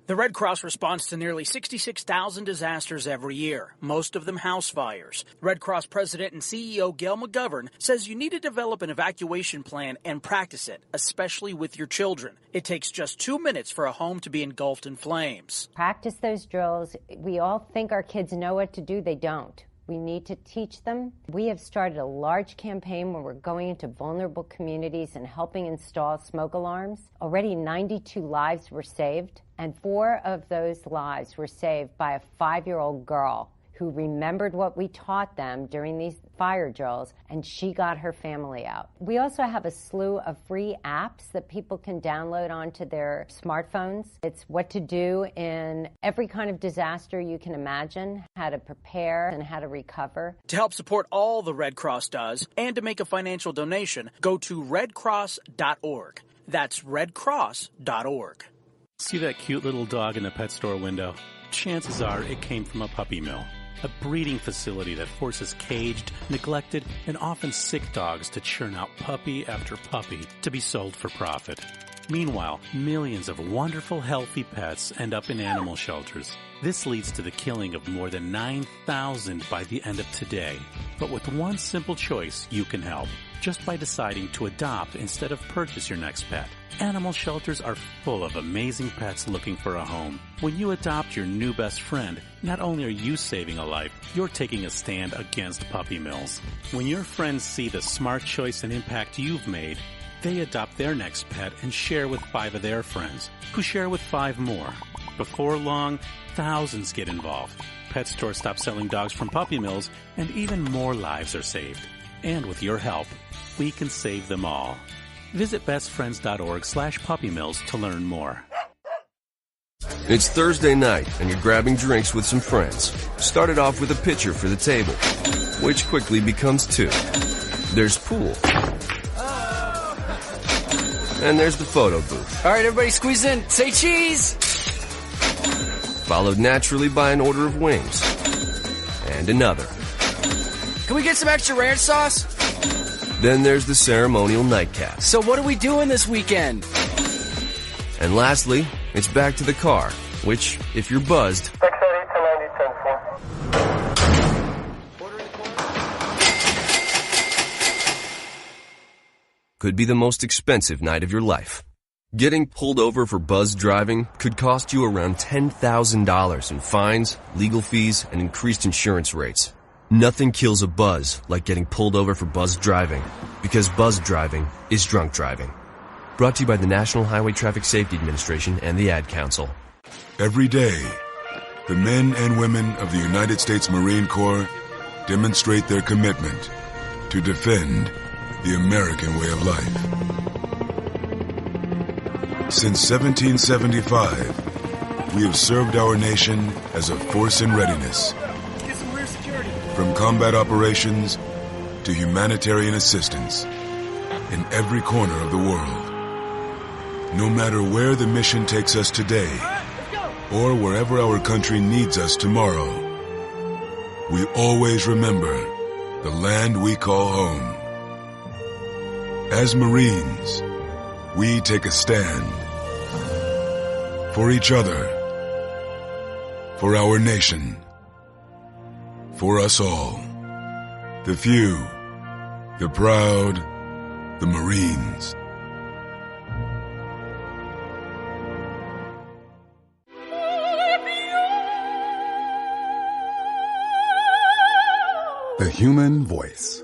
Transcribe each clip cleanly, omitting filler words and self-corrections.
The Red Cross responds to nearly 66,000 disasters every year, most of them house fires. Red Cross President and CEO Gail McGovern says you need to develop an evacuation plan and practice it, especially with your children. It takes just 2 minutes for a home to be engulfed in flames. Practice those drills. We all think our kids know what to do. They don't. We need to teach them. We have started a large campaign where we're going into vulnerable communities and helping install smoke alarms. Already 92 lives were saved, and 4 of those lives were saved by a 5-year-old girl who remembered what we taught them during these fire drills, and she got her family out. We also have a slew of free apps that people can download onto their smartphones. It's what to do in every kind of disaster you can imagine, how to prepare and how to recover. To help support all the Red Cross does and to make a financial donation, go to redcross.org. That's redcross.org. See that cute little dog in the pet store window? Chances are it came from a puppy mill. A breeding facility that forces caged, neglected, and often sick dogs to churn out puppy after puppy to be sold for profit. Meanwhile, millions of wonderful, healthy pets end up in animal shelters. This leads to the killing of more than 9,000 by the end of today. But with one simple choice, you can help. Just by deciding to adopt instead of purchase your next pet. Animal shelters are full of amazing pets looking for a home. When you adopt your new best friend, not only are you saving a life, you're taking a stand against puppy mills. When your friends see the smart choice and impact you've made, they adopt their next pet and share with 5 of their friends, who share with 5 more. Before long, thousands get involved. Pet stores stop selling dogs from puppy mills, and even more lives are saved. And with your help, we can save them all. Visit bestfriends.org/puppymills to learn more. It's Thursday night, and you're grabbing drinks with some friends. Started off with a pitcher for the table, which quickly becomes 2. There's pool. And there's the photo booth. All right, everybody squeeze in. Say cheese! Followed naturally by an order of wings. And another. Can we get some extra ranch sauce? Then there's the ceremonial nightcap. So what are we doing this weekend? And lastly, it's back to the car, which, if you're buzzed, could be the most expensive night of your life. Getting pulled over for buzzed driving could cost you around $10,000 in fines, legal fees, and increased insurance rates. Nothing kills a buzz like getting pulled over for buzzed driving, because buzzed driving is drunk driving. Brought to you by the National Highway Traffic Safety Administration and the Ad Council. Every day, the men and women of the United States Marine Corps demonstrate their commitment to defend the American way of life. Since 1775, we have served our nation as a force in readiness. From combat operations to humanitarian assistance in every corner of the world. No matter where the mission takes us today or wherever our country needs us tomorrow, we always remember the land we call home. As Marines, we take a stand for each other, for our nation, for us all. The few, the proud, the Marines. The human voice.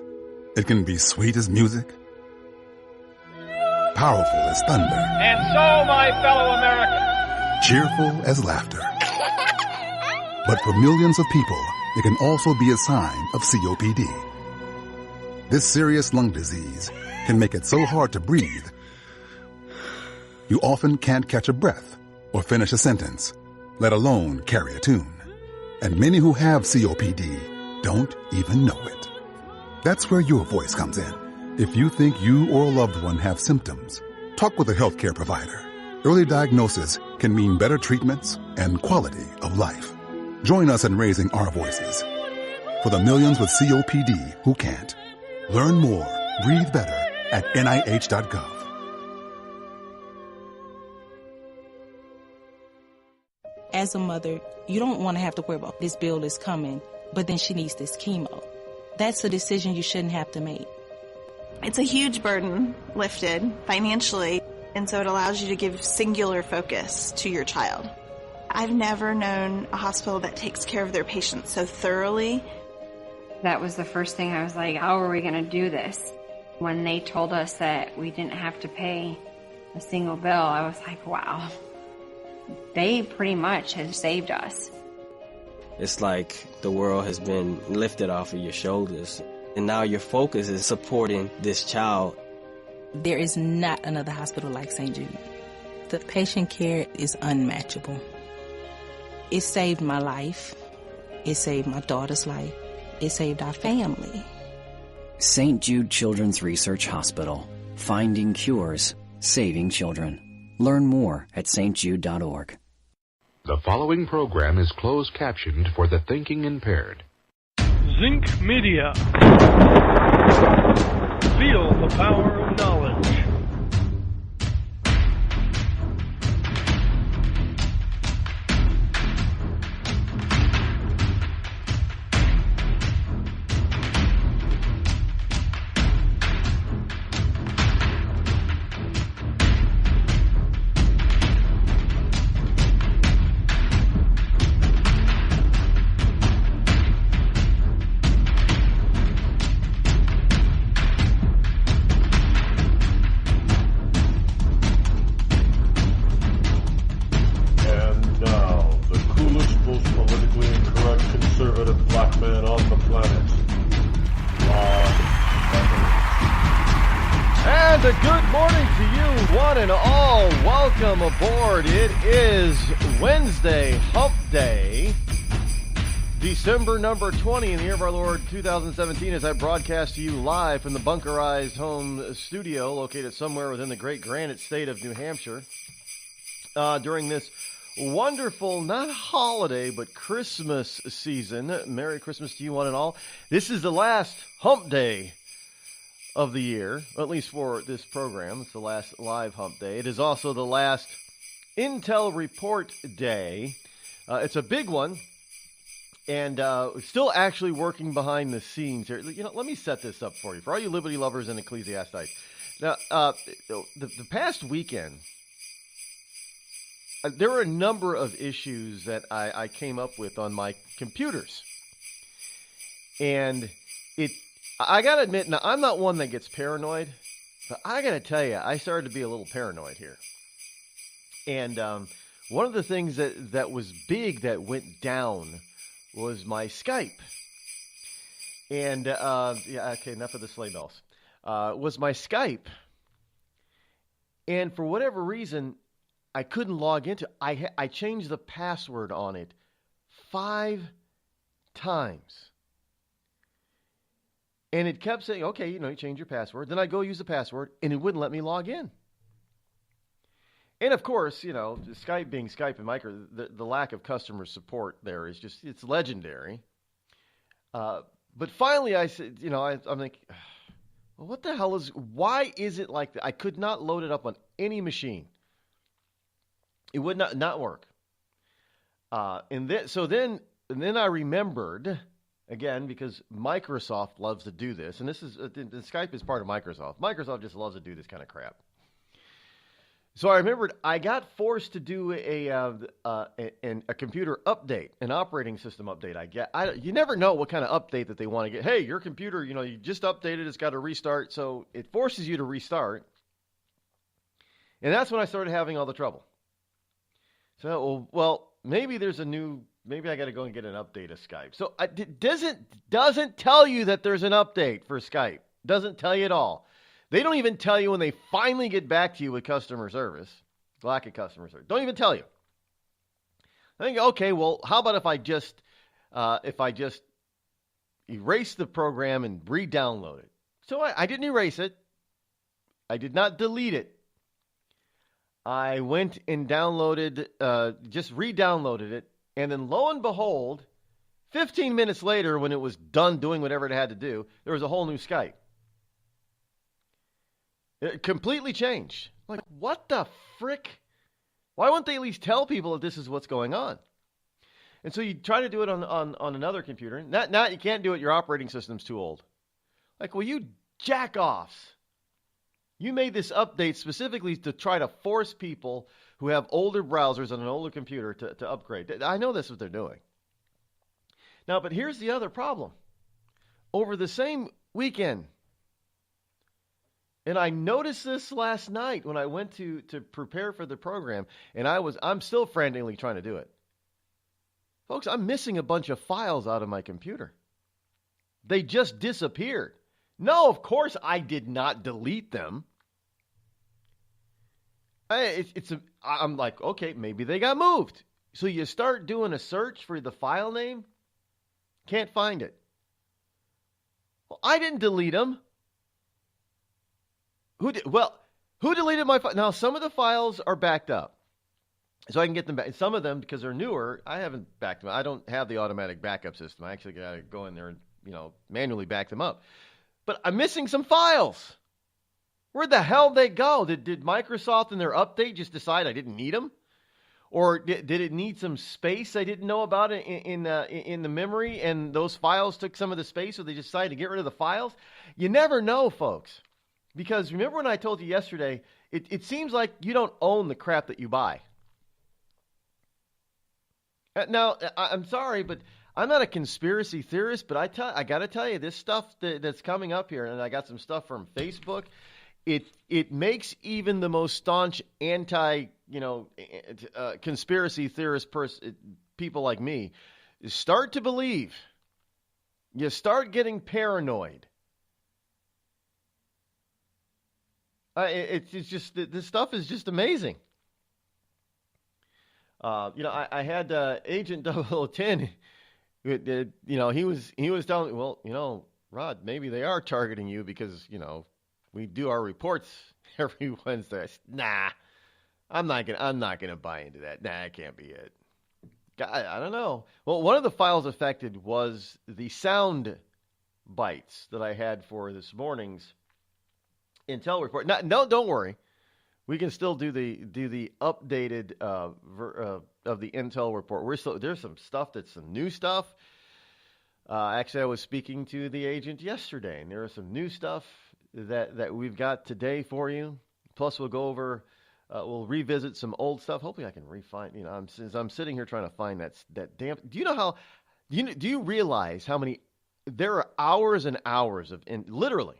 It can be sweet as music, powerful as thunder, and so, my fellow Americans, cheerful as laughter. But for millions of people, it can also be a sign of COPD. This serious lung disease can make it so hard to breathe, you often can't catch a breath or finish a sentence, let alone carry a tune. And many who have COPD don't even know it. That's where your voice comes in. If you think you or a loved one have symptoms, talk with a healthcare provider. Early diagnosis can mean better treatments and quality of life. Join us in raising our voices for the millions with COPD who can't. Learn more, breathe better at NIH.gov. As a mother, you don't want to have to worry about this bill is coming, but then she needs this chemo. That's a decision you shouldn't have to make. It's a huge burden lifted financially, and so it allows you to give singular focus to your child. I've never known a hospital that takes care of their patients so thoroughly. That was the first thing I was like, how are we going to do this? When they told us that we didn't have to pay a single bill, I was like, wow. They pretty much have saved us. It's like the world has been lifted off of your shoulders, and now your focus is supporting this child. There is not another hospital like St. Jude. The patient care is unmatchable. It saved my life. It saved my daughter's life. It saved our family. St. Jude Children's Research Hospital. Finding cures, saving children. Learn more at stjude.org. The following program is closed captioned for the thinking impaired. Zinc Media. Feel the power of knowledge. Welcome aboard. It is Wednesday, Hump Day, December number 20 in the year of our Lord 2017, as I broadcast to you live from the bunkerized home studio located somewhere within the great granite state of New Hampshire during this wonderful, not holiday, but Christmas season. Merry Christmas to you one and all. This is the last Hump Day of the year, at least for this program. It's the last live Hump Day. It is also the last Intel Report Day. It's a big one, and still actually working behind the scenes here. You know, let me set this up for you, for all you liberty lovers and ecclesiastics. Now, the past weekend, there were a number of issues that I came up with on my computers, and I got to admit, now, I'm not one that gets paranoid, but I got to tell you, I started to be a little paranoid here. And one of the things that was big that went down was my Skype. And, yeah, okay, enough of the sleigh bells. Was my Skype. And for whatever reason, I couldn't log into it. I changed the password on it 5 times. And it kept saying, okay, you change your password. Then I go use the password, and it wouldn't let me log in. And, of course, Skype being Skype and Micro, the lack of customer support there is just, it's legendary. But finally I said, I'm like, well, what the hell why is it like that? I could not load it up on any machine. It would not work. And then I remembered, again, because Microsoft loves to do this, and this is Skype is part of Microsoft. Microsoft just loves to do this kind of crap. So I remembered I got forced to do a computer update, an operating system update. You never know what kind of update that they want to get. Hey, your computer, you just updated, it's got to restart, so it forces you to restart. And that's when I started having all the trouble. So, well, maybe I got to go and get an update of Skype. So it doesn't tell you that there's an update for Skype. Doesn't tell you at all. They don't even tell you when they finally get back to you with customer service. Lack of customer service. Don't even tell you. I think, okay, well, how about if I just erase the program and re-download it? So I didn't erase it. I did not delete it. I went and just re-downloaded it. And then lo and behold, 15 minutes later, when it was done doing whatever it had to do, there was a whole new Skype. It completely changed. Like, what the frick? Why wouldn't they at least tell people that this is what's going on? And so you try to do it on another computer. Not you can't do it. Your operating system's too old. Like, well, you jack-offs. You made this update specifically to try to force people who have older browsers on an older computer to upgrade. I know that's what they're doing. Now, but here's the other problem. Over the same weekend, and I noticed this last night when I went to prepare for the program, and I'm still frantically trying to do it. Folks, I'm missing a bunch of files out of my computer. They just disappeared. No, of course I did not delete them. I'm like, okay, maybe they got moved. So you start doing a search for the file name. Can't find it. Well, I didn't delete them. Who deleted my file? Now, some of the files are backed up. So I can get them back. Some of them, because they're newer, I haven't backed them. I don't have the automatic backup system. I actually got to go in there and, manually back them up. But I'm missing some files. Where the hell did they go? Did Microsoft in their update just decide I didn't need them? Or did it need some space I didn't know about in the memory, and those files took some of the space, so they decided to get rid of the files? You never know, folks. Because remember when I told you yesterday, it seems like you don't own the crap that you buy. Now, I'm sorry, but I'm not a conspiracy theorist, but I got to tell you, this stuff that's coming up here, and I got some stuff from Facebook, it makes even the most staunch conspiracy theorist people like me start to believe. You start getting paranoid. It's just, this stuff is just amazing. I had Agent 010. He was telling me, well, Rod, maybe they are targeting you because we do our reports every Wednesday. I said, nah, I'm not gonna buy into that. Nah, that can't be it. I don't know. Well, one of the files affected was the sound bites that I had for this morning's Intel report. No, don't worry. We can still do the updated of the Intel report. There's some stuff that's some new stuff. Actually, I was speaking to the agent yesterday, and there is some new stuff that we've got today for you. Plus, we'll go over, we'll revisit some old stuff. Hopefully, I can refine. Since I'm sitting here trying to find that damn. Do you know how? Do you realize how many? There are hours and hours of, and literally,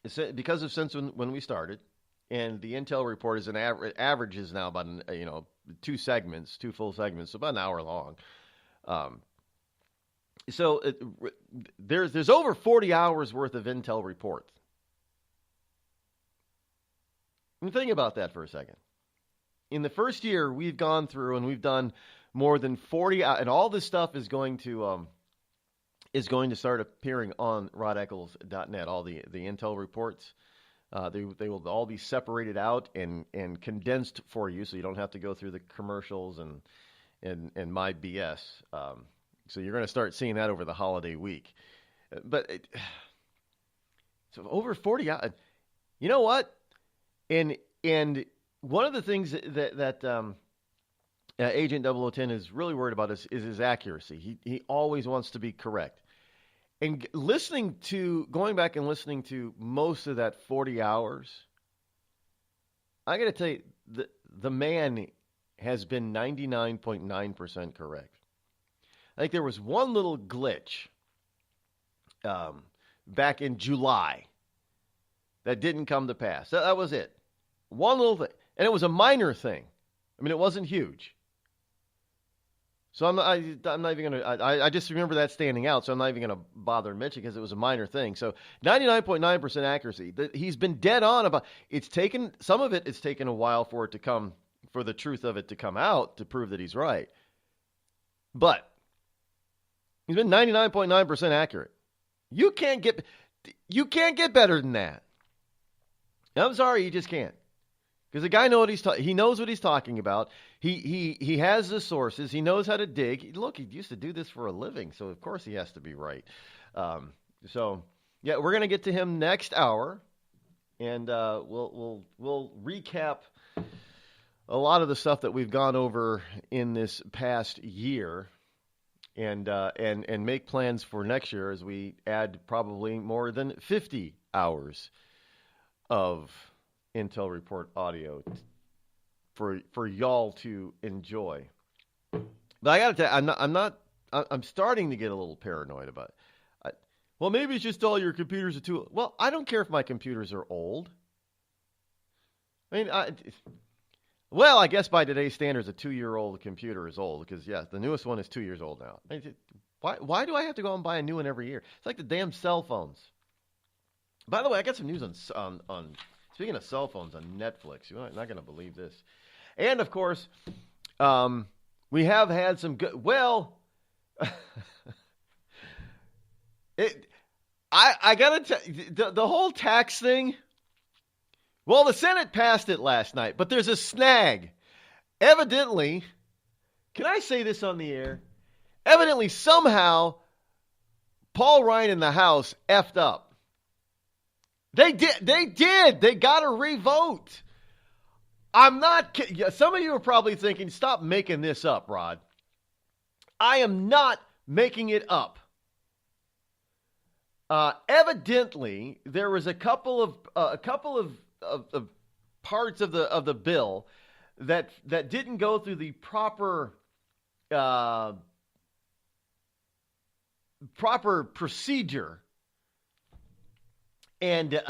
because of since when we started. And the Intel report is averages now about two full segments, so about an hour long. So there's over 40 hours worth of Intel reports. And think about that for a second. In the first year, we've gone through and we've done more than 40, and all this stuff is going to start appearing on rodeccles.net. All the Intel reports. They will all be separated out and condensed for you, so you don't have to go through the commercials and my BS. So you're going to start seeing that over the holiday week. But so over 40 hours. You know what? And one of the things that Agent 010 is really worried about is his accuracy. He always wants to be correct. And going back and listening to most of that 40 hours, I got to tell you, the man has been 99.9% correct. I think there was one little glitch back in July that didn't come to pass. That was it. One little thing. And it was a minor thing. I mean, it wasn't huge. So I'm not even going to, I just remember that standing out, so I'm not even going to bother to mention because it was a minor thing. So 99.9% accuracy. He's been dead on about, it's taken a while for the truth of it to come out to prove that he's right. But he's been 99.9% accurate. You can't get better than that. I'm sorry, you just can't. Because the guy he knows what he's talking about. He has the sources. He knows how to dig. Look, he used to do this for a living, so of course he has to be right. So yeah, we're gonna get to him next hour, and we'll recap a lot of the stuff that we've gone over in this past year, and make plans for next year as we add probably more than 50 hours of Intel Report audio for y'all to enjoy. But I got to tell you, I'm starting to get a little paranoid about it. Well, maybe it's just all your computers are too. Well, I don't care if my computers are old. I mean, I guess by today's standards, a 2-year-old computer is old because, yes, the newest one is 2 years old now. Why do I have to go and buy a new one every year? It's like the damn cell phones. By the way, I got some news on speaking of cell phones, on Netflix. You're not going to believe this. And, of course, we have had some good... Well, I got to tell you, the whole tax thing... Well, the Senate passed it last night, but there's a snag. Evidently, can I say this on the air? Evidently, somehow, Paul Ryan in the House effed up. They did. They got to revote. I'm not kidding. Some of you are probably thinking, stop making this up, Rod. I am not making it up. Evidently, there was a couple of parts of the bill that didn't go through the proper procedure, and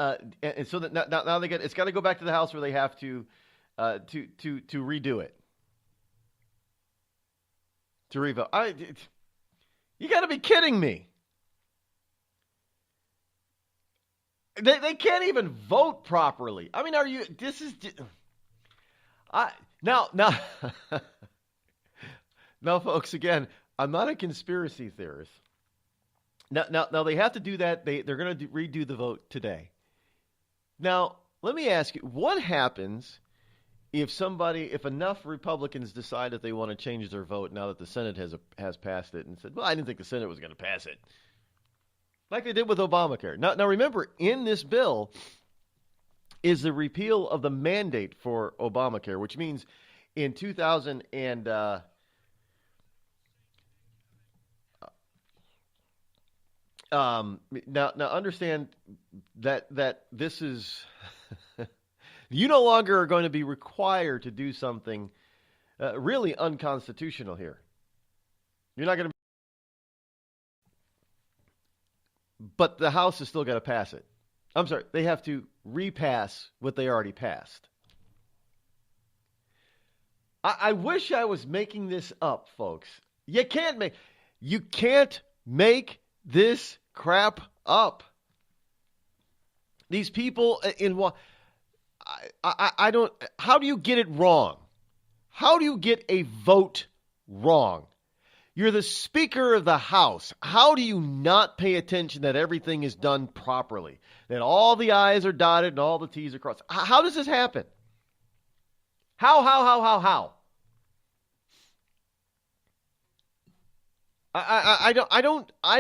so that now it's got to go back to the House where they have to redo it, to revote. You got to be kidding me. They can't even vote properly. I mean, are you? This is. Now, folks. Again, I'm not a conspiracy theorist. Now they have to do that. They're going to redo the vote today. Now, let me ask you: what happens if enough Republicans decide that they want to change their vote now that the Senate has passed it and said, "Well, I didn't think the Senate was going to pass it." Like they did with Obamacare. Now remember, in this bill is the repeal of the mandate for Obamacare, which means in 2000 and now understand that this is you no longer are going to be required to do something really unconstitutional here. You're not going to. But the House has still got to pass it. I'm sorry, they have to repass what they already passed. I wish I was making this up, folks. You can't make this crap up. These people I don't. How do you get it wrong? How do you get a vote wrong? You're the Speaker of the House. How do you not pay attention that everything is done properly? That all the I's are dotted and all the T's are crossed? How does this happen? How? I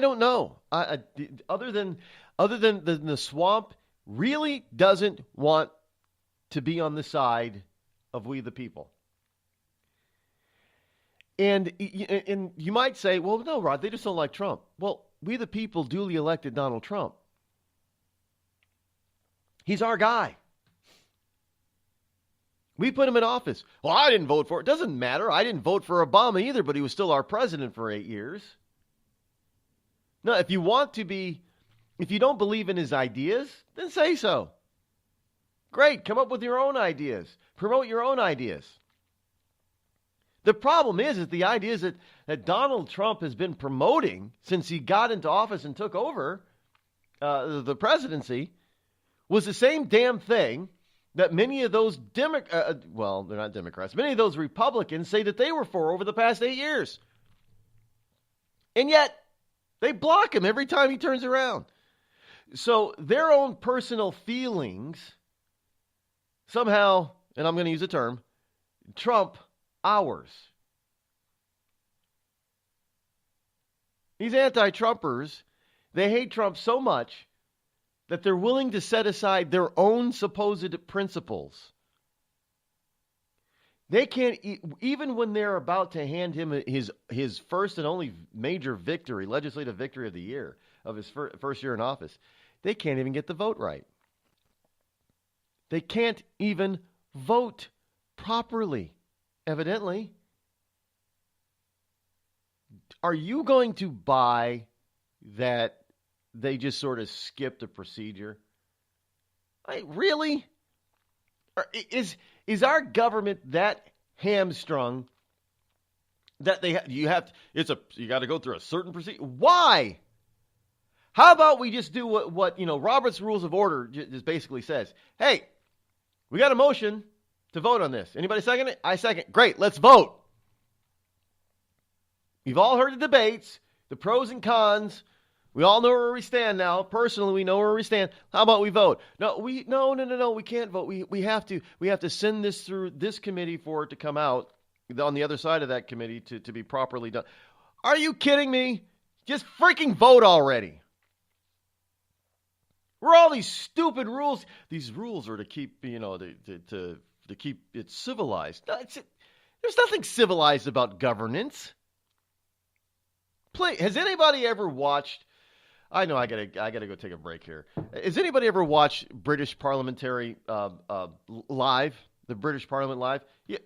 don't know. Other than the swamp really doesn't want to be on the side of we the people. And you might say, well, no, Rod, they just don't like Trump. Well, we the people duly elected Donald Trump. He's our guy. We put him in office. Well, I didn't vote for it. Doesn't matter. I didn't vote for Obama either, but he was still our president for 8 years. Now, if you don't believe in his ideas, then say so. Great. Come up with your own ideas. Promote your own ideas. The problem is the ideas that Donald Trump has been promoting since he got into office and took over the presidency was the same damn thing that many of those they're not Democrats, many of those Republicans say that they were for over the past 8 years. And yet, they block him every time he turns around. So their own personal feelings somehow, and I'm going to use a term, trump ours. These anti-Trumpers, they hate Trump so much that they're willing to set aside their own supposed principles They can't, even when they're about to hand him his first and only major victory, legislative victory of the year, of his first year in office, they can't even get the vote right. They can't even vote properly, evidently. Are you going to buy that they just sort of skipped a procedure? Really? Is our government that hamstrung that you got to go through a certain procedure? Why? How about we just do what Robert's Rules of Order just basically says? Hey, we got a motion to vote on this. Anybody second it? I second. Great, let's vote. You've all heard the debates, the pros and cons. We all know where we stand now. Personally, we know where we stand. How about we vote? No. We can't vote. We have to send this through this committee for it to come out on the other side of that committee to be properly done. Are you kidding me? Just freaking vote already. Where are all these stupid rules? These rules are to keep, to keep it civilized. There's nothing civilized about governance. Has anybody ever watched? I know I gotta go take a break here. Has anybody ever watched British parliamentary live? The British Parliament live? Yeah.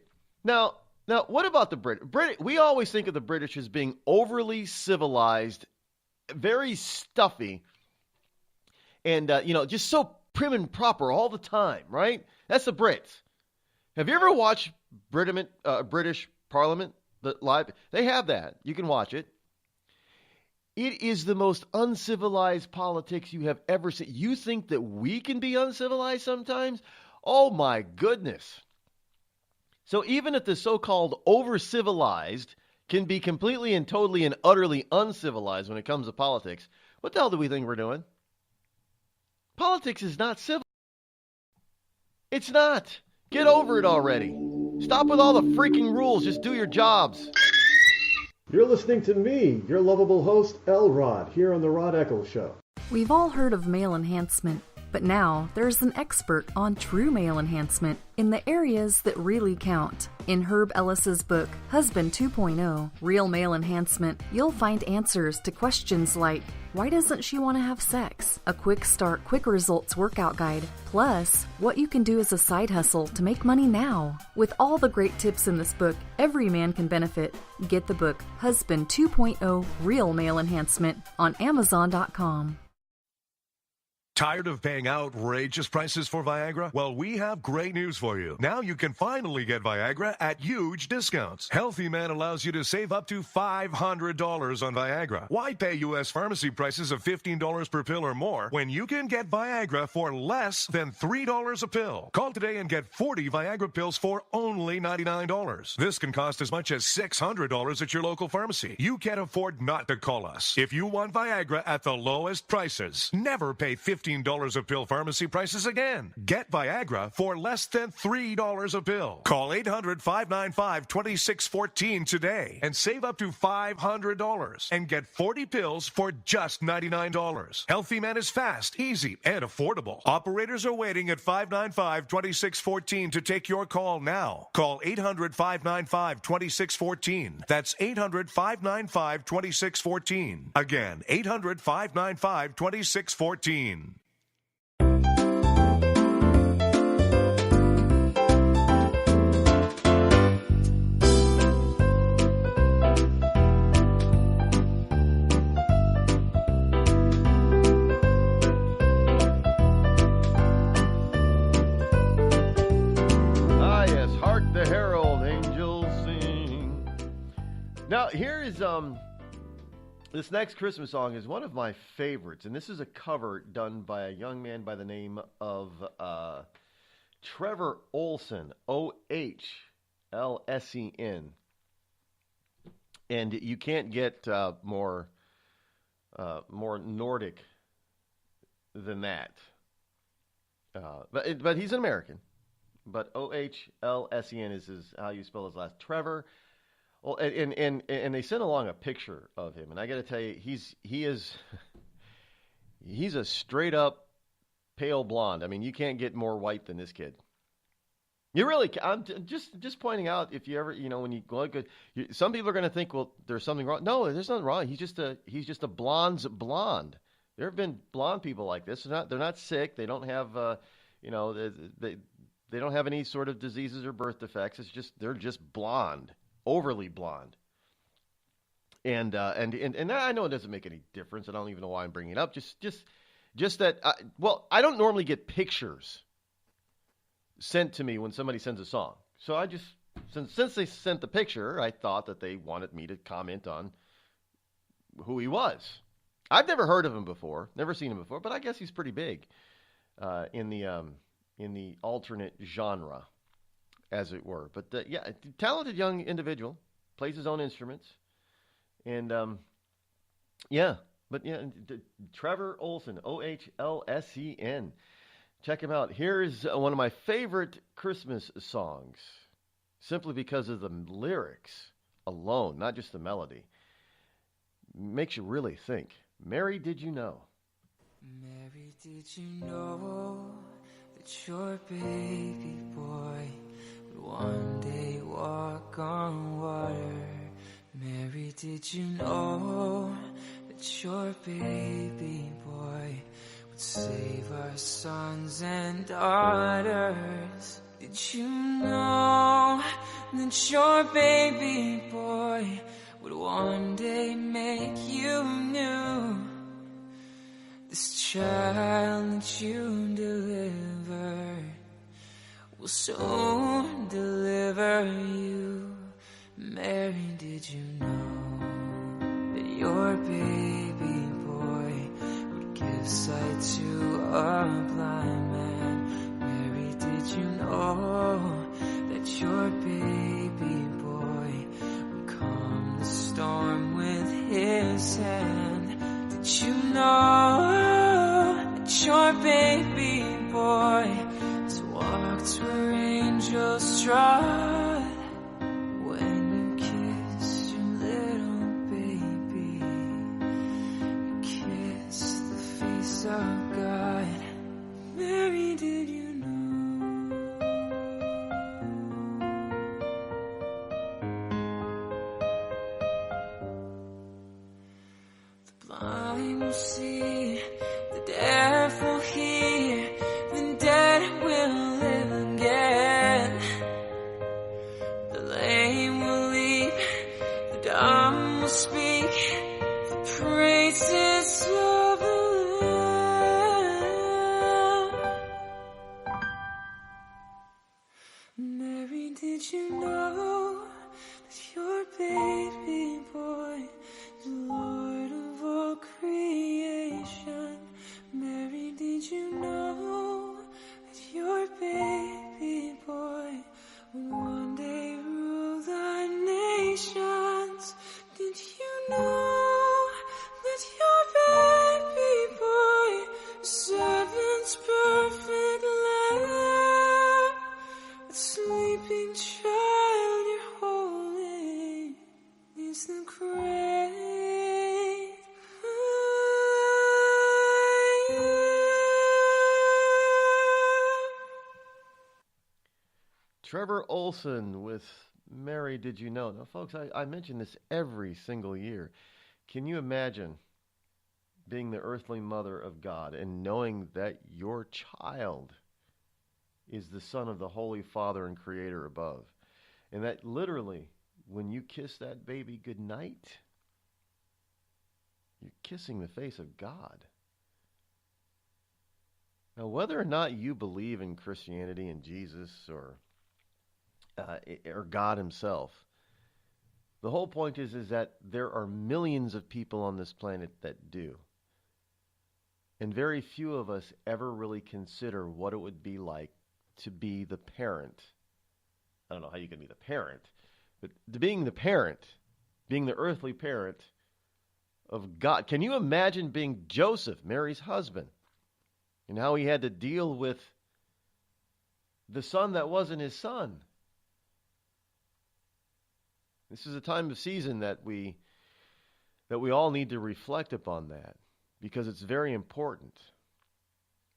Now, what about the British? We always think of the British as being overly civilized, very stuffy, and just so prim and proper all the time, right? That's the Brits. Have you ever watched British Parliament live? They have that. You can watch it. It is the most uncivilized politics you have ever seen. You think that we can be uncivilized sometimes? Oh my goodness. So even if the so-called over-civilized can be completely and totally and utterly uncivilized when it comes to politics, what the hell do we think we're doing? Politics is not civil. It's not. Get over it already. Stop with all the freaking rules. Just do your jobs. You're listening to me, your lovable host, Rod, here on the Rod Eccles Show. We've all heard of male enhancement, but now there's an expert on true male enhancement in the areas that really count. In Herb Ellis's book, Husband 2.0, Real Male Enhancement, you'll find answers to questions like, why doesn't she want to have sex? A quick start, quick results workout guide. Plus, what you can do as a side hustle to make money now. With all the great tips in this book, every man can benefit. Get the book, Husband 2.0 Real Male Enhancement, on Amazon.com. Tired of paying outrageous prices for Viagra? Well, we have great news for you. Now you can finally get Viagra at huge discounts. Healthy Man allows you to save up to $500 on Viagra. Why pay U.S. pharmacy prices of $15 per pill or more when you can get Viagra for less than $3 a pill? Call today and get 40 Viagra pills for only $99. This can cost as much as $600 at your local pharmacy. You can't afford not to call us. If you want Viagra at the lowest prices, never pay $15 a pill pharmacy prices again. Get Viagra for less than $3 a pill. Call 800-595-2614 today and save up to $500 and get 40 pills for just $99. Healthy Man is fast, easy, and affordable. Operators are waiting at 595-2614 to take your call now. Call 800-595-2614. That's 800-595-2614. Again, 800-595-2614. Now, here is this next Christmas song is one of my favorites, and this is a cover done by a young man by the name of Trevor Olsen, Olsen. And you can't get more Nordic than that. But he's an American. But Olsen is how you spell his last. Trevor. Well, and they sent along a picture of him, and I got to tell you, he's a straight up pale blonde. I mean, you can't get more white than this kid. You really, I'm just pointing out, if you ever, when you look at, some people are going to think, well, there's something wrong. No, there's nothing wrong. He's just a blonde's blonde. There have been blonde people like this. They're not sick. They don't have, they don't have any sort of diseases or birth defects. They're just blonde, overly blonde. And I know it doesn't make any difference. I don't even know why I'm bringing it up. Just that. I don't normally get pictures sent to me when somebody sends a song. So I just, since they sent the picture, I thought that they wanted me to comment on who he was. I've never heard of him before, never seen him before, but I guess he's pretty big in the alternate genre, as it were. But talented young individual, plays his own instruments, and Trevor Olsen, Olsen. Check him out. Here's one of my favorite Christmas songs, simply because of the lyrics alone, not just the melody. Makes you really think. Mary, did you know? Mary, did you know that your baby boy would one day walk on water? Mary, did you know that your baby boy save our sons and daughters? Did you know that your baby boy would one day make you new? This child that you delivered will soon deliver you. Mary, did you know that your baby boy give sight to a blind man? Mary, did you know that your baby boy would calm the storm with his hand? Did you know that your baby boy has walked where angels trod? When you kiss your little baby, you kiss the face of God. Mary, did you know? The blind will see, the deaf will hear, the dead will live again. The lame will leap, the dumb will speak, the praises of the Mary, did you know that your baby boy is Lord of all creation? Mary, did you know that your baby boy would one day rule the nations? Did you know that your baby boy is heaven's perfect lamb? A sleeping child you're holding is the great Trevor Olsen with Mary, Did You Know? Now, folks, I mention this every single year. Can you imagine being the earthly mother of God and knowing that your child is the Son of the Holy Father and Creator above? And that literally, when you kiss that baby goodnight, you're kissing the face of God. Now, whether or not you believe in Christianity and Jesus or God himself, the whole point is that there are millions of people on this planet that do. And very few of us ever really consider what it would be like to be the parent. I don't know how you can be the parent, but being the parent, being the earthly parent of God. Can you imagine being Joseph, Mary's husband, and how he had to deal with the son that wasn't his son? This is a time of season that we all need to reflect upon that, because it's very important,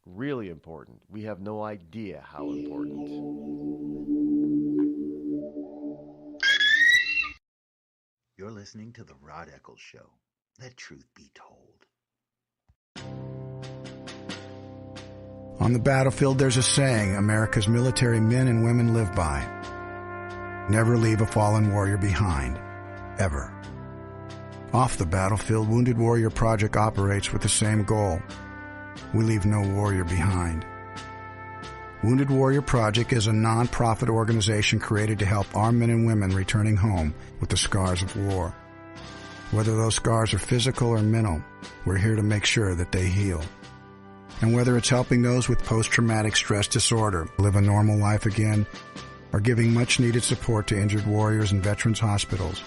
really important. We have no idea how important. You're listening to The Rod Eccles Show. Let truth be told. On the battlefield, there's a saying America's military men and women live by. Never leave a fallen warrior behind. Ever. Off the battlefield, Wounded Warrior Project operates with the same goal. We leave no warrior behind. Wounded Warrior Project is a non-profit organization created to help our men and women returning home with the scars of war. Whether those scars are physical or mental, we're here to make sure that they heal. And whether it's helping those with post-traumatic stress disorder live a normal life again, or giving much-needed support to injured warriors in veterans' hospitals.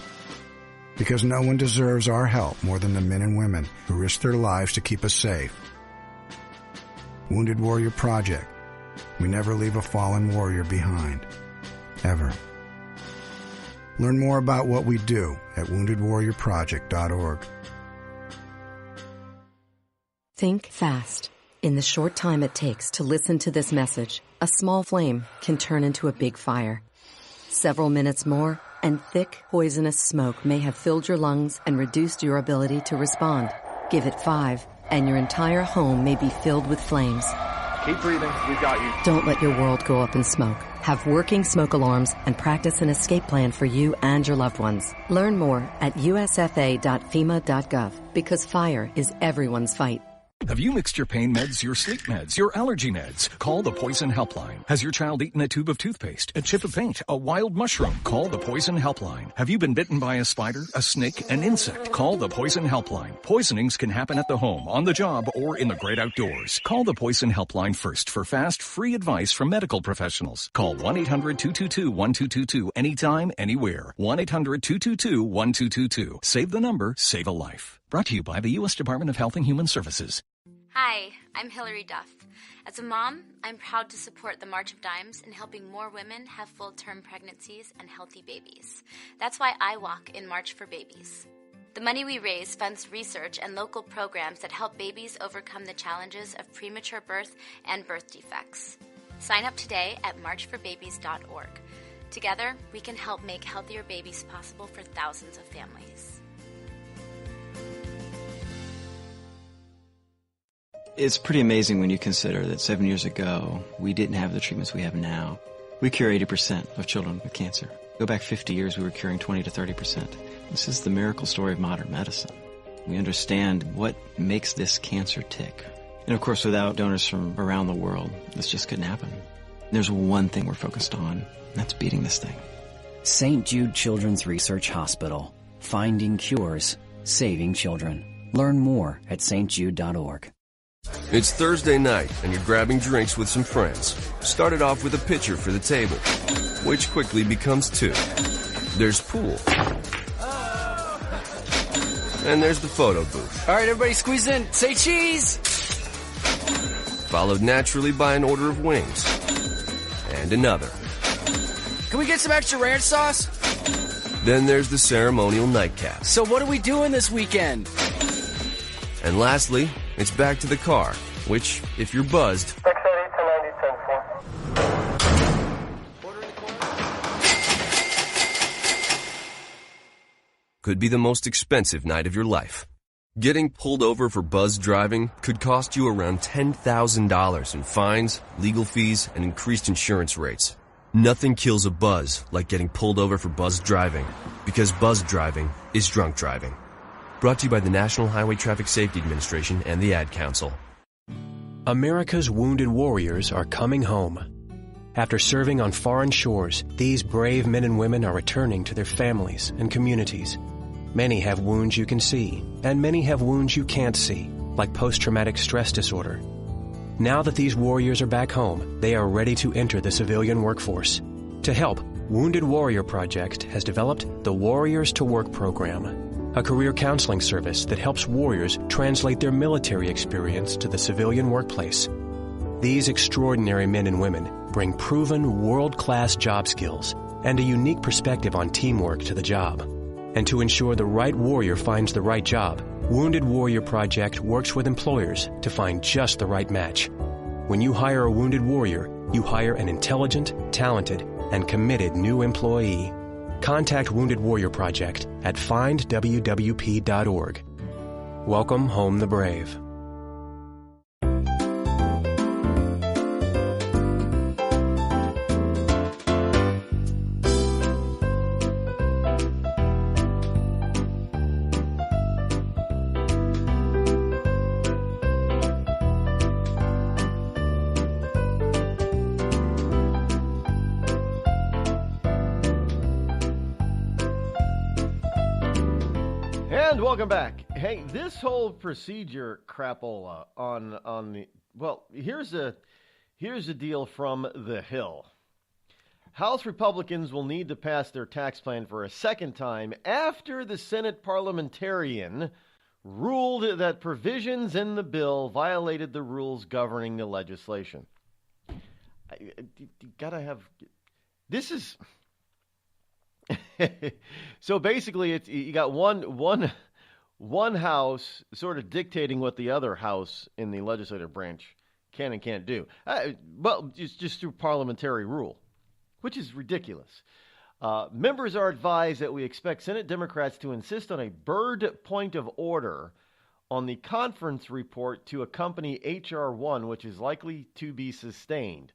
Because no one deserves our help more than the men and women who risk their lives to keep us safe. Wounded Warrior Project. We never leave a fallen warrior behind. Ever. Learn more about what we do at woundedwarriorproject.org. Think fast. In the short time it takes to listen to this message, a small flame can turn into a big fire. Several minutes more, and thick, poisonous smoke may have filled your lungs and reduced your ability to respond. Give it 5, and your entire home may be filled with flames. Keep breathing. We've got you. Don't let your world go up in smoke. Have working smoke alarms and practice an escape plan for you and your loved ones. Learn more at usfa.fema.gov, because fire is everyone's fight. Have you mixed your pain meds, your sleep meds, your allergy meds? Call the Poison Helpline. Has your child eaten a tube of toothpaste, a chip of paint, a wild mushroom? Call the Poison Helpline. Have you been bitten by a spider, a snake, an insect? Call the Poison Helpline. Poisonings can happen at the home, on the job, or in the great outdoors. Call the Poison Helpline first for fast, free advice from medical professionals. Call 1-800-222-1222 anytime, anywhere. 1-800-222-1222. Save the number, save a life. Brought to you by the U.S. Department of Health and Human Services. Hi, I'm Hilary Duff. As a mom, I'm proud to support the March of Dimes in helping more women have full-term pregnancies and healthy babies. That's why I walk in March for Babies. The money we raise funds research and local programs that help babies overcome the challenges of premature birth and birth defects. Sign up today at marchforbabies.org. Together, we can help make healthier babies possible for thousands of families. It's pretty amazing when you consider that 7 years ago, we didn't have the treatments we have now. We cure 80% of children with cancer. Go back 50 years, we were curing 20 to 30%. This is the miracle story of modern medicine. We understand what makes this cancer tick. And of course, without donors from around the world, this just couldn't happen. There's one thing we're focused on, and that's beating this thing. St. Jude Children's Research Hospital. Finding cures, saving children. Learn more at stjude.org. It's Thursday night, and you're grabbing drinks with some friends. Started off with a pitcher for the table, which quickly becomes 2. There's pool. And there's the photo booth. All right, everybody squeeze in. Say cheese! Followed naturally by an order of wings. And another. Can we get some extra ranch sauce? Then there's the ceremonial nightcap. So what are we doing this weekend? And lastly, it's back to the car, which, if you're buzzed, could be the most expensive night of your life. Getting pulled over for buzz driving could cost you around $10,000 in fines, legal fees, and increased insurance rates. Nothing kills a buzz like getting pulled over for buzz driving, because buzz driving is drunk driving. Brought to you by the National Highway Traffic Safety Administration and the Ad Council. America's wounded warriors are coming home. After serving on foreign shores, these brave men and women are returning to their families and communities. Many have wounds you can see, and many have wounds you can't see, like post-traumatic stress disorder. Now that these warriors are back home, they are ready to enter the civilian workforce. To help, Wounded Warrior Project has developed the Warriors to Work program, a career counseling service that helps warriors translate their military experience to the civilian workplace. These extraordinary men and women bring proven world-class job skills and a unique perspective on teamwork to the job. And to ensure the right warrior finds the right job, Wounded Warrior Project works with employers to find just the right match. When you hire a wounded warrior, you hire an intelligent, talented, and committed new employee. Contact Wounded Warrior Project at findwwp.org. Welcome home the brave. Welcome back. Hey, this whole procedure crapola on the, well, here's a deal from the Hill. House Republicans will need to pass their tax plan for a second time after the Senate parliamentarian ruled that provisions in the bill violated the rules governing the legislation. You gotta have, this is so basically it's, you got one house sort of dictating what the other house in the legislative branch can and can't do. Well, it's just through parliamentary rule, which is ridiculous. Members are advised that we expect Senate Democrats to insist on a bird point of order on the conference report to accompany H.R. 1, which is likely to be sustained.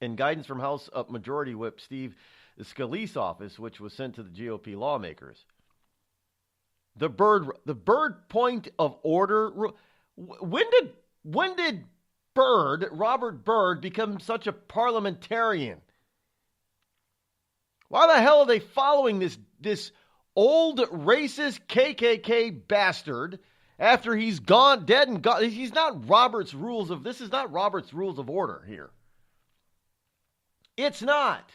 And guidance from House Majority Whip Steve Scalise's office, which was sent to the GOP lawmakers. The bird point of order. When did Robert Byrd become such a parliamentarian? Why the hell are they following this old racist KKK bastard after he's gone dead and gone? He's not Robert's rules of, this is not Robert's rules of order here. It's not.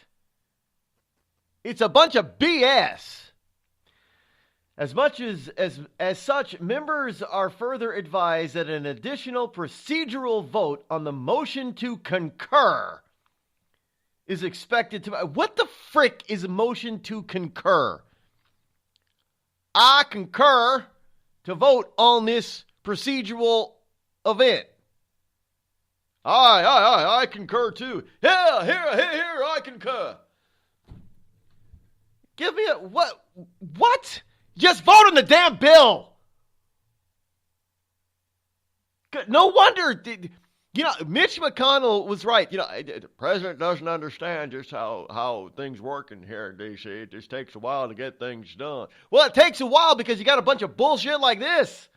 It's a bunch of BS. As such, members are further advised that an additional procedural vote on the motion to concur is expected to... What the frick is a motion to concur? I concur to vote on this procedural event. I concur too. Here, I concur. Give me a... What? Just vote on the damn bill. No wonder, Mitch McConnell was right. The president doesn't understand just how things work in here in D.C. It just takes a while to get things done. Well, it takes a while because you got a bunch of bullshit like this.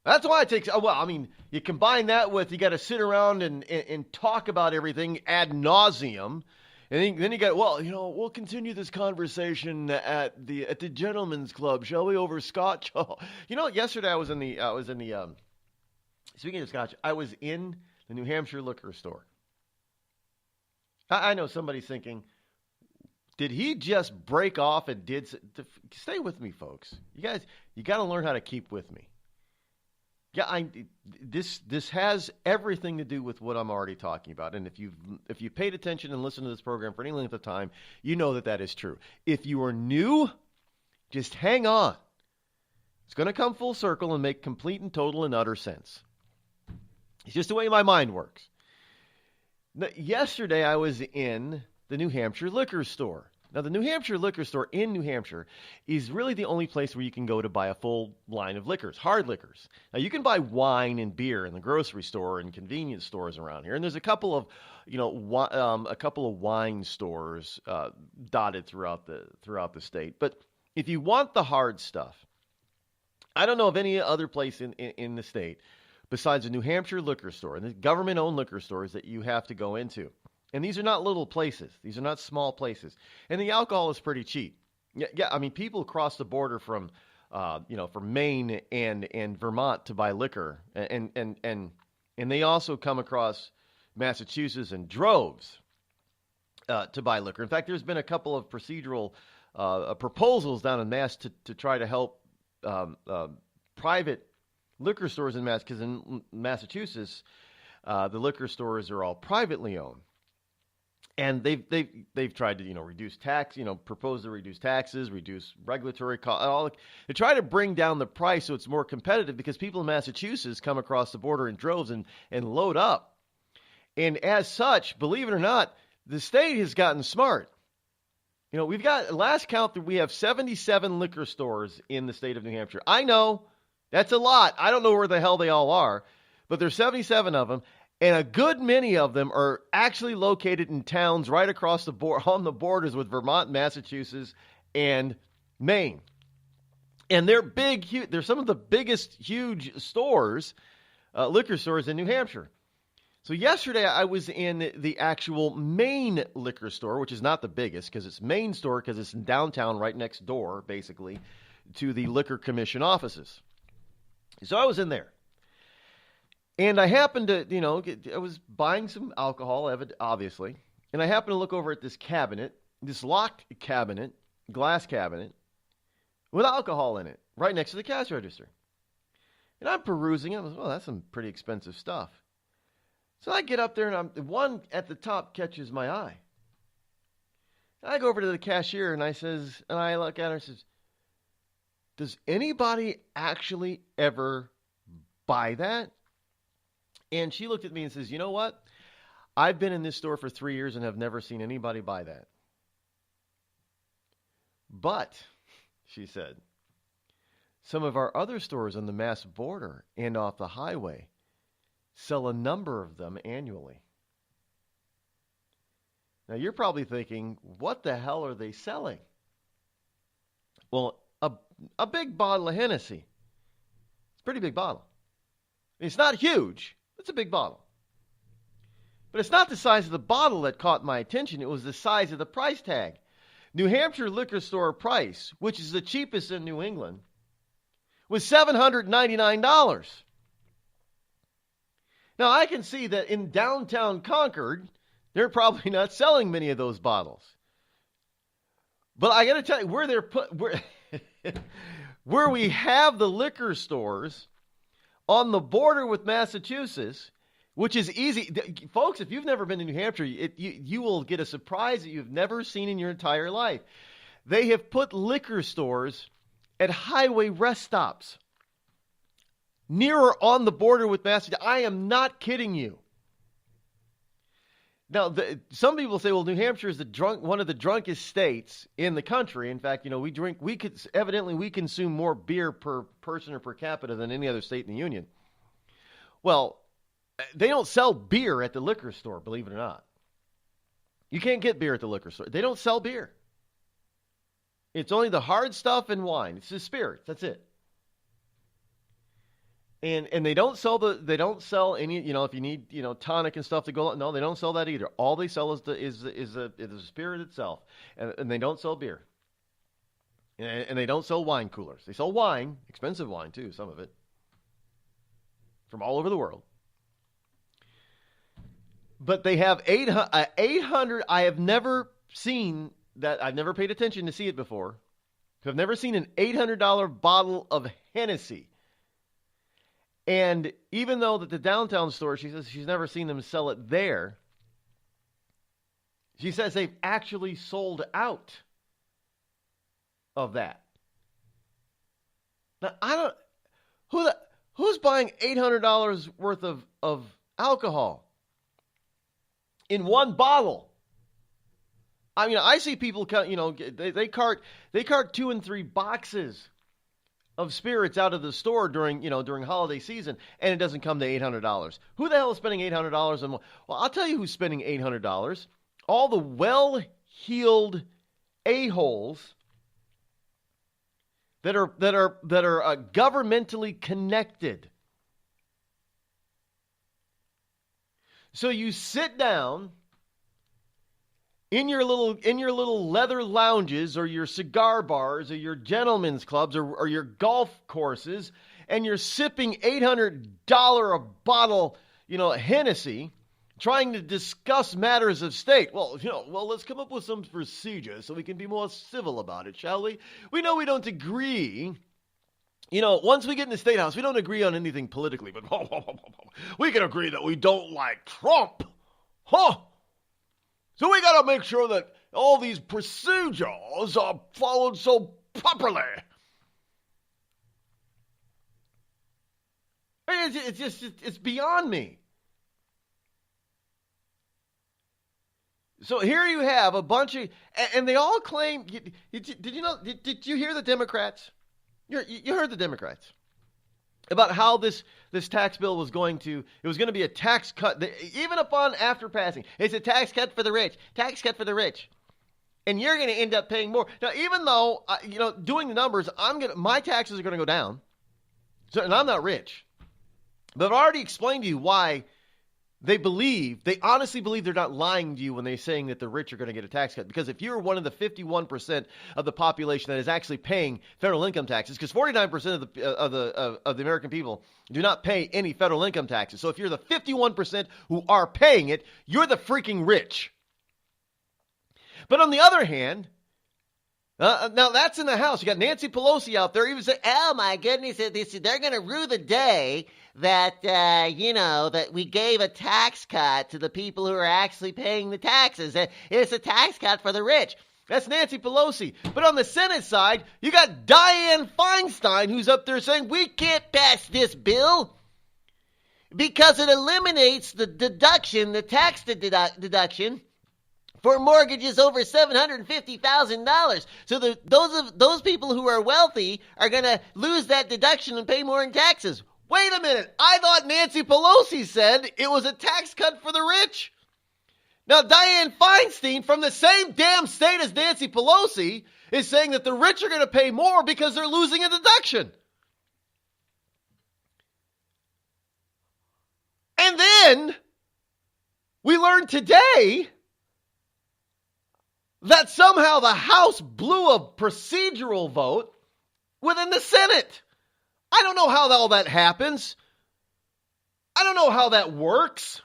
That's why it takes, you combine that with you got to sit around and talk about everything ad nauseum. And then you got, we'll continue this conversation at the gentleman's club, shall we, over scotch? Yesterday I was in the speaking of scotch, I was in the New Hampshire liquor store. I know somebody's thinking, did he just break off and stay with me, folks. You guys, you got to learn how to keep with me. Yeah, this has everything to do with what I'm already talking about. And if you paid attention and listened to this program for any length of time, you know that is true. If you are new, just hang on. It's going to come full circle and make complete and total and utter sense. It's just the way my mind works. Yesterday, I was in the New Hampshire liquor store. Now, the New Hampshire liquor store in New Hampshire is really the only place where you can go to buy a full line of liquors, hard liquors. Now, you can buy wine and beer in the grocery store and convenience stores around here, and there's a couple of, wine stores dotted throughout the state. But if you want the hard stuff, I don't know of any other place in the state besides a New Hampshire liquor store and the government-owned liquor stores that you have to go into. And these are not little places. These are not small places. And the alcohol is pretty cheap. Yeah. People cross the border from Maine and Vermont to buy liquor, and they also come across Massachusetts in droves to buy liquor. In fact, there's been a couple of procedural proposals down in Mass to try to help private liquor stores in Mass, because in Massachusetts, the liquor stores are all privately owned. And they've tried to, reduce tax, propose to reduce taxes, reduce regulatory costs. They try to bring down the price so it's more competitive, because people in Massachusetts come across the border in droves and load up. And as such, believe it or not, the state has gotten smart. You know, we've got, last count, that we have 77 liquor stores in the state of New Hampshire. I know, that's a lot. I don't know where the hell they all are, but there's 77 of them, and a good many of them are actually located in towns right across the board, on the borders with Vermont, Massachusetts, and Maine. And they're big, huge, they're some of the biggest, huge stores, liquor stores in New Hampshire. So yesterday I was in the actual Maine liquor store, which is not the biggest because it's Maine store because it's in downtown right next door, basically, to the Liquor Commission offices. So I was in there. And I happened to, I was buying some alcohol, obviously. And I happened to look over at this cabinet, this locked cabinet, glass cabinet, with alcohol in it, right next to the cash register. And I'm perusing it. I was, well, that's some pretty expensive stuff. So I get up there, and one at the top catches my eye. And I go over to the cashier, and I look at her and says, does anybody actually ever buy that? And she looked at me and says, you know what? I've been in this store for 3 years and have never seen anybody buy that. But, she said, some of our other stores on the Mass border and off the highway sell a number of them annually. Now, you're probably thinking, what the hell are they selling? Well, a big bottle of Hennessy. It's a pretty big bottle. It's not huge. It's a big bottle. But it's not the size of the bottle that caught my attention. It was the size of the price tag. New Hampshire liquor store price, which is the cheapest in New England, was $799. Now, I can see that in downtown Concord, they're probably not selling many of those bottles. But I got to tell you, where we have the liquor stores on the border with Massachusetts, which is easy. Folks, if you've never been to New Hampshire, you will get a surprise that you've never seen in your entire life. They have put liquor stores at highway rest stops, nearer on the border with Massachusetts. I am not kidding you. Now, some people say, well, New Hampshire is one of the drunkest states in the country. In fact, we consume more beer per person or per capita than any other state in the union. Well, they don't sell beer at the liquor store, believe it or not. You can't get beer at the liquor store. They don't sell beer. It's only the hard stuff and wine. It's the spirits. That's it. And they don't sell any, if you need, tonic and stuff to go on. No, they don't sell that either. All they sell is the spirit itself. And they don't sell beer. And they don't sell wine coolers. They sell wine, expensive wine too, some of it, from all over the world. But they have 800. I have never seen that. I've never paid attention to see it before. I've never seen an $800 bottle of Hennessy. And even though that the downtown store, she says she's never seen them sell it there, she says they've actually sold out of that. Now, who's buying $800 worth of alcohol in one bottle? I mean, I see people, they cart 2 and 3 boxes of spirits out of the store during holiday season, and it doesn't come to $800. Who the hell is spending $800 on? Well, I'll tell you who's spending $800. All the well-heeled a-holes that are governmentally connected. So you sit down in your little leather lounges or your cigar bars or your gentlemen's clubs or your golf courses, and you're sipping $800 a bottle, Hennessy, trying to discuss matters of state. Well, let's come up with some procedures so we can be more civil about it, shall we? We know we don't agree. Once we get in the State House, we don't agree on anything politically, but we can agree that we don't like Trump. Huh? So we got to make sure that all these procedures are followed so properly. It's beyond me. So here you have a bunch of, and they all claim. Did you know? Did you hear the Democrats? You heard the Democrats about how this tax bill was going to. It was going to be a tax cut, even upon after passing. It's a tax cut for the rich. Tax cut for the rich. And you're going to end up paying more. Now, even though doing the numbers, my taxes are going to go down. So, and I'm not rich, but I've already explained to you why. They honestly believe they're not lying to you when they're saying that the rich are going to get a tax cut. Because if you're one of the 51% of the population that is actually paying federal income taxes, because 49% of the American people do not pay any federal income taxes. So if you're the 51% who are paying it, you're the freaking rich. But on the other hand, now that's in the House. You got Nancy Pelosi out there even saying, "Oh my goodness, they're going to rue the day that that we gave a tax cut to the people who are actually paying the taxes. It's a tax cut for the rich." That's Nancy Pelosi. But on the Senate side, you got Dianne Feinstein, who's up there saying we can't pass this bill because it eliminates the deduction, the tax deduction, for mortgages over $750,000. So those people who are wealthy are going to lose that deduction and pay more in taxes. Wait a minute. I thought Nancy Pelosi said it was a tax cut for the rich. Now, Dianne Feinstein, from the same damn state as Nancy Pelosi, is saying that the rich are going to pay more because they're losing a deduction. And then we learned today that somehow the House blew a procedural vote within the Senate. I don't know how all that happens. I don't know how that works.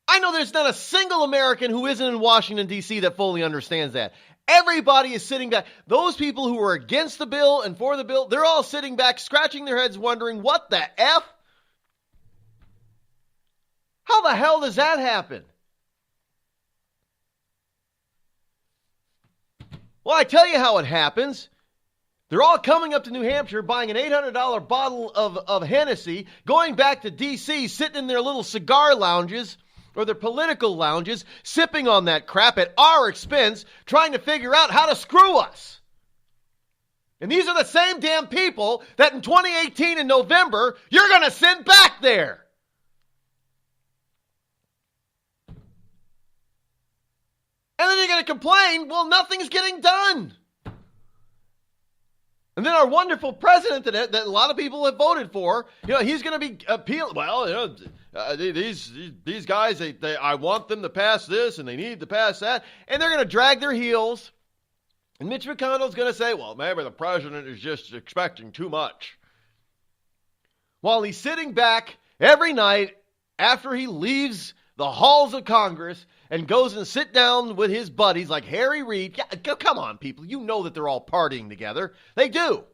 I know there's not a single American who isn't in Washington, D.C. that fully understands that. Everybody is sitting back. Those people who are against the bill and for the bill, they're all sitting back, scratching their heads, wondering, what the F? How the hell does that happen? Well, I tell you how it happens. They're all coming up to New Hampshire, buying an $800 bottle of Hennessy, going back to D.C., sitting in their little cigar lounges or their political lounges, sipping on that crap at our expense, trying to figure out how to screw us. And these are the same damn people that in 2018 in November, you're going to send back there. And then you're going to complain, well, nothing's getting done. And then our wonderful president that a lot of people have voted for, he's going to be appealed. Well, these guys, I want them to pass this and they need to pass that. And they're going to drag their heels. And Mitch McConnell's going to say, well, maybe the president is just expecting too much. While he's sitting back every night after he leaves the halls of Congress and goes and sit down with his buddies like Harry Reid. Yeah, come on, people. You know that they're all partying together. They do.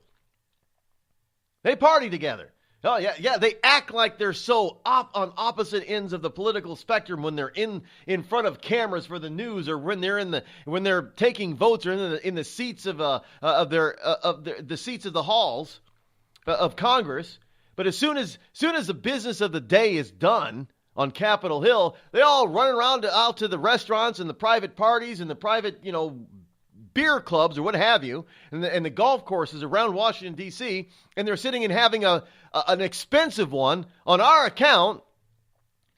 They party together. Oh, yeah. They act like they're so on opposite ends of the political spectrum when they're in front of cameras for the news, or when they're taking votes, or in the seats of the seats of the halls of Congress. But as soon as the business of the day is done on Capitol Hill, they all run around out to the restaurants and the private parties and the private, beer clubs or what have you, and the golf courses around Washington, D.C., and they're sitting and having an expensive one on our account,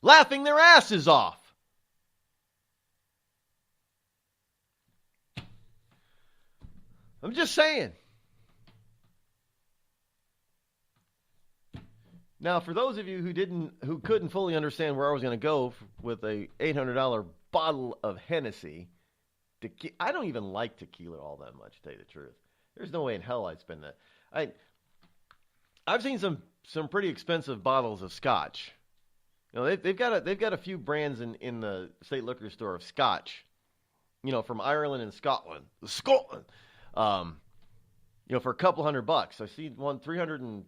laughing their asses off. I'm just saying. Now, for those of you who couldn't fully understand where I was going to go with a $800 bottle of Hennessy, I don't even like tequila all that much, to tell you the truth. There's no way in hell I'd spend that. I've seen some pretty expensive bottles of Scotch. They've got a few brands in the state liquor store of Scotch, from Ireland and Scotland. For a couple $100. I see one $320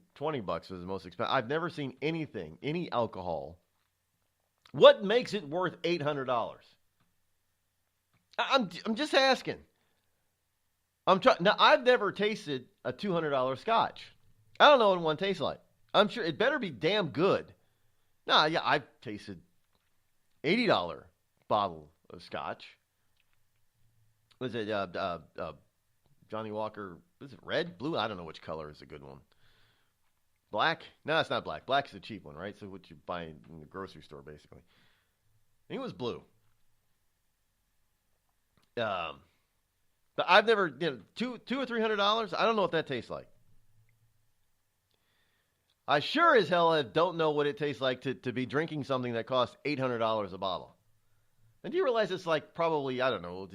was the most expensive. I've never seen any alcohol. What makes it worth $800? I'm just asking. Now, I've never tasted a $200 Scotch. I don't know what one tastes like. I'm sure it better be damn good. Nah, yeah, I've tasted $80 bottle of scotch. Was it Johnny Walker? Was it red, blue? I don't know which color is a good one. Black? No, it's not black. Black is the cheap one, right? So what you buy in the grocery store, basically. I think it was blue. But I've never, $200 or $300. I don't know what that tastes like. I sure as hell don't know what it tastes like to be drinking something that costs $800 a bottle. And do you realize it's like probably, I don't know,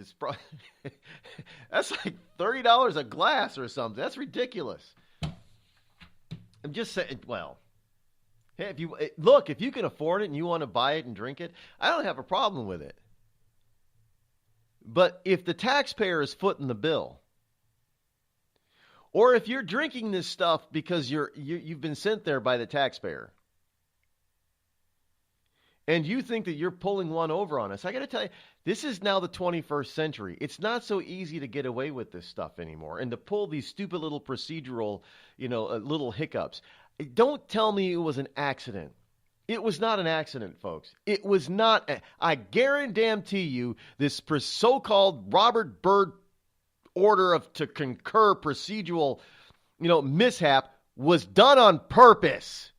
that's like $30 a glass or something. That's ridiculous. I'm just saying, well, hey, if you can afford it and you want to buy it and drink it, I don't have a problem with it. But if the taxpayer is footing the bill, or if you're drinking this stuff because you've been sent there by the taxpayer, and you think that you're pulling one over on us, I got to tell you, this is now the 21st century. It's not so easy to get away with this stuff anymore and to pull these stupid little procedural, little hiccups. Don't tell me it was an accident. It was not an accident, folks. It was not. I guarantee you this so-called Robert Byrd order to concur procedural, mishap was done on purpose.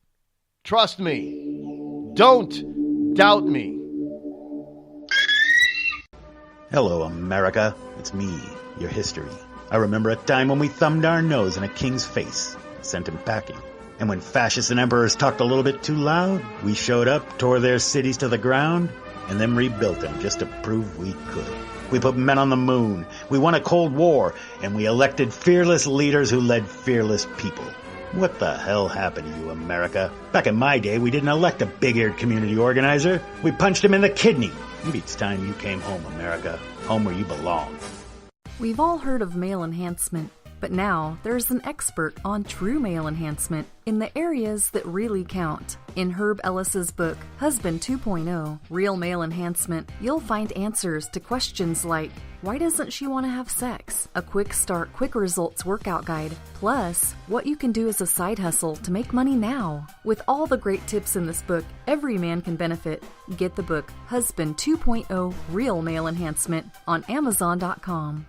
Trust me. Don't doubt me. Hello, America. It's me, your history. I remember a time when we thumbed our nose in a king's face, sent him packing. And when fascists and emperors talked a little bit too loud, we showed up, tore their cities to the ground, and then rebuilt them just to prove we could. We put men on the moon, we won a Cold War, and we elected fearless leaders who led fearless people. What the hell happened to you, America? Back in my day, we didn't elect a big-eared community organizer. We punched him in the kidney. Maybe it's time you came home, America. Home where you belong. We've all heard of male enhancement, but now there's an expert on true male enhancement in the areas that really count. In Herb Ellis's book, Husband 2.0, Real Male Enhancement, you'll find answers to questions like, why doesn't she want to have sex? A quick start, quick results workout guide, plus what you can do as a side hustle to make money now. With all the great tips in this book, every man can benefit. Get the book, Husband 2.0, Real Male Enhancement, on Amazon.com.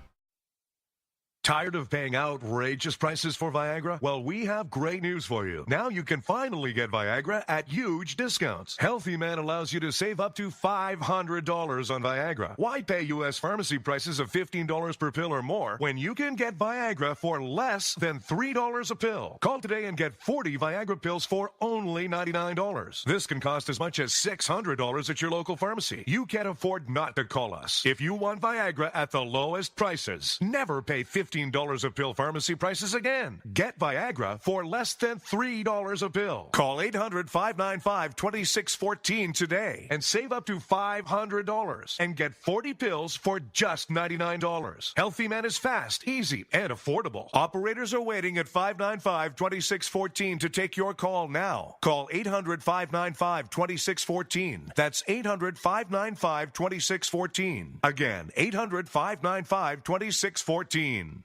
Tired of paying outrageous prices for Viagra? Well, we have great news for you. Now you can finally get Viagra at huge discounts. Healthy Man allows you to save up to $500 on Viagra. Why pay U.S. pharmacy prices of $15 per pill or more when you can get Viagra for less than $3 a pill? Call today and get 40 Viagra pills for only $99. This can cost as much as $600 at your local pharmacy. You can't afford not to call us. If you want Viagra at the lowest prices, never pay $15 a pill pharmacy prices again. Get Viagra for less than $3 a pill. Call 800-595-2614 today and save up to $500 and get 40 pills for just $99. Healthy Man is fast, easy, and affordable. Operators are waiting at 595-2614 to take your call now. Call 800-595-2614. That's 800-595-2614. Again, 800-595-2614.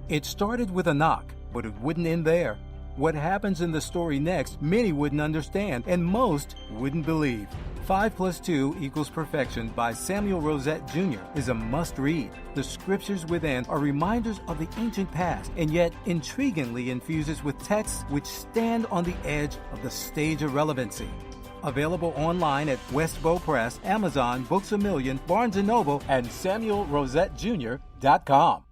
It started with a knock, but it wouldn't end there. What happens in the story next, many wouldn't understand, and most wouldn't believe. 5 + 2 = Perfection by Samuel Rosette Jr. is a must-read. The scriptures within are reminders of the ancient past, and yet intriguingly infuses with texts which stand on the edge of the stage of relevancy. Available online at Westbow Press, Amazon, Books A Million, Barnes & Noble, and SamuelRosetteJr.com.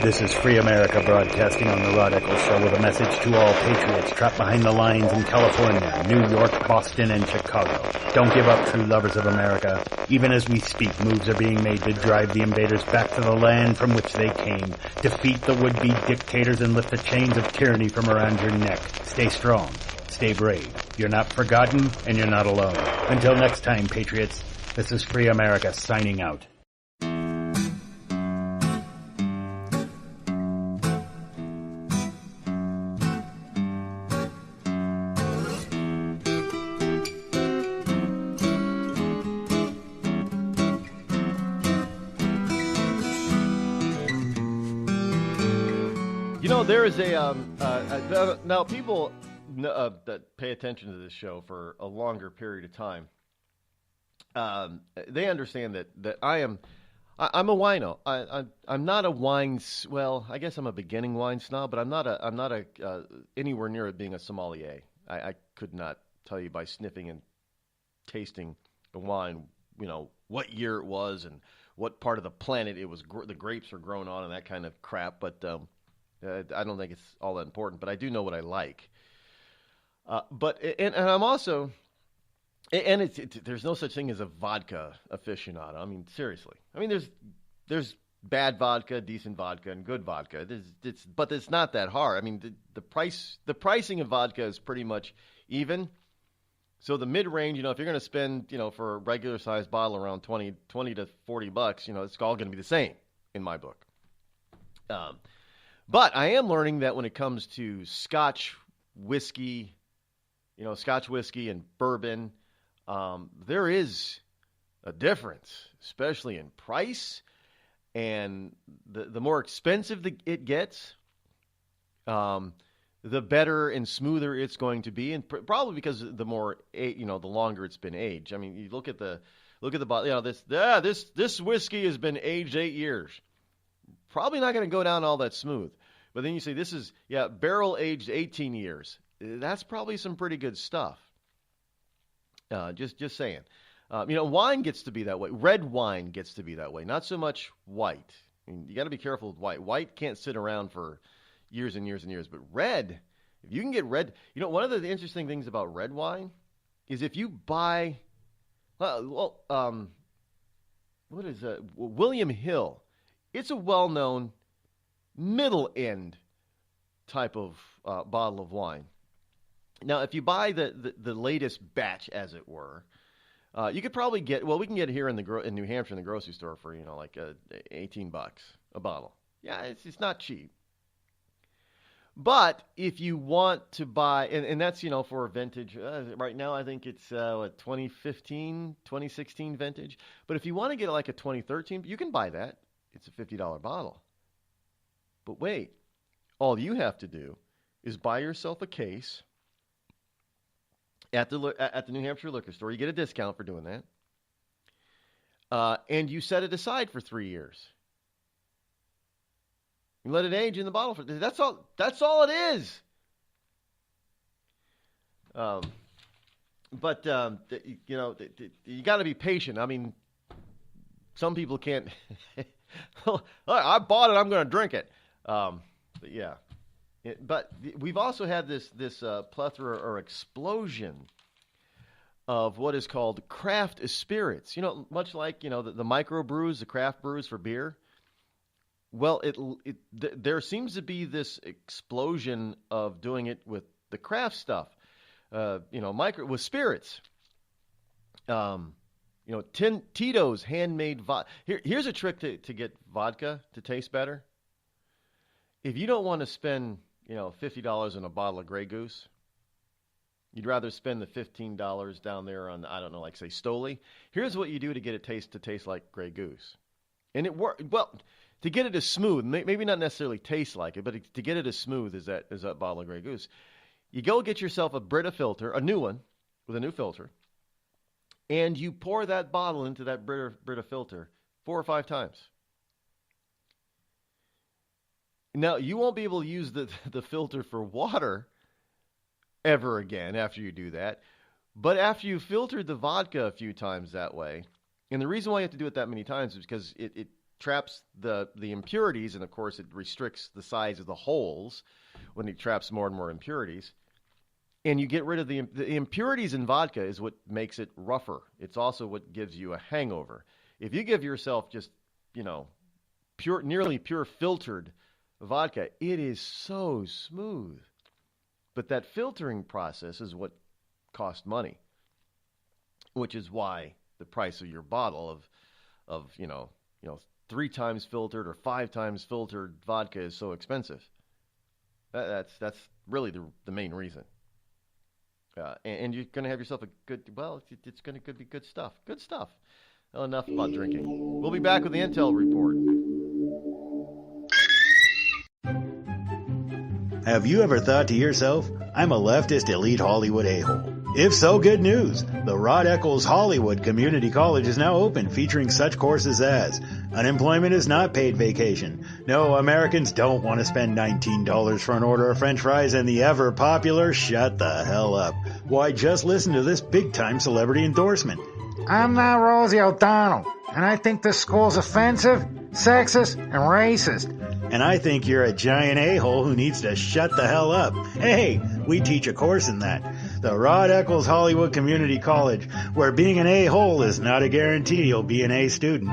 This is Free America broadcasting on the Rod Eccles Show with a message to all patriots trapped behind the lines in California, New York, Boston, and Chicago. Don't give up, true lovers of America. Even as we speak, moves are being made to drive the invaders back to the land from which they came. Defeat the would-be dictators and lift the chains of tyranny from around your neck. Stay strong. Stay brave. You're not forgotten, and you're not alone. Until next time, patriots, this is Free America signing out. There is now people that pay attention to this show for a longer period of time, they understand that I'm a wino. I'm not a wine. Well, I guess I'm a beginning wine snob, but I'm not anywhere near it being a sommelier. I could not tell you by sniffing and tasting the wine, what year it was and what part of the planet it was. The grapes were grown on and that kind of crap. But I don't think it's all that important. But I do know what I like. But I'm also. And there's no such thing as a vodka aficionado. I mean, seriously. I mean, there's bad vodka, decent vodka, and good vodka. But it's not that hard. I mean, the pricing of vodka is pretty much even. So the mid range, if you're going to spend, for a regular sized bottle around $20 to $40, it's all going to be the same in my book. But I am learning that when it comes to Scotch whiskey, Scotch whiskey and bourbon. There is a difference, especially in price, and the more expensive it gets, the better and smoother it's going to be, and probably because the more the longer it's been aged. I mean, you look at the bottle. This whiskey has been aged 8 years. Probably not going to go down all that smooth. But then you say this is barrel aged 18 years. That's probably some pretty good stuff. Just saying. Wine gets to be that way. Red wine gets to be that way. Not so much white. I mean, you got to be careful with white. White can't sit around for years and years and years. But red, if you can get red, one of the interesting things about red wine is if you buy, what is that? William Hill. It's a well-known middle-end type of bottle of wine. Now, if you buy the latest batch, as it were, you could probably get. Well, we can get it here in New Hampshire in the grocery store for like $18 a bottle. Yeah, it's not cheap. But if you want to buy, and that's for a vintage. Right now, I think it's 2015, 2016 vintage. But if you want to get like a 2013, you can buy that. It's a $50 bottle. But wait, all you have to do is buy yourself a case. At the New Hampshire liquor store, you get a discount for doing that, and you set it aside for 3 years. You let it age in the bottle for that's all. That's all it is. But you got to be patient. I mean, some people can't. I bought it. I'm going to drink it. But yeah. But we've also had this plethora or explosion of what is called craft spirits. Much like the microbrews, the craft brews for beer. Well, there seems to be this explosion of doing it with the craft stuff. With spirits. Tito's handmade vodka. Here's a trick to get vodka to taste better. If you don't want to spend $50 on a bottle of Grey Goose, you'd rather spend the $15 down there on, I don't know, like say Stoli. Here's what you do to get it to taste like Grey Goose. And it works, well, to get it as smooth, maybe not necessarily taste like it, but to get it as smooth as that bottle of Grey Goose, you go get yourself a Brita filter, a new one, with a new filter, and you pour that bottle into that Brita filter 4 or 5 times. Now, you won't be able to use the filter for water ever again after you do that. But after you've filtered the vodka a few times that way, and the reason why you have to do it that many times is because it traps the impurities, and of course it restricts the size of the holes when it traps more and more impurities. And you get rid of the impurities in vodka is what makes it rougher. It's also what gives you a hangover. If you give yourself just, nearly pure filtered vodka, it is so smooth. But that filtering process is what costs money, which is why the price of your bottle of 3 times filtered or 5 times filtered vodka is so expensive. That's really the main reason. And you're going to have yourself a good, it's going to be good stuff. Good stuff. Well, enough about drinking. We'll be back with the Intel Report. Have you ever thought to yourself, I'm a leftist elite Hollywood a-hole? If so, good news. The Rod Eccles Hollywood Community College is now open, featuring such courses as unemployment is not paid vacation. No, Americans don't want to spend $19 for an order of french fries, and the ever popular shut the hell up. Why, just listen to this big-time celebrity endorsement. I'm not Rosie O'Donnell, and I think this school's offensive, sexist, and racist. And I think you're a giant a-hole who needs to shut the hell up. Hey, we teach a course in that. The Rod Eccles Hollywood Community College, where being an a-hole is not a guarantee you'll be an A student.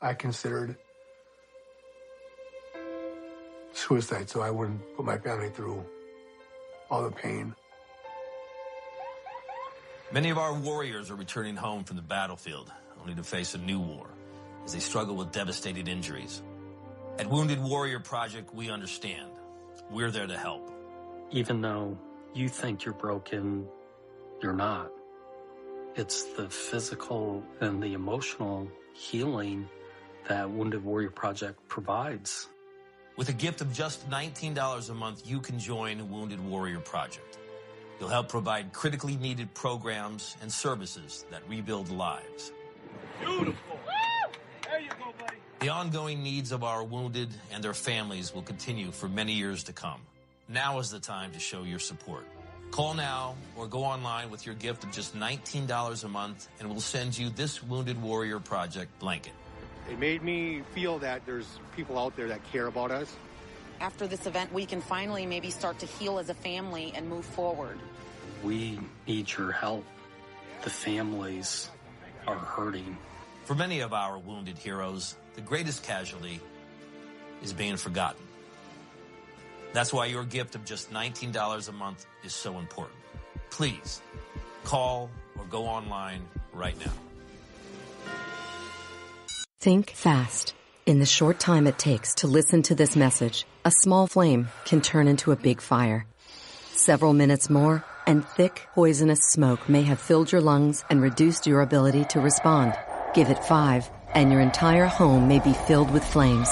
I considered suicide so I wouldn't put my family through all the pain. Many of our warriors are returning home from the battlefield, only to face a new war as they struggle with devastating injuries. At Wounded Warrior Project, we understand. We're there to help. Even though you think you're broken, you're not. It's the physical and the emotional healing that Wounded Warrior Project provides. With a gift of just $19 a month, you can join Wounded Warrior Project. You'll help provide critically needed programs and services that rebuild lives. Beautiful. There you go, buddy. The ongoing needs of our wounded and their families will continue for many years to come. Now is the time to show your support. Call now or go online with your gift of just $19 a month, and we'll send you this Wounded Warrior Project blanket. It made me feel that there's people out there that care about us. After this event, we can finally maybe start to heal as a family and move forward. We need your help. The families are hurting. For many of our wounded heroes, the greatest casualty is being forgotten. That's why your gift of just $19 a month is so important. Please, call or go online right now. Think fast. In the short time it takes to listen to this message, a small flame can turn into a big fire. Several minutes more, and thick, poisonous smoke may have filled your lungs and reduced your ability to respond. Give it 5, and your entire home may be filled with flames.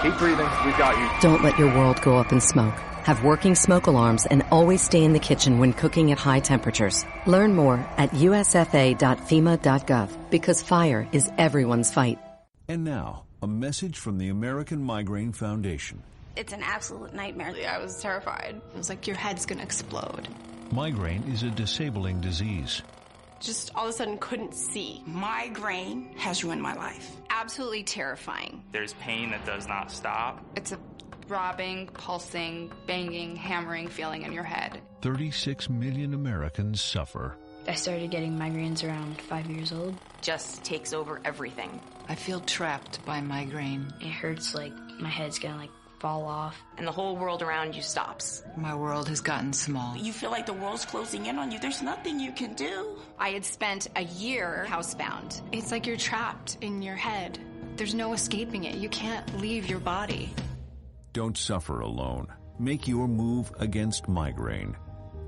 Keep breathing. We've got you. Don't let your world go up in smoke. Have working smoke alarms and always stay in the kitchen when cooking at high temperatures. Learn more at usfa.fema.gov, because fire is everyone's fight. And now, a message from the American Migraine Foundation. It's an absolute nightmare. I was terrified. It was like your head's going to explode. Migraine is a disabling disease. Just all of a sudden couldn't see. Migraine has ruined my life. Absolutely terrifying. There's pain that does not stop. It's a throbbing, pulsing, banging, hammering feeling in your head. 36 million Americans suffer. I started getting migraines around 5 years old. Just takes over everything. I feel trapped by migraine. It hurts like my head's gonna fall off. And the whole world around you stops. My world has gotten small. You feel like the world's closing in on you. There's nothing you can do. I had spent a year housebound. It's like you're trapped in your head. There's no escaping it. You can't leave your body. Don't suffer alone. Make your move against migraine.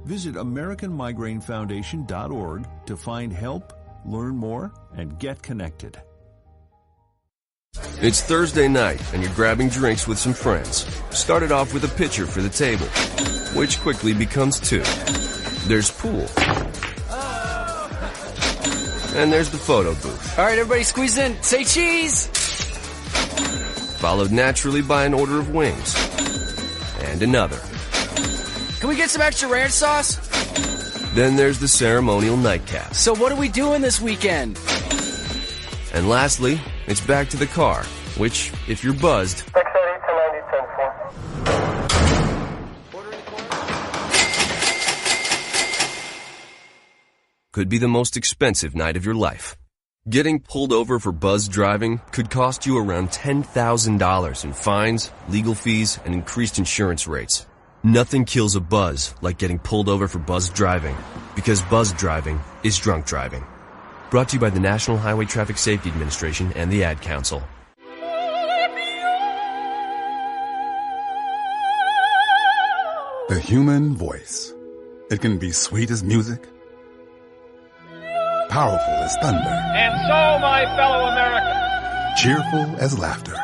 Visit AmericanMigraineFoundation.org to find help, learn more, and get connected. It's Thursday night, and you're grabbing drinks with some friends. Started off with a pitcher for the table, which quickly becomes 2. There's pool. And there's the photo booth. All right, everybody squeeze in. Say cheese! Followed naturally by an order of wings. And another. Can we get some extra ranch sauce? Then there's the ceremonial nightcap. So what are we doing this weekend? And lastly, it's back to the car, which, if you're buzzed, could be the most expensive night of your life. Getting pulled over for buzz driving could cost you around $10,000 in fines, legal fees, and increased insurance rates. Nothing kills a buzz like getting pulled over for buzz driving, because buzz driving is drunk driving. Brought to you by the National Highway Traffic Safety Administration and the Ad Council. The human voice. It can be sweet as music, powerful as thunder. And so, my fellow Americans, cheerful as laughter.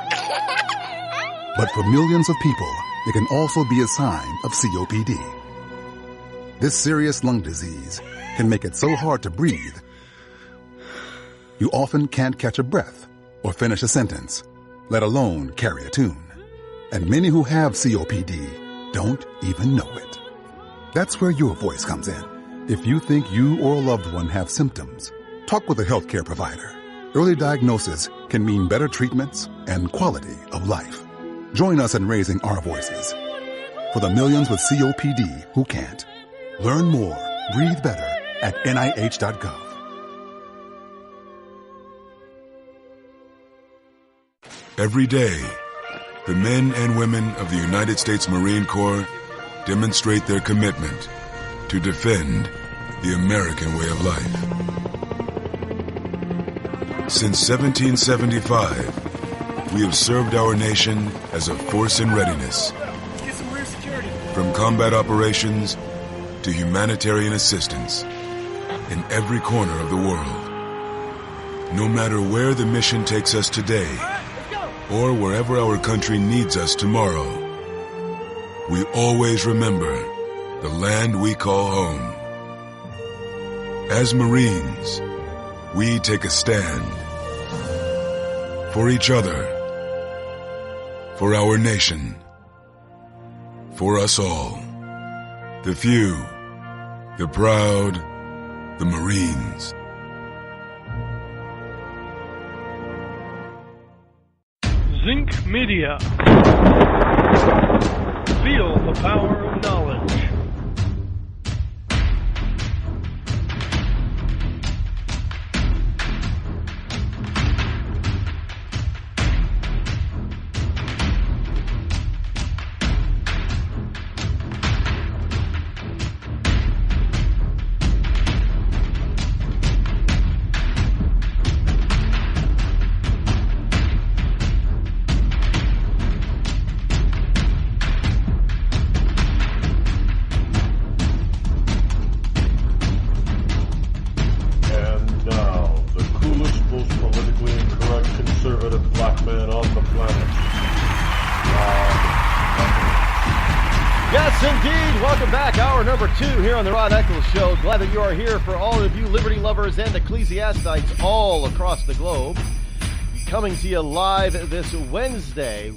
But for millions of people, it can also be a sign of COPD. This serious lung disease can make it so hard to breathe, you often can't catch a breath or finish a sentence, let alone carry a tune. And many who have COPD don't even know it. That's where your voice comes in. If you think you or a loved one have symptoms, talk with a healthcare provider. Early diagnosis can mean better treatments and quality of life. Join us in raising our voices for the millions with COPD who can't. Learn more, breathe better at NIH.gov. Every day, the men and women of the United States Marine Corps demonstrate their commitment to defend the American way of life. Since 1775, we have served our nation as a force in readiness. From combat operations to humanitarian assistance in every corner of the world. No matter where the mission takes us today, or wherever our country needs us tomorrow, we always remember the land we call home. As Marines, we take a stand for each other, for our nation, for us all. The few, the proud, the Marines. Zinc Media. Feel the power of knowledge. Here on the Rod Eccles Show. Glad that you are here. For all of you liberty lovers and ecclesiastics all across the globe. Coming to you live this Wednesday,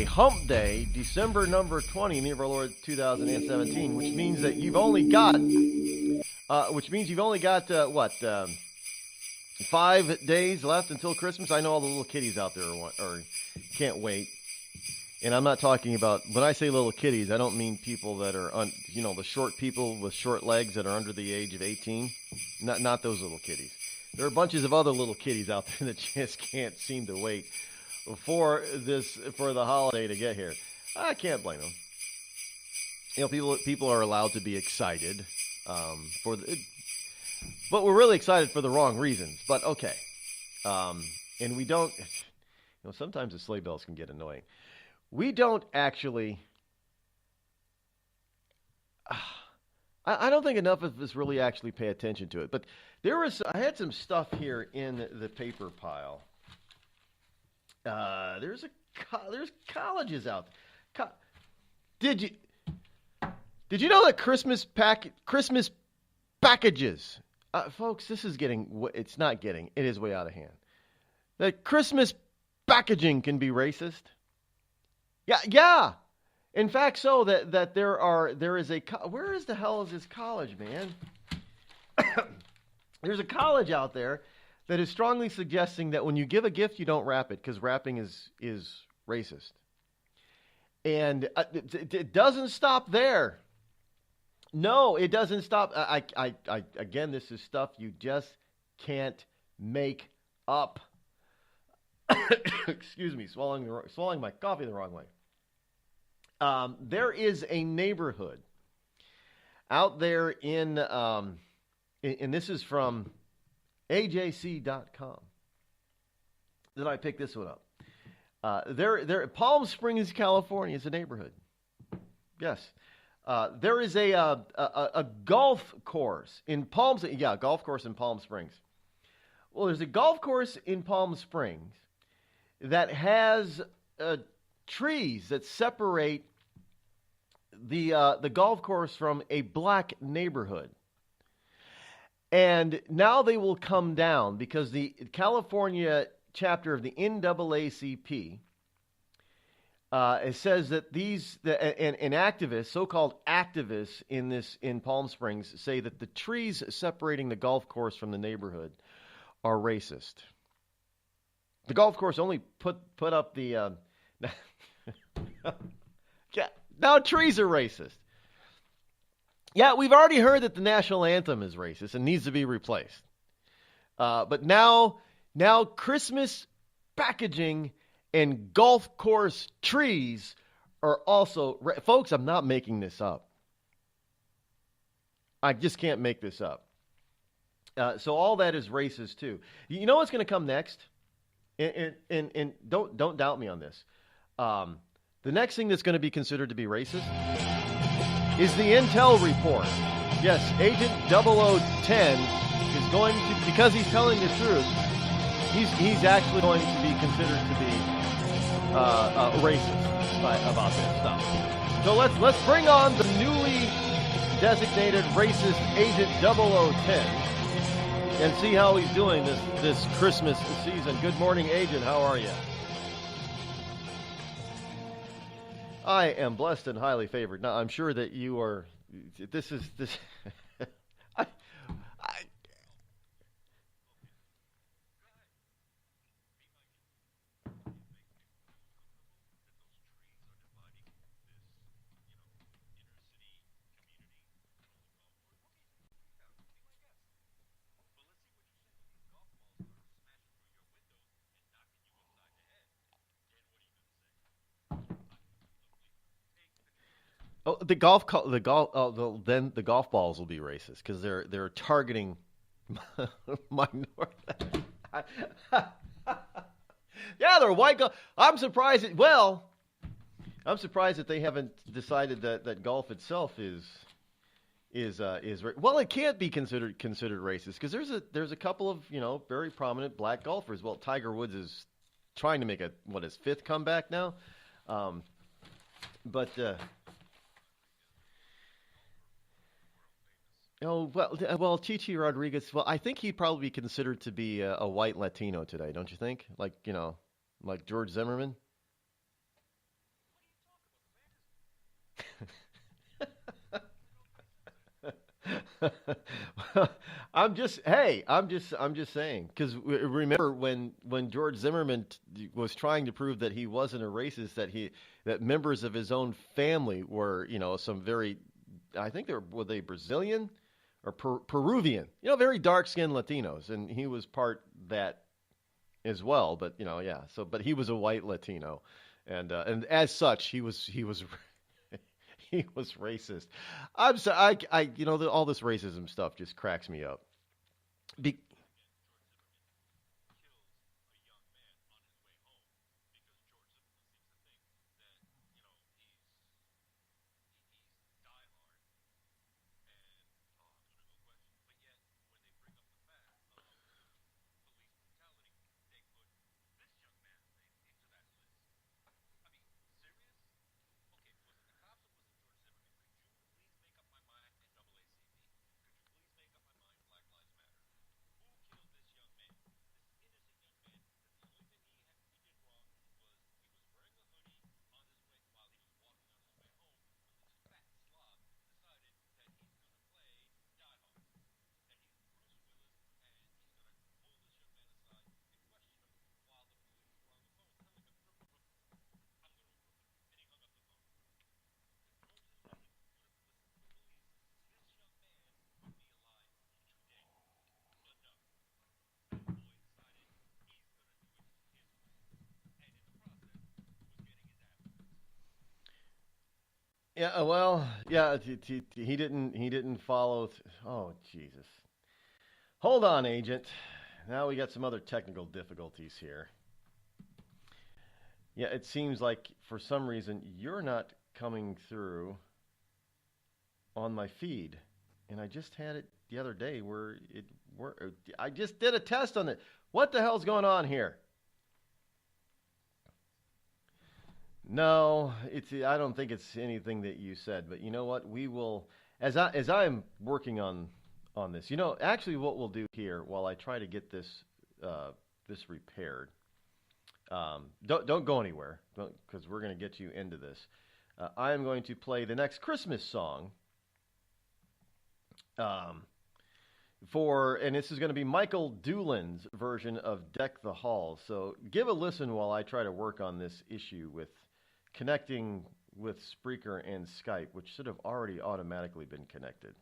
Hump Day, December number 20 in the year of our Lord 2017, which means that you've only got, 5 days left until Christmas. I know all the little kiddies out there are can't wait. And I'm not talking about, when I say little kiddies, I don't mean people that are, the short people with short legs that are under the age of 18. Not those little kiddies. There are bunches of other little kiddies out there that just can't seem to wait for the holiday to get here. I can't blame them. People are allowed to be excited, but we're really excited for the wrong reasons. But okay. And we don't, sometimes the sleigh bells can get annoying. We don't actually, I don't think enough of us really actually pay attention to it. But I had some stuff here in the paper pile. There's colleges out there. Did you know that Christmas packages, folks, it is way out of hand. That Christmas packaging can be racist. Yeah. In fact, so that there is a, where is the hell is this college, man? There's a college out there that is strongly suggesting that when you give a gift, you don't wrap it because wrapping is racist. And it doesn't stop there. No, it doesn't stop. Again, this is stuff you just can't make up. Excuse me, swallowing my coffee the wrong way. There is a neighborhood out there in and this is from AJC.com that I picked this one up. Palm Springs, California is a neighborhood. Yes. There is a golf course in golf course in Palm Springs. Well, there's a golf course in Palm Springs that has trees that separate the golf course from a black neighborhood. And now they will come down because the California chapter of the NAACP it says that and activists, so-called activists in Palm Springs, say that the trees separating the golf course from the neighborhood are racist. The golf course only put up the yeah, now trees are racist. Yeah, we've already heard that the national anthem is racist and needs to be replaced. But now Christmas packaging and golf course trees are also... Folks, I'm not making this up. I just can't make this up. So all that is racist too. You know what's going to come next? And don't doubt me on this. The next thing that's going to be considered to be racist is the intel report. Yes, Agent 0010 is going to, because he's telling the truth, he's actually going to be considered to be racist about this stuff. So let's bring on the newly designated racist Agent 0010 and see how he's doing this Christmas season. Good morning, Agent. How are you? I am blessed and highly favored. Now, I'm sure that you are. This. Oh, then the golf balls will be racist because they're targeting minority. Yeah, they're white golf. I'm surprised that they haven't decided that golf itself is well, it can't be considered racist because there's a couple of very prominent black golfers. Well, Tiger Woods is trying to make his fifth comeback now, but. Oh, well, Chichi Rodriguez, well, I think he'd probably be considered to be a white Latino today, don't you think? Like George Zimmerman? I'm just saying, because remember when George Zimmerman was trying to prove that he wasn't a racist, that members of his own family were, some very, I think were they Brazilian? Or Peruvian, very dark-skinned Latinos, and he was part that as well. But yeah. So, but he was a white Latino, and as such, he was he was racist. I'm sorry, all this racism stuff just cracks me up. Yeah, well, yeah, he didn't follow. Oh, Jesus. Hold on, Agent. Now we got some other technical difficulties here. Yeah, it seems like for some reason you're not coming through on my feed. And I just had it the other day where I just did a test on it. What the hell's going on here? No, I don't think it's anything that you said. But you know what? We will, as I'm working on this. Actually, what we'll do here while I try to get this repaired. Don't go anywhere, because we're going to get you into this. I am going to play the next Christmas song. And this is going to be Michael Doolan's version of Deck the Halls. So give a listen while I try to work on this issue with connecting with Spreaker and Skype, which should have already automatically been connected.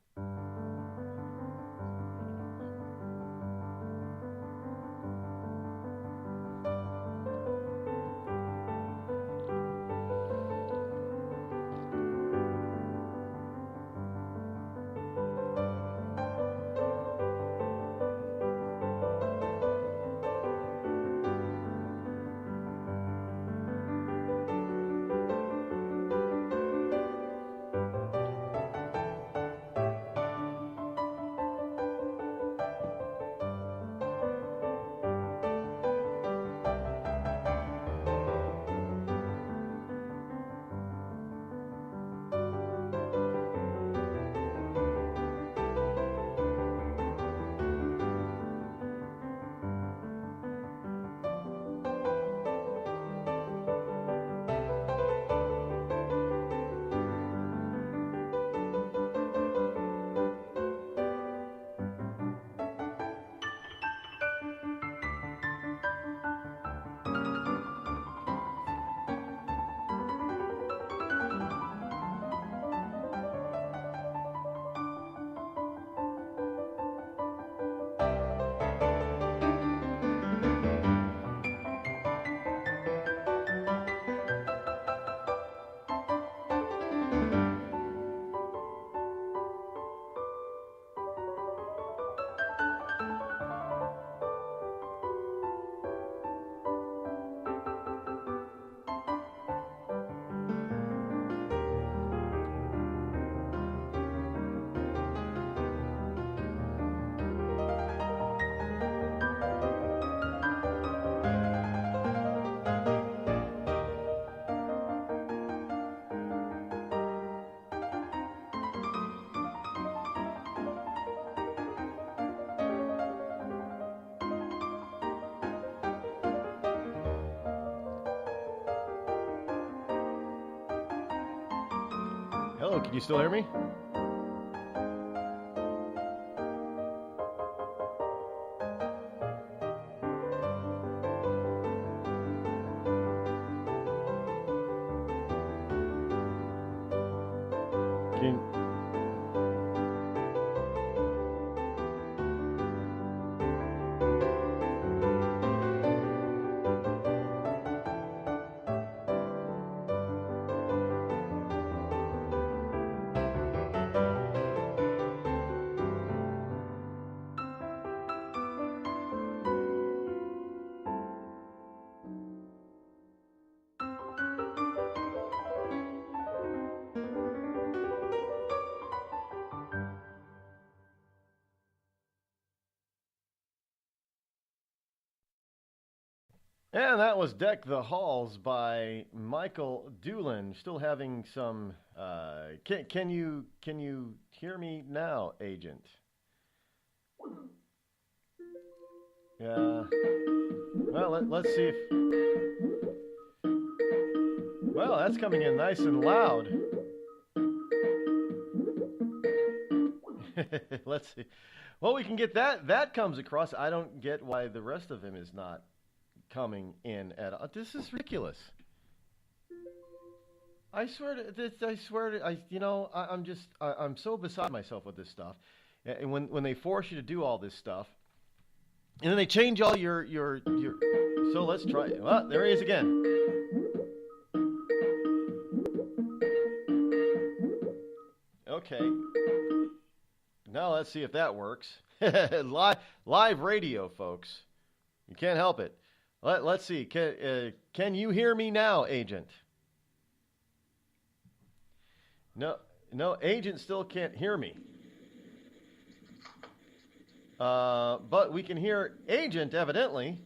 Hello, can you still hear me? And that was Deck the Halls by Michael Doolan. Still having some... Can you hear me now, Agent? Yeah. Well, let's see if... Well, that's coming in nice and loud. Let's see. Well, we can get that. That comes across. I don't get why the rest of him is not coming in at all. This is ridiculous. I'm so beside myself with this stuff. And when they force you to do all this stuff, and then they change all your so let's try it. Well, there he is again. Okay. Now let's see if that works. Live radio, folks. You can't help it. Let's see. Can you hear me now, Agent? No, Agent still can't hear me. But we can hear Agent, evidently.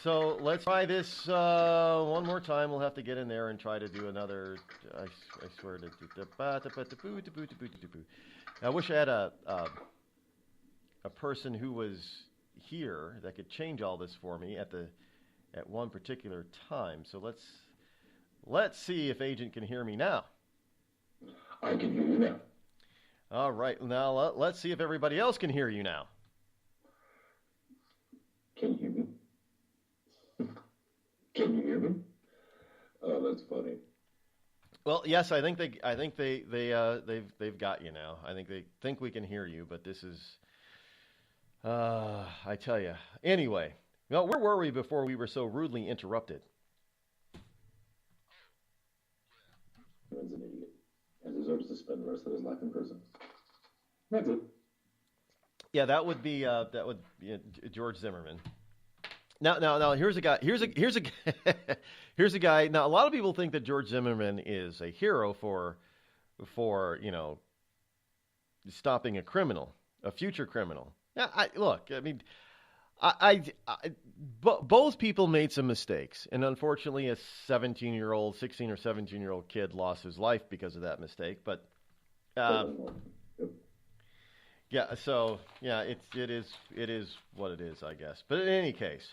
So let's try this one more time. We'll have to get in there and try to do another. I swear to. I wish I had a person who was here that could change all this for me at one particular time. So let's see if Agent can hear me now. I can hear you now. All right, now let's see if everybody else can hear you now. Can you hear me? Can you hear me? Oh, that's funny. Well, yes, I think they've got you now. I think they think we can hear you, but this is, I tell you. Anyway, well, where were we before we were so rudely interrupted? Man's an idiot and deserves to spend the rest of his life in prison. That's it. Yeah, that would be George Zimmerman. Now, here's a guy. Here's a guy. Now, a lot of people think that George Zimmerman is a hero for stopping a criminal, a future criminal. Now, both people made some mistakes, and unfortunately, a 16 or 17-year-old kid lost his life because of that mistake. But yeah, so yeah, it is what it is, I guess. But in any case.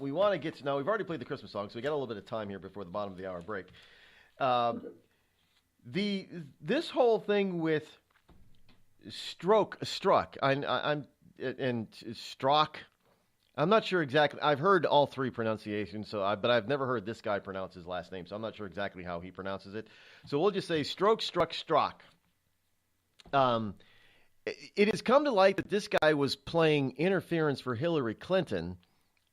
We want to get to now. We've already played the Christmas song, so we got a little bit of time here before the bottom of the hour break. This whole thing with struck. I'm Strock. I'm not sure exactly. I've heard all three pronunciations, but I've never heard this guy pronounce his last name, so I'm not sure exactly how he pronounces it. So we'll just say Strock. It has come to light that this guy was playing interference for Hillary Clinton.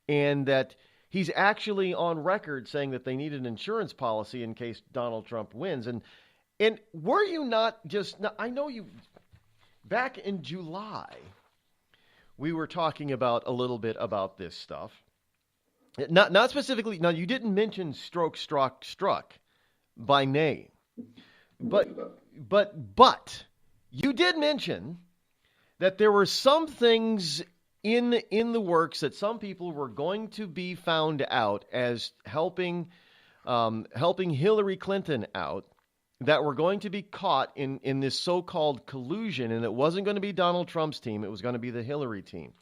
And that he's actually on record saying that they need an insurance policy in case Donald Trump wins. And were you not just – I know you – back in July, we were talking about a little bit about this stuff. Not specifically – now, you didn't mention Struck by name. But you did mention that there were some things – in the works that some people were going to be found out as helping Hillary Clinton out, that were going to be caught in this so-called collusion, and it wasn't going to be Donald Trump's team, it was going to be the Hillary team.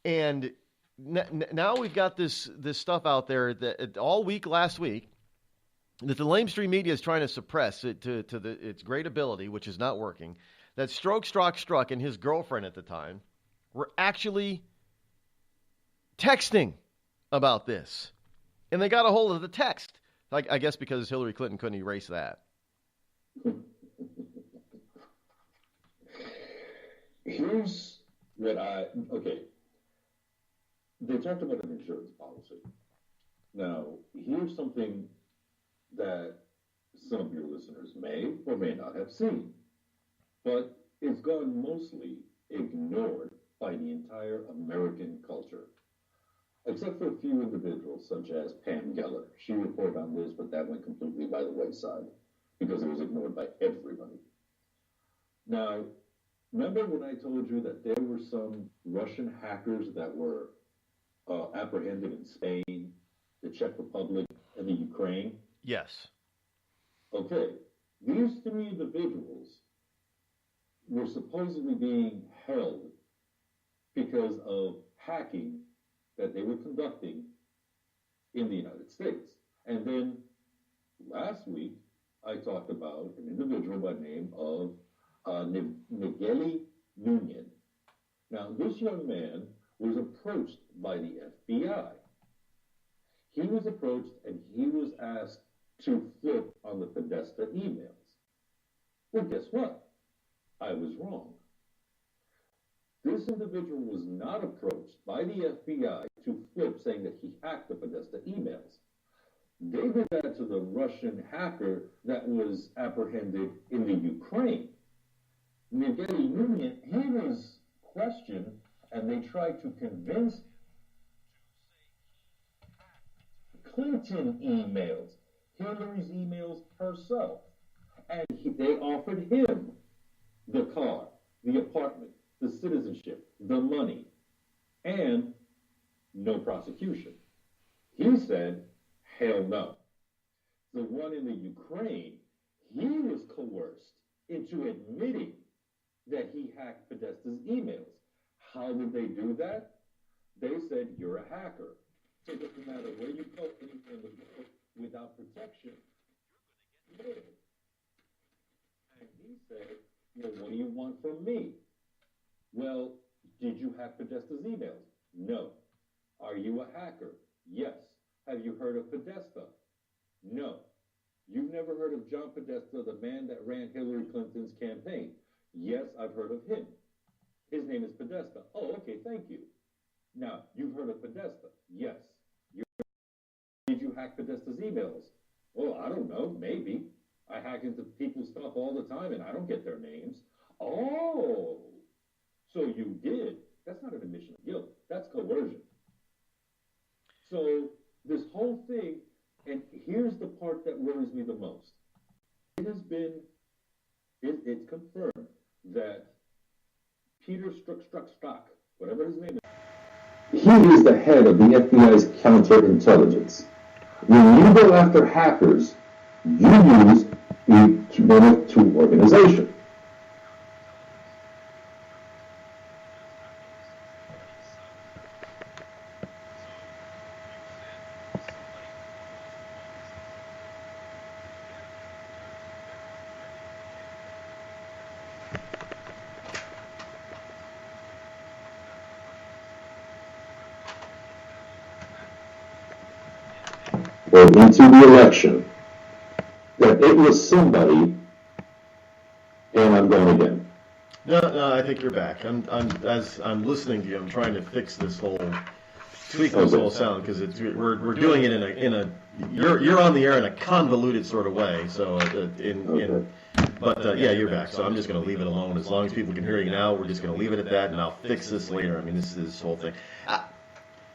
And now we've got this stuff out there that all week last week that the lamestream media is trying to suppress it to its great ability, which is not working, that Struck and his girlfriend at the time were actually texting about this. And they got a hold of the text. I guess because Hillary Clinton couldn't erase that. Here's what okay. They talked about an insurance policy. Now, here's something that some of your listeners may or may not have seen. But it's gone mostly ignored by the entire American culture, except for a few individuals such as Pam Geller. She reported on this, but that went completely by the wayside because it was ignored by everybody. Now, remember when I told you that there were some Russian hackers that were apprehended in Spain, the Czech Republic, and the Ukraine? Yes. Okay. These three individuals were supposedly being held because of hacking that they were conducting in the United States. And then last week, I talked about an individual by the name of Nigeli Nunez. Now, this young man was approached by the FBI. He was approached and he was asked to flip on the Podesta emails. Well, guess what? I was wrong. This individual was not approached by the FBI to flip saying that he hacked the Podesta emails. They did that to the Russian hacker that was apprehended in the Ukraine. Nigeli Nunez, he was questioned, and they tried to convince him to say Clinton emails, Hillary's emails herself. And they offered him the car, the apartment, the citizenship, the money, and no prosecution. He said, hell no. The one in the Ukraine, he was coerced into admitting that he hacked Podesta's emails. How did they do that? They said, you're a hacker. So it doesn't matter where you go, anywhere in the world, without protection, you're going to get killed. And he said, well, what do you want from me? Well, did you hack Podesta's emails? No. Are you a hacker? Yes. Have you heard of Podesta? No. You've never heard of John Podesta, the man that ran Hillary Clinton's campaign? Yes, I've heard of him. His name is Podesta. Oh, okay, thank you. Now, you've heard of Podesta? Yes. Did you hack Podesta's emails? Oh, I don't know, maybe. I hack into people's stuff all the time and I don't get their names. Oh, so you did. That's not an admission of guilt. That's coercion. So this whole thing, and here's the part that worries me the most. It has been, it's confirmed that Peter Strzok, whatever his name is, he is the head of the FBI's counterintelligence. When you go after hackers, you use one of two organizations. Or into the election, that it was somebody, and I'm going again. No, I think you're back. As I'm listening to you, I'm trying to fix this whole, tweak this whole sound because we're doing it in a you're on the air in a convoluted sort of way. So yeah, you're back. So I'm just going to leave it alone. As long as people can hear you now, we're just going to leave it at that, and I'll fix this later. I mean, this whole thing.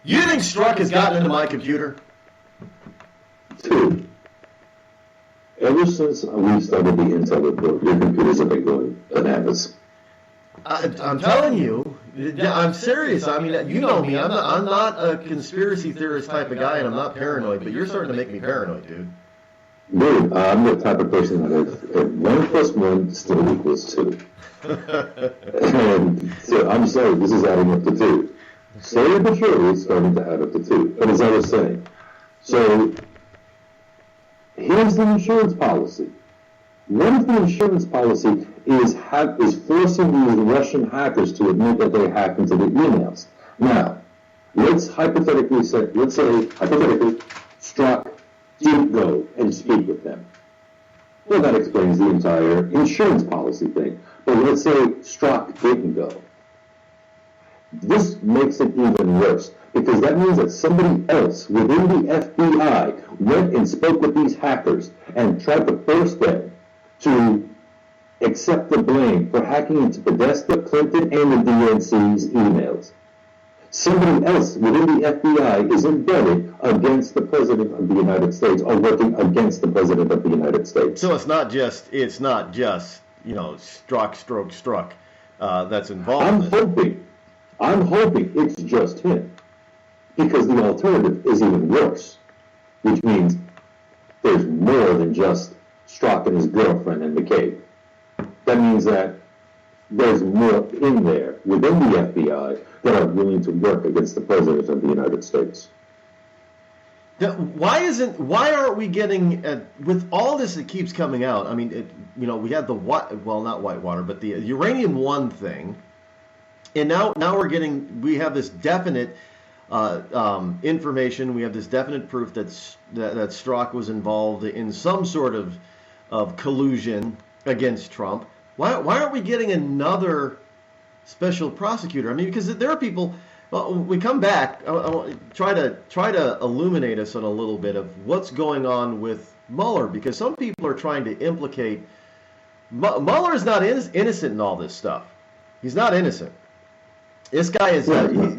You think Strzok has gotten into my computer? Two. Ever since we started the Intel report, your computer's a big one, bananas. I'm telling you, I'm serious. I mean, you know me. I'm not a conspiracy theorist type of guy, and I'm not paranoid. But you're starting to make me paranoid, dude. Dude, I'm the type of person that if 1 plus 1 still equals 2. And so I'm sorry, this is adding up to 2. Slowly but surely, it's starting to add up to 2. But as I was saying, so here's the insurance policy. What if the insurance policy is forcing these Russian hackers to admit that they hacked into the emails? Now, let's say, hypothetically, Strzok didn't go and speak with them. Well, that explains the entire insurance policy thing. But let's say Strzok didn't go. This makes it even worse, because that means that somebody else within the FBI went and spoke with these hackers and tried to force them to accept the blame for hacking into Podesta, Clinton, and the DNC's emails. Somebody else within the FBI is embedded against the President of the United States, or working against the President of the United States. So it's not just Strzok that's involved. I'm hoping it's just him, because the alternative is even worse, which means there's more than just Strzok and his girlfriend and McCabe. That means that there's more in there within the FBI that are willing to work against the President of the United States. Why aren't we getting, with all this that keeps coming out, I mean, we had not Whitewater, but the Uranium One thing, and now we have this definite information, we have this definite proof that Strzok was involved in some sort of collusion against Trump. Why aren't we getting another special prosecutor? I mean, because there are people. Well, we come back. I try to illuminate us on a little bit of what's going on with Mueller, because some people are trying to implicate Mueller is not innocent in all this stuff. He's not innocent. This guy is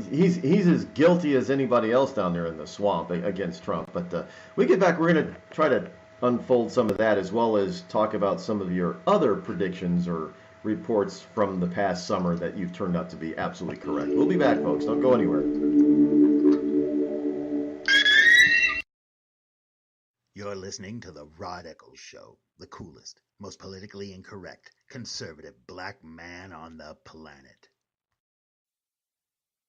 he's as guilty as anybody else down there in the swamp against Trump. But we get back, we're going to try to unfold some of that, as well as talk about some of your other predictions or reports from the past summer that you've turned out to be absolutely correct. We'll be back, folks. Don't go anywhere. You're listening to the Rod Eccles Show, the coolest, most politically incorrect, conservative black man on the planet.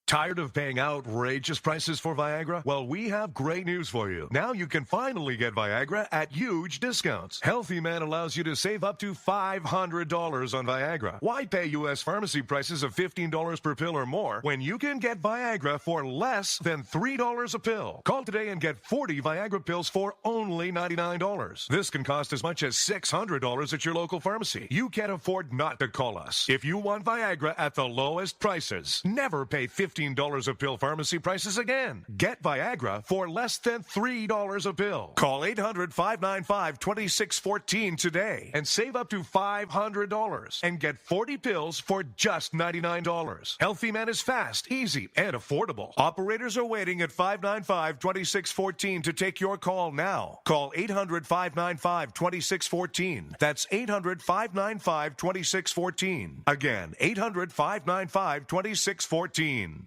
Tired of paying outrageous prices for Viagra? Well, we have great news for you. Now you can finally get Viagra at huge discounts. Healthy Man allows you to save up to $500 on Viagra. Why pay U.S. pharmacy prices of $15 per pill or more when you can get Viagra for less than $3 a pill? Call today and get 40 Viagra pills for only $99. This can cost as much as $600 at your local pharmacy. You can't afford not to call us. If you want Viagra at the lowest prices, never pay $15 a pill pharmacy prices again. Get Viagra for less than $3 a pill. Call 800-595-2614 today and save up to $500 and get 40 pills for just $99. Healthy Man is fast, easy, and affordable. Operators are waiting at 595-2614 to take your call now. Call 800-595-2614. That's 800-595-2614. Again, 800-595-2614.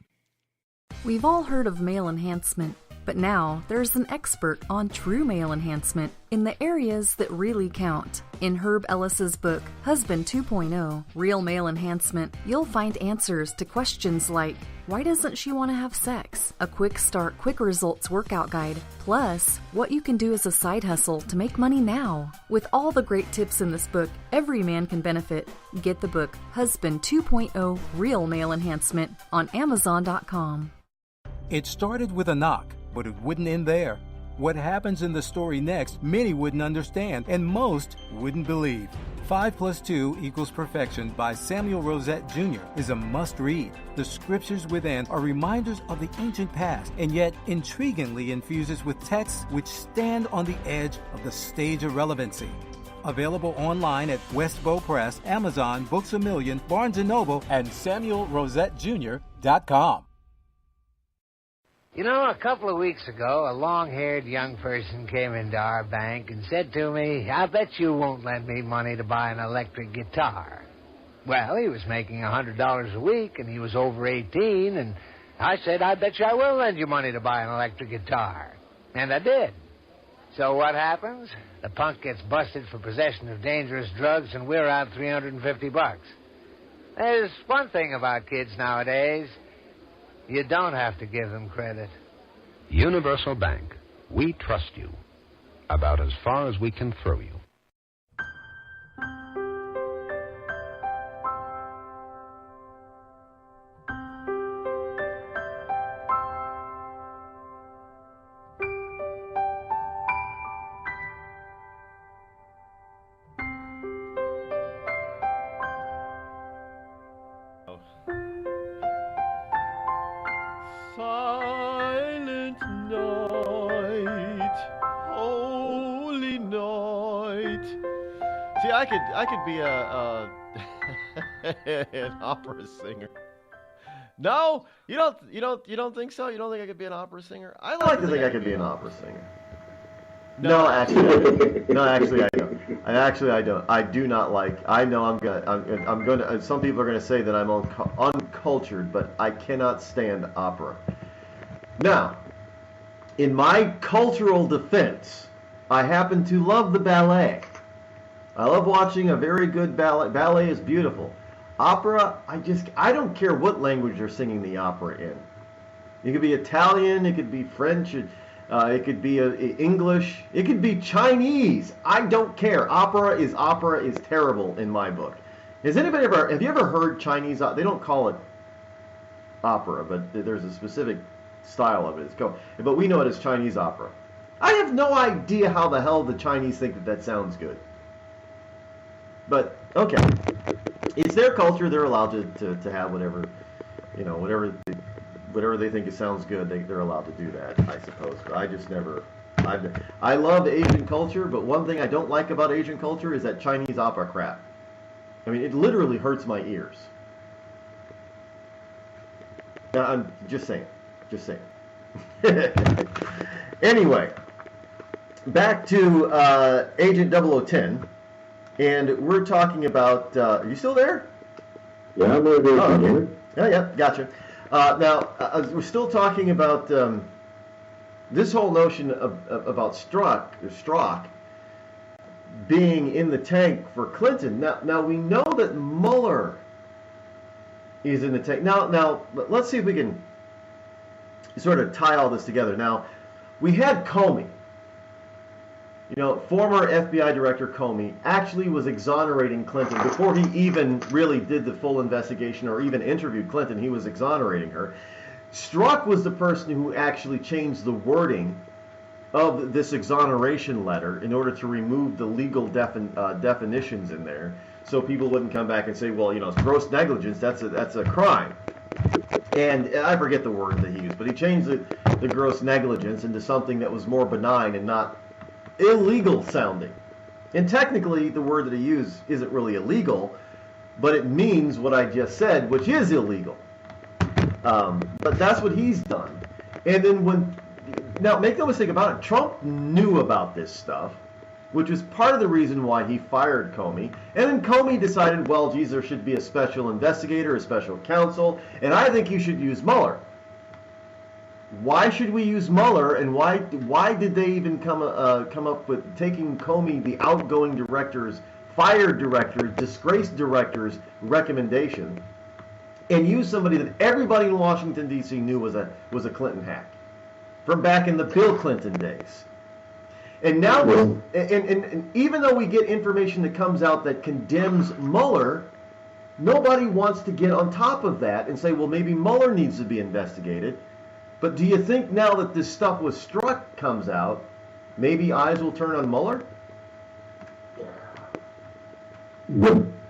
We've all heard of male enhancement, but now there's an expert on true male enhancement in the areas that really count. In Herb Ellis's book, Husband 2.0, Real Male Enhancement, you'll find answers to questions like, why doesn't she want to have sex? A quick start, quick results workout guide, plus what you can do as a side hustle to make money now. With all the great tips in this book, every man can benefit. Get the book, Husband 2.0, Real Male Enhancement, on Amazon.com. It started with a knock, but it wouldn't end there. What happens in the story next, many wouldn't understand, and most wouldn't believe. 5 + 2 = Perfection by Samuel Rosette Jr. is a must-read. The scriptures within are reminders of the ancient past, and yet intriguingly infuses with texts which stand on the edge of the stage of relevancy. Available online at Westbow Press, Amazon, Books A Million, Barnes & Noble, and SamuelRosetteJr.com. You know, a couple of weeks ago, a long-haired young person came into our bank and said to me, I bet you won't lend me money to buy an electric guitar. Well, he was making $100 a week, and he was over 18, and I said, I bet you I will lend you money to buy an electric guitar. And I did. So what happens? The punk gets busted for possession of dangerous drugs, and we're out $350. There's one thing about kids nowadays. You don't have to give them credit. Universal Bank. We trust you. About as far as we can throw you. Silent night, holy night. See, I could be an opera singer. No, you don't think so? You don't think I could be an opera singer? I like to think I could be an opera singer. No, actually, I don't. I don't. I do not like. I know I'm gonna. Some people are gonna say that I'm uncultured, but I cannot stand opera. Now, in my cultural defense, I happen to love the ballet. I love watching a very good ballet. Ballet is beautiful. Opera, I don't care what language they're singing the opera in. It could be Italian, it could be French, it could be English, it could be Chinese. I don't care. Opera is terrible in my book. Have you ever heard Chinese? They don't call it opera, but there's a specific style of it. But we know it as Chinese opera. I have no idea how the hell the Chinese think that sounds good. But okay, it's their culture. They're allowed to have whatever they think it sounds good. They're allowed to do that, I suppose. But I just never. I love Asian culture, but one thing I don't like about Asian culture is that Chinese opera crap. I mean, it literally hurts my ears. I'm just saying. Anyway, back to Agent 0010, and we're talking about. Are you still there? Yeah, I'm there. Oh, okay. Yeah, gotcha. Now we're still talking about this whole notion about Strzok being in the tank for Clinton. Now we know that Mueller is in the tank. Now let's see if we can sort of tie all this together. Now, we had Comey. Former FBI Director Comey actually was exonerating Clinton before he even really did the full investigation or even interviewed Clinton. He was exonerating her. Strzok was the person who actually changed the wording of this exoneration letter in order to remove the legal definitions in there, so people wouldn't come back and say, well, it's gross negligence, that's a crime. And I forget the word that he used, but he changed the gross negligence into something that was more benign and not illegal sounding. And technically, the word that he used isn't really illegal, but it means what I just said, which is illegal. But that's what he's done. And then now make no mistake about it, Trump knew about this stuff, which was part of the reason why he fired Comey. And then Comey decided, well, geez, there should be a special investigator, a special counsel, and I think you should use Mueller. Why should we use Mueller, and why did they even come up with taking Comey, the outgoing director's, fired director, disgraced director's recommendation, and use somebody that everybody in Washington, D.C. knew was a Clinton hack from back in the Bill Clinton days? And now, and even though we get information that comes out that condemns Mueller, nobody wants to get on top of that and say, well, maybe Mueller needs to be investigated. But do you think now that this stuff with Strzok comes out, maybe eyes will turn on Mueller?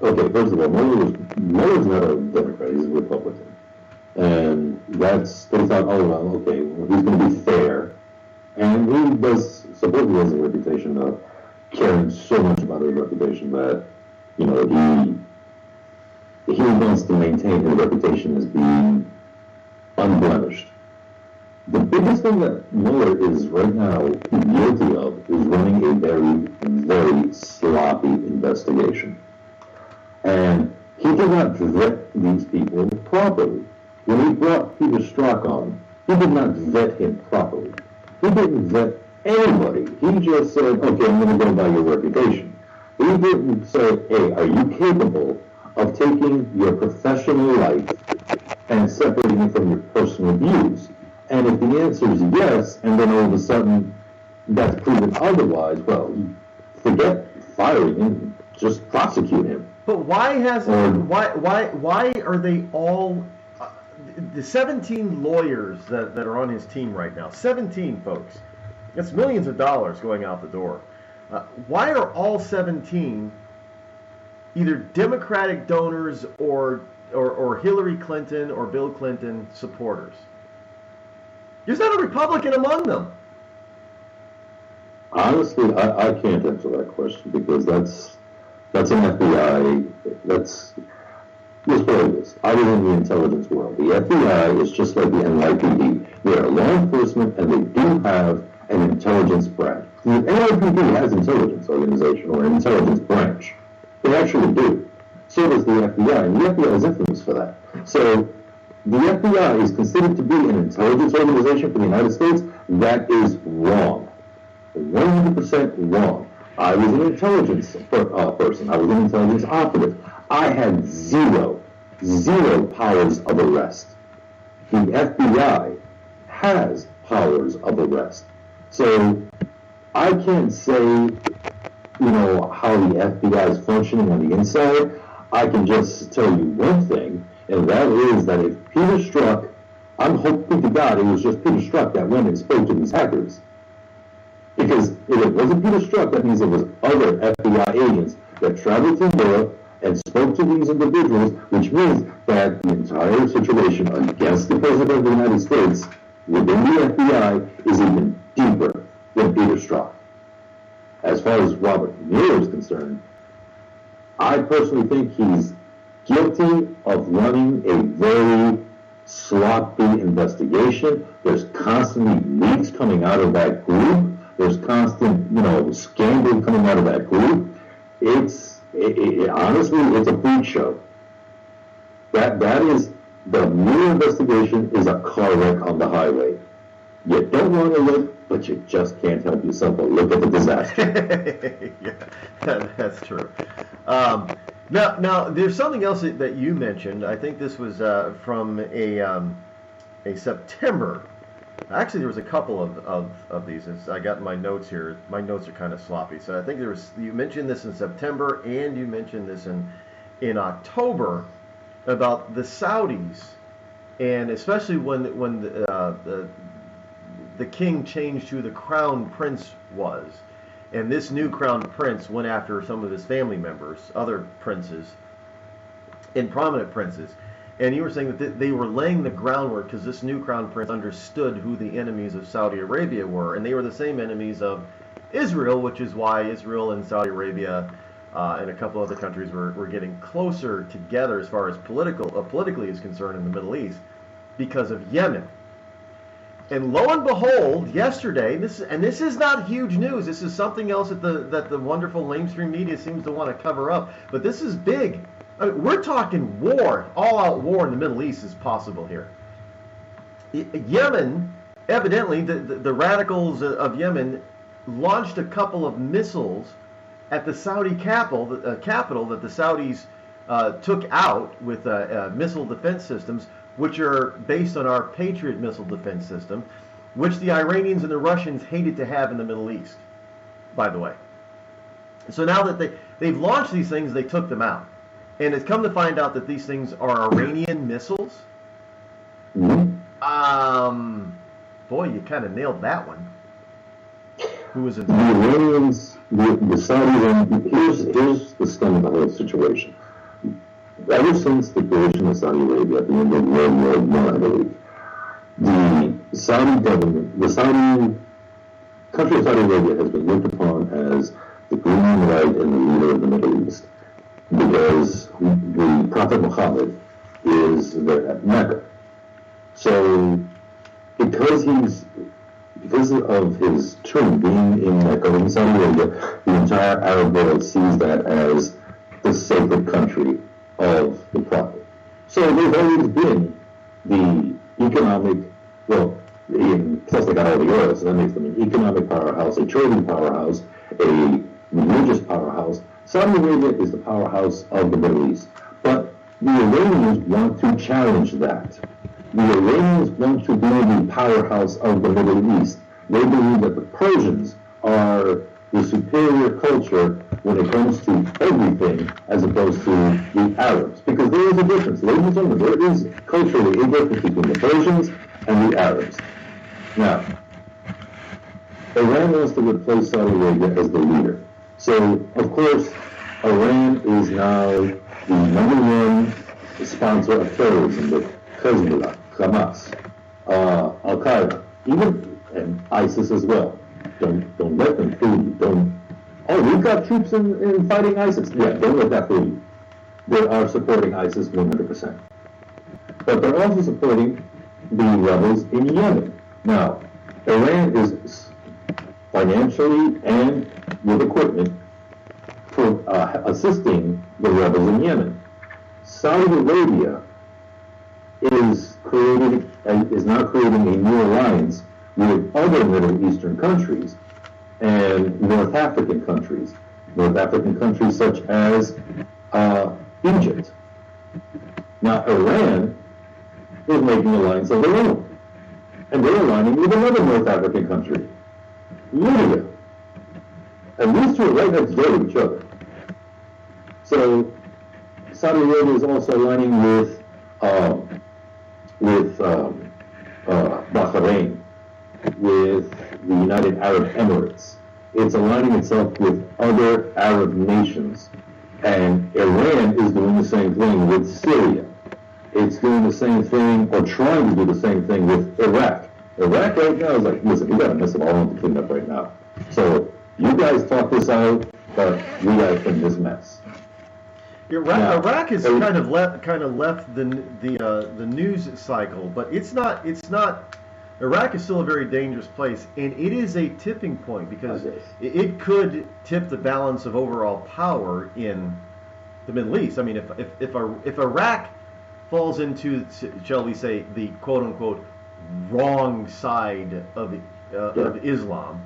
Okay, first of all, Mueller's not a Democrat, he's a Republican. And they thought, oh, well, okay, well, he's going to be fair. And he supposedly has a reputation of caring so much about his reputation that, he wants to maintain his reputation as being unblemished. The biggest thing that Mueller is right now guilty of is running a very, very sloppy investigation. And he did not vet these people properly. When he brought Peter Strzok on, he did not vet him properly. He didn't vet anybody. He just said, okay, I'm going to go by your reputation. He didn't say, hey, are you capable of taking your professional life and separating it from your personal views? And if the answer is yes, and then all of a sudden that's proven otherwise, well, forget firing him, just prosecute him. But why are they all the 17 lawyers that are on his team right now? 17 folks. That's millions of dollars going out the door. Why are all 17 either Democratic donors or Hillary Clinton or Bill Clinton supporters? There's not a Republican among them. Honestly, I can't answer that question because that's an FBI. Let's put it like this. I was in the intelligence world. The FBI is just like the NYPD. They are law enforcement, and they do have an intelligence branch. The NYPD has intelligence organization or an intelligence branch. They actually do. So does the FBI, and the FBI is infamous for that. So the FBI is considered to be an intelligence organization for the United States. That is wrong. 100% wrong. I was an intelligence person. I was an intelligence operative. I had zero powers of arrest. The FBI has powers of arrest. So I can't say, how the FBI is functioning on the inside. I can just tell you one thing, and that is that if Peter Strzok, I'm hoping to God it was just Peter Strzok that went and spoke to these hackers. Because if it wasn't Peter Strzok, that means it was other FBI agents that traveled to Europe and spoke to these individuals, which means that the entire situation against the President of the United States within the FBI is even deeper than Peter Strzok. As far as Robert Mueller is concerned, I personally think he's guilty of running a very sloppy investigation. There's constantly leaks coming out of that group. There's constant, scandal coming out of that group. Honestly, it's a freak show. That is, the Mueller investigation is a car wreck on the highway. You don't want to look, but you just can't help yourself but look at the disaster. Yeah, that's true. Now, there's something else that you mentioned. I think this was from a September. Actually, there was a couple of these. I got my notes here. My notes are kind of sloppy. So I think you mentioned this in September, and you mentioned this in October about the Saudis, and especially when the king changed who the crown prince was. And this new crown prince went after some of his family members, other princes, and prominent princes. And you were saying that they were laying the groundwork because this new crown prince understood who the enemies of Saudi Arabia were. And they were the same enemies of Israel, which is why Israel and Saudi Arabia and a couple other countries were getting closer together as far as politically is concerned in the Middle East because of Yemen. And lo and behold, yesterday, this is not huge news. This is something else that the wonderful mainstream media seems to want to cover up. But this is big. I mean, we're talking war, all-out war in the Middle East is possible here. Yemen, evidently, the radicals of Yemen launched a couple of missiles at the Saudi capital that the Saudis took out with missile defense systems, which are based on our Patriot missile defense system, which the Iranians and the Russians hated to have in the Middle East, by the way. So now that they've launched these things, they took them out. And it's come to find out that these things are Iranian missiles. Mm-hmm. Boy, you kind of nailed that one. Who was in the Iranians, the Saudis, and here's the stem of the whole situation. Ever since the creation of Saudi Arabia at the end of World War I, I believe, the Saudi government, the Saudi country of Saudi Arabia has been looked upon as the green light and the leader of the Middle East, because the Prophet Muhammad is there at Mecca. So, because of his tomb being in Mecca, in Saudi Arabia, the entire Arab world sees that as the sacred country of the Prophet. So they've always been the economic, plus they got all the oil, so that makes them an economic powerhouse, a trading powerhouse, a religious powerhouse. Saudi Arabia is the powerhouse of the Middle East. But the Iranians want to challenge that. The Iranians want to be the powerhouse of the Middle East. They believe that the Persians are the superior culture when it comes to everything as opposed to the Arabs. Because there is a difference. Ladies and gentlemen, there is culturally a difference between the Persians and the Arabs. Now, Iran wants to replace Saudi Arabia as the leader. So, of course, Iran is now the number one sponsor of terrorism with Hezbollah, Hamas, Al-Qaeda, and ISIS as well. Don't let them fool you. We've got troops in fighting ISIS. Yeah, don't let that fool you. They are supporting ISIS 100%. But they're also supporting the rebels in Yemen. Now, Iran is financially and with equipment for assisting the rebels in Yemen. Saudi Arabia is now creating a new alliance with other Middle Eastern countries and North African countries such as Egypt. Now, Iran is making an alliance of their own, and they're aligning with another North African country, Libya. And these two are right next door to each other. So, Saudi Arabia is also aligning with Bahrain, with the United Arab Emirates. It's aligning itself with other Arab nations. And Iran is doing the same thing with Syria. It's doing the same thing, or trying to do the same thing with Iraq. Iraq right now is like, listen, we got a mess of all of the cleanup right now. So you guys talk this out, but we got to clean this mess. Iraq has kind of left the news cycle, but it's not. Iraq is still a very dangerous place, and it is a tipping point because it could tip the balance of overall power in the Middle East. I mean, if Iraq falls into, shall we say, the quote unquote wrong side of Islam,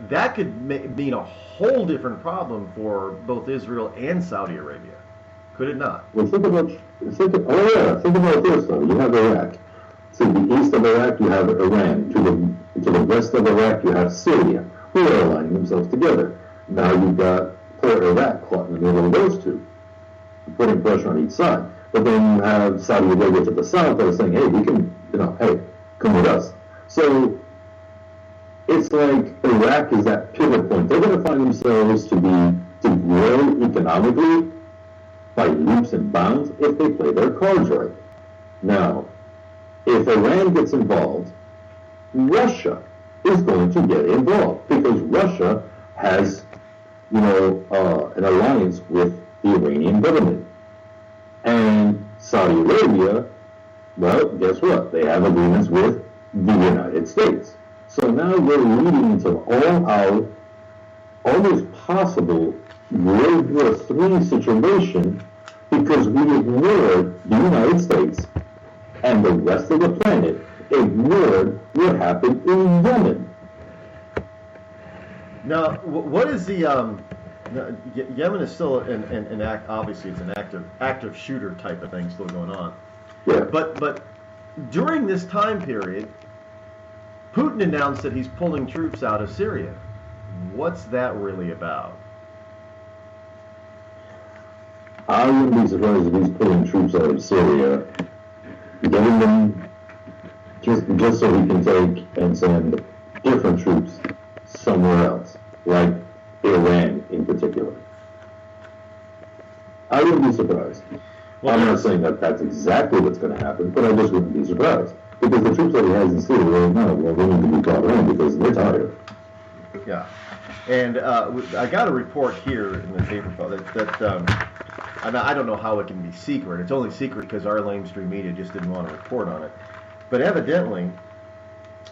that could mean a whole different problem for both Israel and Saudi Arabia. Could it not? Well, think about this though. You have Iraq. To the east of Iraq, you have Iran. To the west of Iraq, you have Syria, who are aligning themselves together. Now you've got poor Iraq caught in the middle of those two, putting pressure on each side. But then you have Saudi Arabia to the south that are saying, hey, we can, hey, come with us. So it's like Iraq is that pivot point. They're going to find themselves to grow economically by leaps and bounds if they play their cards right. Now, if Iran gets involved, Russia is going to get involved because Russia has, an alliance with the Iranian government. And Saudi Arabia, well, guess what? They have agreements with the United States. So now we're leading into all-out, almost possible World War III situation because we ignored the United States and the rest of the planet ignored what happened in Yemen. Now, what is the Yemen is still an act. Obviously, it's an active shooter type of thing still going on. Yeah. But during this time period, Putin announced that he's pulling troops out of Syria. What's that really about? I wouldn't be surprised if he's pulling troops out of Syria, getting them just so he can take and send different troops somewhere else, like Iran in particular. I wouldn't be surprised. Well, I'm not saying that that's exactly what's going to happen, but I just wouldn't be surprised. Because the troops that he has in Syria right now, well, they need to be brought in because they're tired. Yeah. And I got a report here in the paper that I don't know how it can be secret. It's only secret because our lamestream media just didn't want to report on it. But evidently,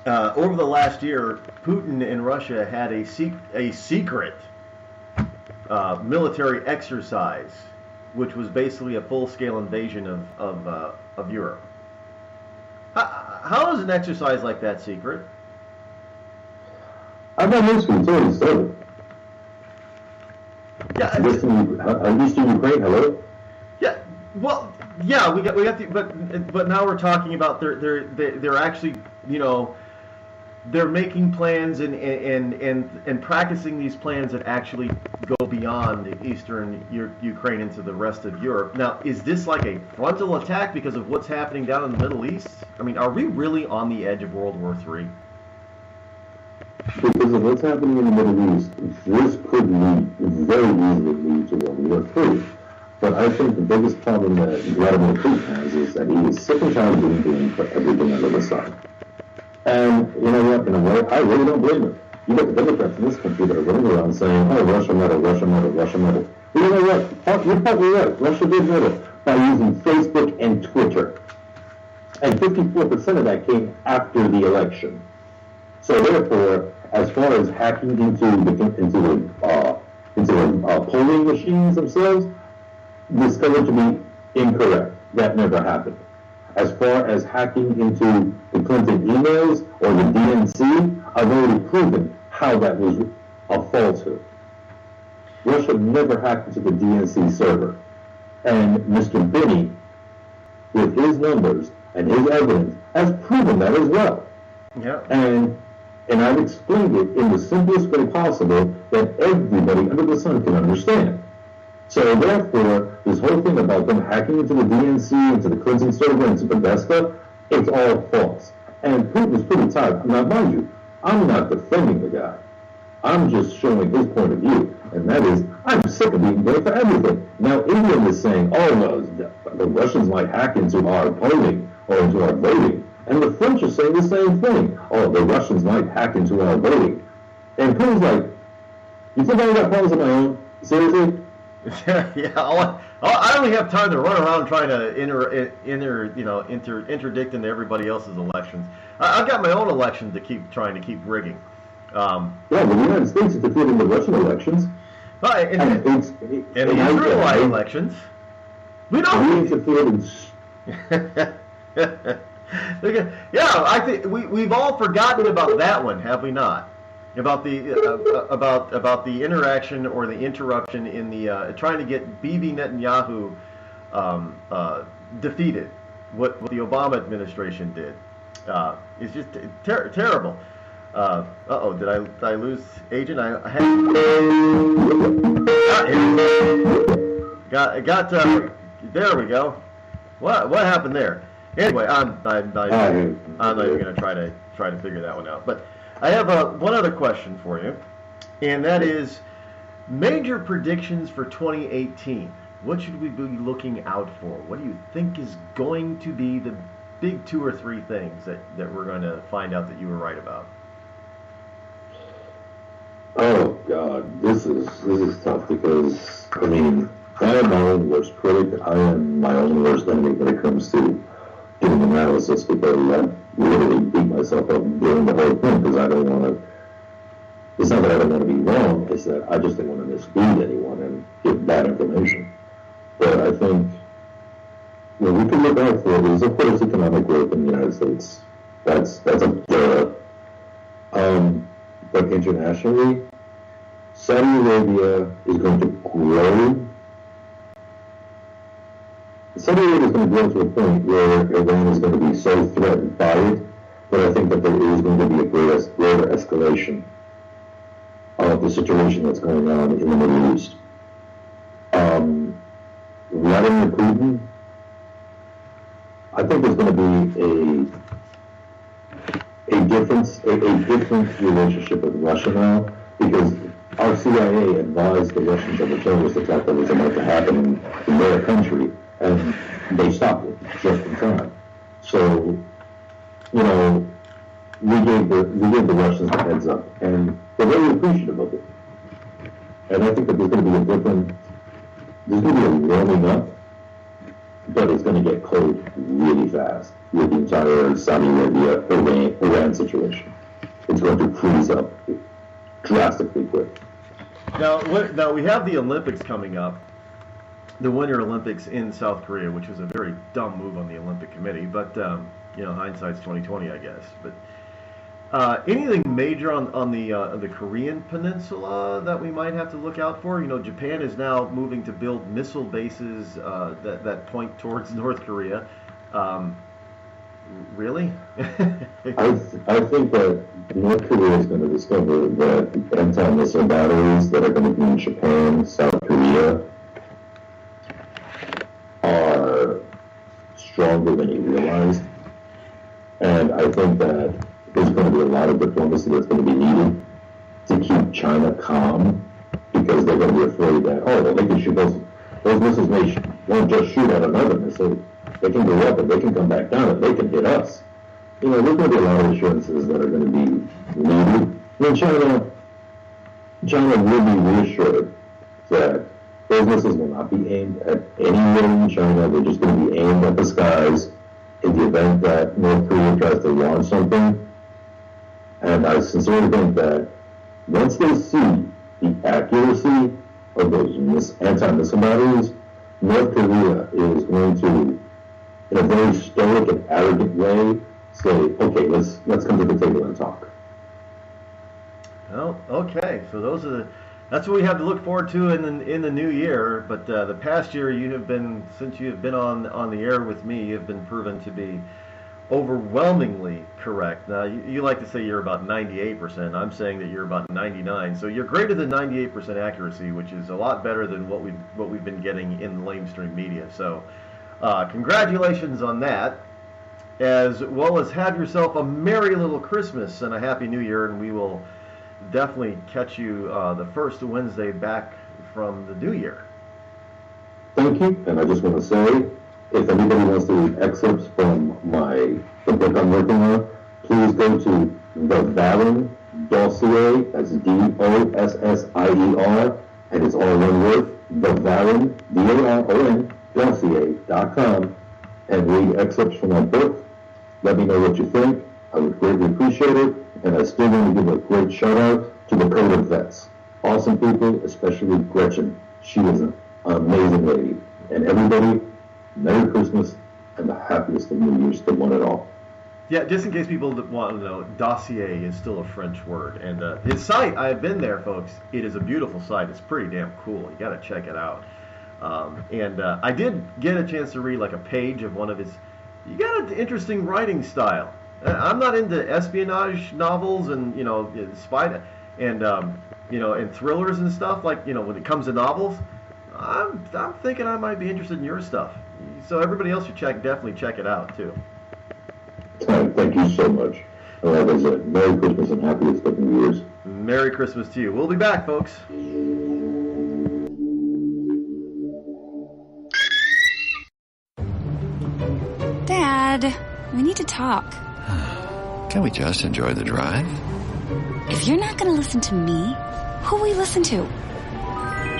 over the last year, Putin and Russia had a secret military exercise, which was basically a full-scale invasion of Europe. How is an exercise like that secret? I'm not listening. It's already started. Yeah, at least in Ukraine. Hello. Yeah. Well, yeah. We got the but now we're talking about they're actually they're making plans and practicing these plans that actually go beyond eastern Ukraine into the rest of Europe. Now, is this like a frontal attack because of what's happening down in the Middle East? I mean, are we really on the edge of World War III? Because of what's happening in the Middle East, this could very easily lead to World War III. But I think the biggest problem that Vladimir Putin has is that he is sick and tired of being blamed for everything under the sun. And you know what? In a way, I really don't blame him. You got the Democrats in this country that are running around saying, "Oh, Russia meddled, Russia meddled, Russia meddled." Well, you know what? You're probably right. Russia did meddle by using Facebook and Twitter, and 54% of that came after the election. So therefore, as far as hacking into the polling machines themselves, discovered to be incorrect. That never happened. As far as hacking into the Clinton emails or the DNC, I've already proven how that was a falsehood. Russia never hacked into the DNC server. And Mr. Binney, with his numbers and his evidence, has proven that as well. Yeah. And I've explained it in the simplest way possible that everybody under the sun can understand. So therefore, this whole thing about them hacking into the DNC, into the Clinton server, into Podesta, it's all false. And Putin is pretty tired. Now, mind you, I'm not defending the guy. I'm just showing his point of view. And that is, I'm sick of being blamed for everything. Now, England is saying, oh, no, the Russians might hack into our polling or into our voting. And the French are saying the same thing. Oh, the Russians might hack into our voting. And Putin's like, you think I got problems of my own? Seriously? Yeah, I only have time to run around trying to interdict into everybody else's elections. I've got my own election to keep rigging. Yeah, but the United States is defeating the Russian elections. And the Israelite elections. We don't. We interfered in. Yeah, I think we've all forgotten about that one, have we not? About the interaction or the interruption in the trying to get Bibi Netanyahu defeated. What the Obama administration did. It's just terrible. Did I lose Agent? I had got there we go. What happened there? Anyway, I'm not even going to try to figure that one out. But I have one other question for you, and that is major predictions for 2018. What should we be looking out for? What do you think is going to be the big 2 or 3 things that we're going to find out that you were right about? Oh God, this is tough because I mean I am my own worst critic. I am my own worst enemy when it comes to doing analysis because I literally beat myself up during the whole thing because I don't want to. It's not that I don't want to be wrong. It's that I just don't want to mislead anyone and give bad information. But I think what we can look out for is, of course, economic growth in the United States. That's a duh. But internationally, Saudi Arabia is going to grow. Saudi Arabia is going to grow to a point where Iran is going to be so threatened by it, but I think that there is going to be a greater escalation of the situation that's going on in the Middle East. Vladimir Putin, I think there's going to be a different relationship with Russia now, because our CIA advised the Russians of the terrorist attack that was about to happen in their country, and they stopped it just in time. So, you know, we gave the Russians the heads up, and they're very appreciative of it. And I think that there's going to be a warming up, but it's going to get cold really fast with the entire Saudi Arabia, Iran situation. It's going to freeze up drastically quick. Now we have the Olympics coming up, the Winter Olympics in South Korea, which was a very dumb move on the Olympic Committee, but hindsight's 20/20, I guess. But anything major on the Korean Peninsula that we might have to look out for? You know, Japan is now moving to build missile bases that point towards North Korea. Really? I think that North Korea is going to discover that anti-missile batteries that are going to be in Japan, South Korea, are stronger than you realized. And I think that there's going to be a lot of diplomacy that's going to be needed to keep China calm, because they're going to be afraid that, they can shoot those missiles. They won't just shoot at another missile. They can go up and they can come back down and they can hit us. You know, there's going to be a lot of assurances that are going to be needed. I mean, China will be reassured that those missiles will not be aimed at anywhere in China. They're just going to be aimed at the skies in the event that North Korea tries to launch something. And I sincerely think that once they see the accuracy of those anti-missile batteries, North Korea is going to, in a very stoic and arrogant way, say, okay, let's come to the table and talk. Well, okay, so that's what we have to look forward to in the new year. But the past year, since you have been on the air with me, you've been proven to be overwhelmingly correct. Now, you like to say you're about 98%. I'm saying that you're about 99%. So you're greater than 98% accuracy, which is a lot better than what we've been getting in the lamestream media. So congratulations on that, as well as have yourself a merry little Christmas and a happy New Year, and we will definitely catch you the first Wednesday back from the New Year. Thank you, and I just want to say, if anybody wants to read excerpts from the book I'm working on, please go to The Varen Dossier, that's Dossier, and it's all one word, The Varen, VARON, Dossier.com, and read excerpts from my book. Let me know what you think. I would greatly appreciate it, and I still want to give a great shout out to the Code of Vets. Awesome people, especially Gretchen. She is an amazing lady. And everybody, Merry Christmas and the happiest of New Year's to one and all. Yeah, just in case people want to know, dossier is still a French word. And his site, I've been there, folks. It is a beautiful site. It's pretty damn cool. You got to check it out. I did get a chance to read like a page of one of his. You got an interesting writing style. I'm not into espionage novels and spy and and thrillers and stuff like when it comes to novels. I'm thinking I might be interested in your stuff. So everybody else should definitely check it out too. Thank you so much. Like I said, Merry Christmas and happiest of New Year's. Merry Christmas to you. We'll be back, folks. Dad, we need to talk. Can we just enjoy the drive? If you're not going to listen to me, who will we listen to?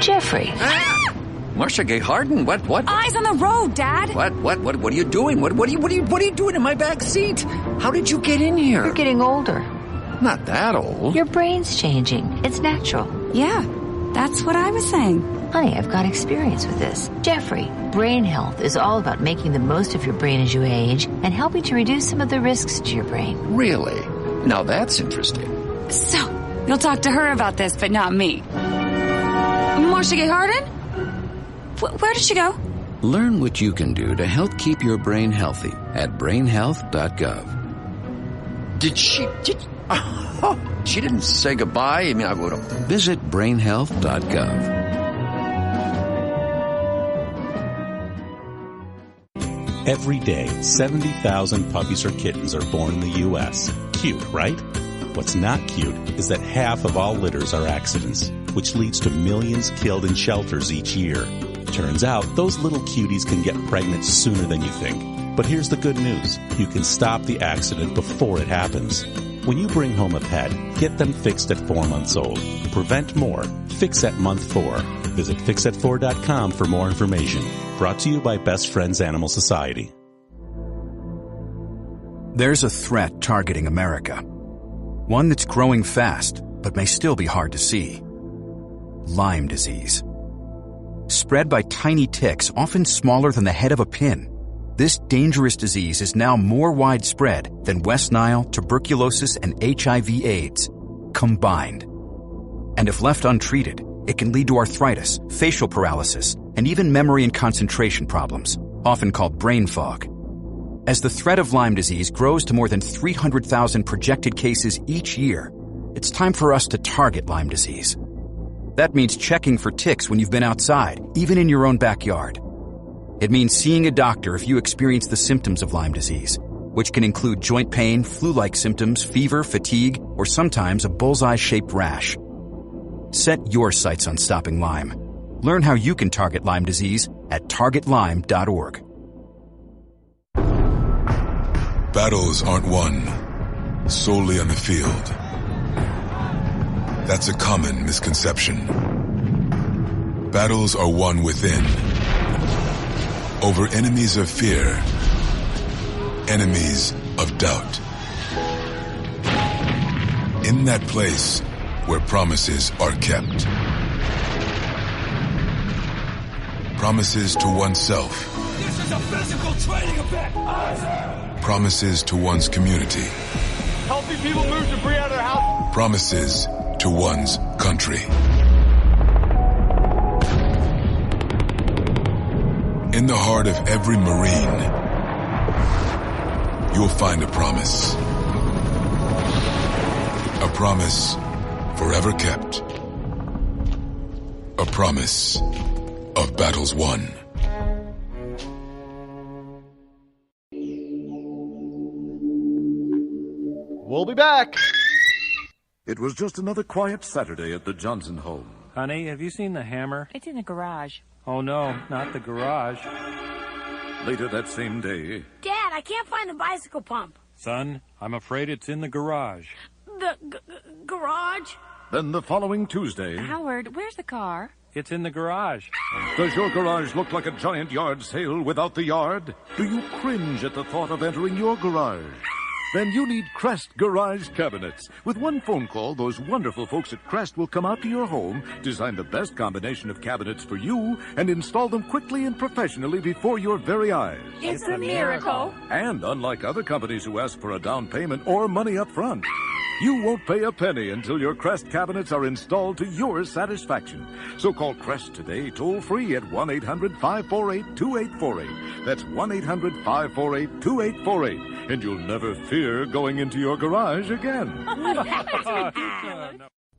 Jeffrey. Marcia Gay Harden, what? Eyes on the road, Dad. What are you doing? What are you doing in my back seat? How did you get in here? You're getting older. Not that old. Your brain's changing. It's natural. Yeah, that's what I was saying. Honey, I've got experience with this. Jeffrey, brain health is all about making the most of your brain as you age and helping to reduce some of the risks to your brain. Really? Now that's interesting. So, you'll talk to her about this, but not me. Marcia Gay Harden? Where did she go? Learn what you can do to help keep your brain healthy at brainhealth.gov. She didn't say goodbye. I mean, I would have. Visit brainhealth.gov. Every day, 70,000 puppies or kittens are born in the U.S. Cute, right? What's not cute is that half of all litters are accidents, which leads to millions killed in shelters each year. Turns out, those little cuties can get pregnant sooner than you think. But here's the good news. You can stop the accident before it happens. When you bring home a pet, get them fixed at 4 months old. Prevent more. Fix at month 4. Visit fixat4.com for more information. Brought to you by Best Friends Animal Society. There's a threat targeting America. One that's growing fast, but may still be hard to see. Lyme disease. Spread by tiny ticks, often smaller than the head of a pin. This dangerous disease is now more widespread than West Nile, tuberculosis, and HIV/AIDS combined. And if left untreated, it can lead to arthritis, facial paralysis, and even memory and concentration problems, often called brain fog. As the threat of Lyme disease grows to more than 300,000 projected cases each year, it's time for us to target Lyme disease. That means checking for ticks when you've been outside, even in your own backyard. It means seeing a doctor if you experience the symptoms of Lyme disease, which can include joint pain, flu-like symptoms, fever, fatigue, or sometimes a bullseye-shaped rash. Set your sights on stopping Lyme. Learn how you can target Lyme disease at targetlyme.org. Battles aren't won solely on the field. That's a common misconception. Battles are won within, over enemies of fear, enemies of doubt. In that place where promises are kept. Promises to oneself. This is a physical training event! Promises to one's community. Helping people move debris out of their house. Promises to one's country. In the heart of every Marine, you'll find a promise. A promise forever kept. A promise of battles won. We'll be back. It was just another quiet Saturday at the Johnson home. Honey, have you seen the hammer? It's in the garage. Oh, no, not the garage. Later that same day... Dad, I can't find the bicycle pump. Son, I'm afraid it's in the garage. The garage? Then the following Tuesday... Howard, where's the car? It's in the garage. Does your garage look like a giant yard sale without the yard? Do you cringe at the thought of entering your garage? Then you need Crest Garage Cabinets. With one phone call, those wonderful folks at Crest will come out to your home, design the best combination of cabinets for you, and install them quickly and professionally before your very eyes. It's a miracle. And unlike other companies who ask for a down payment or money up front, you won't pay a penny until your Crest cabinets are installed to your satisfaction. So call Crest today, toll-free at 1-800-548-2848. That's 1-800-548-2848. And you'll never fear going into your garage again.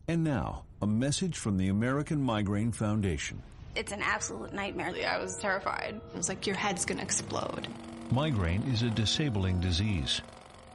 And now, a message from the American Migraine Foundation. It's an absolute nightmare. I was terrified. It was like your head's going to explode. Migraine is a disabling disease.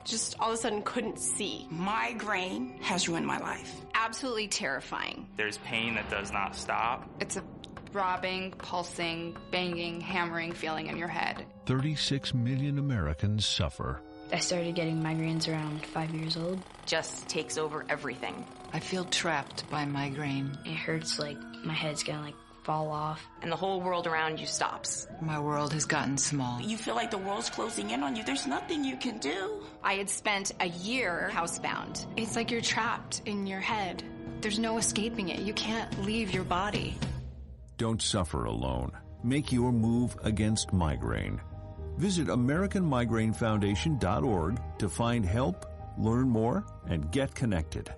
Just all of a sudden couldn't see. Migraine has ruined my life. Absolutely terrifying. There's pain that does not stop. It's a throbbing, pulsing, banging, hammering feeling in your head. 36 million Americans suffer. I started getting migraines around 5 years old. Just takes over everything. I feel trapped by migraine. It hurts like my head's gonna fall off. And the whole world around you stops. My world has gotten small. You feel like the world's closing in on you. There's nothing you can do. I had spent a year housebound. It's like you're trapped in your head. There's no escaping it. You can't leave your body. Don't suffer alone. Make your move against migraine. Visit AmericanMigraineFoundation.org to find help, learn more, and get connected.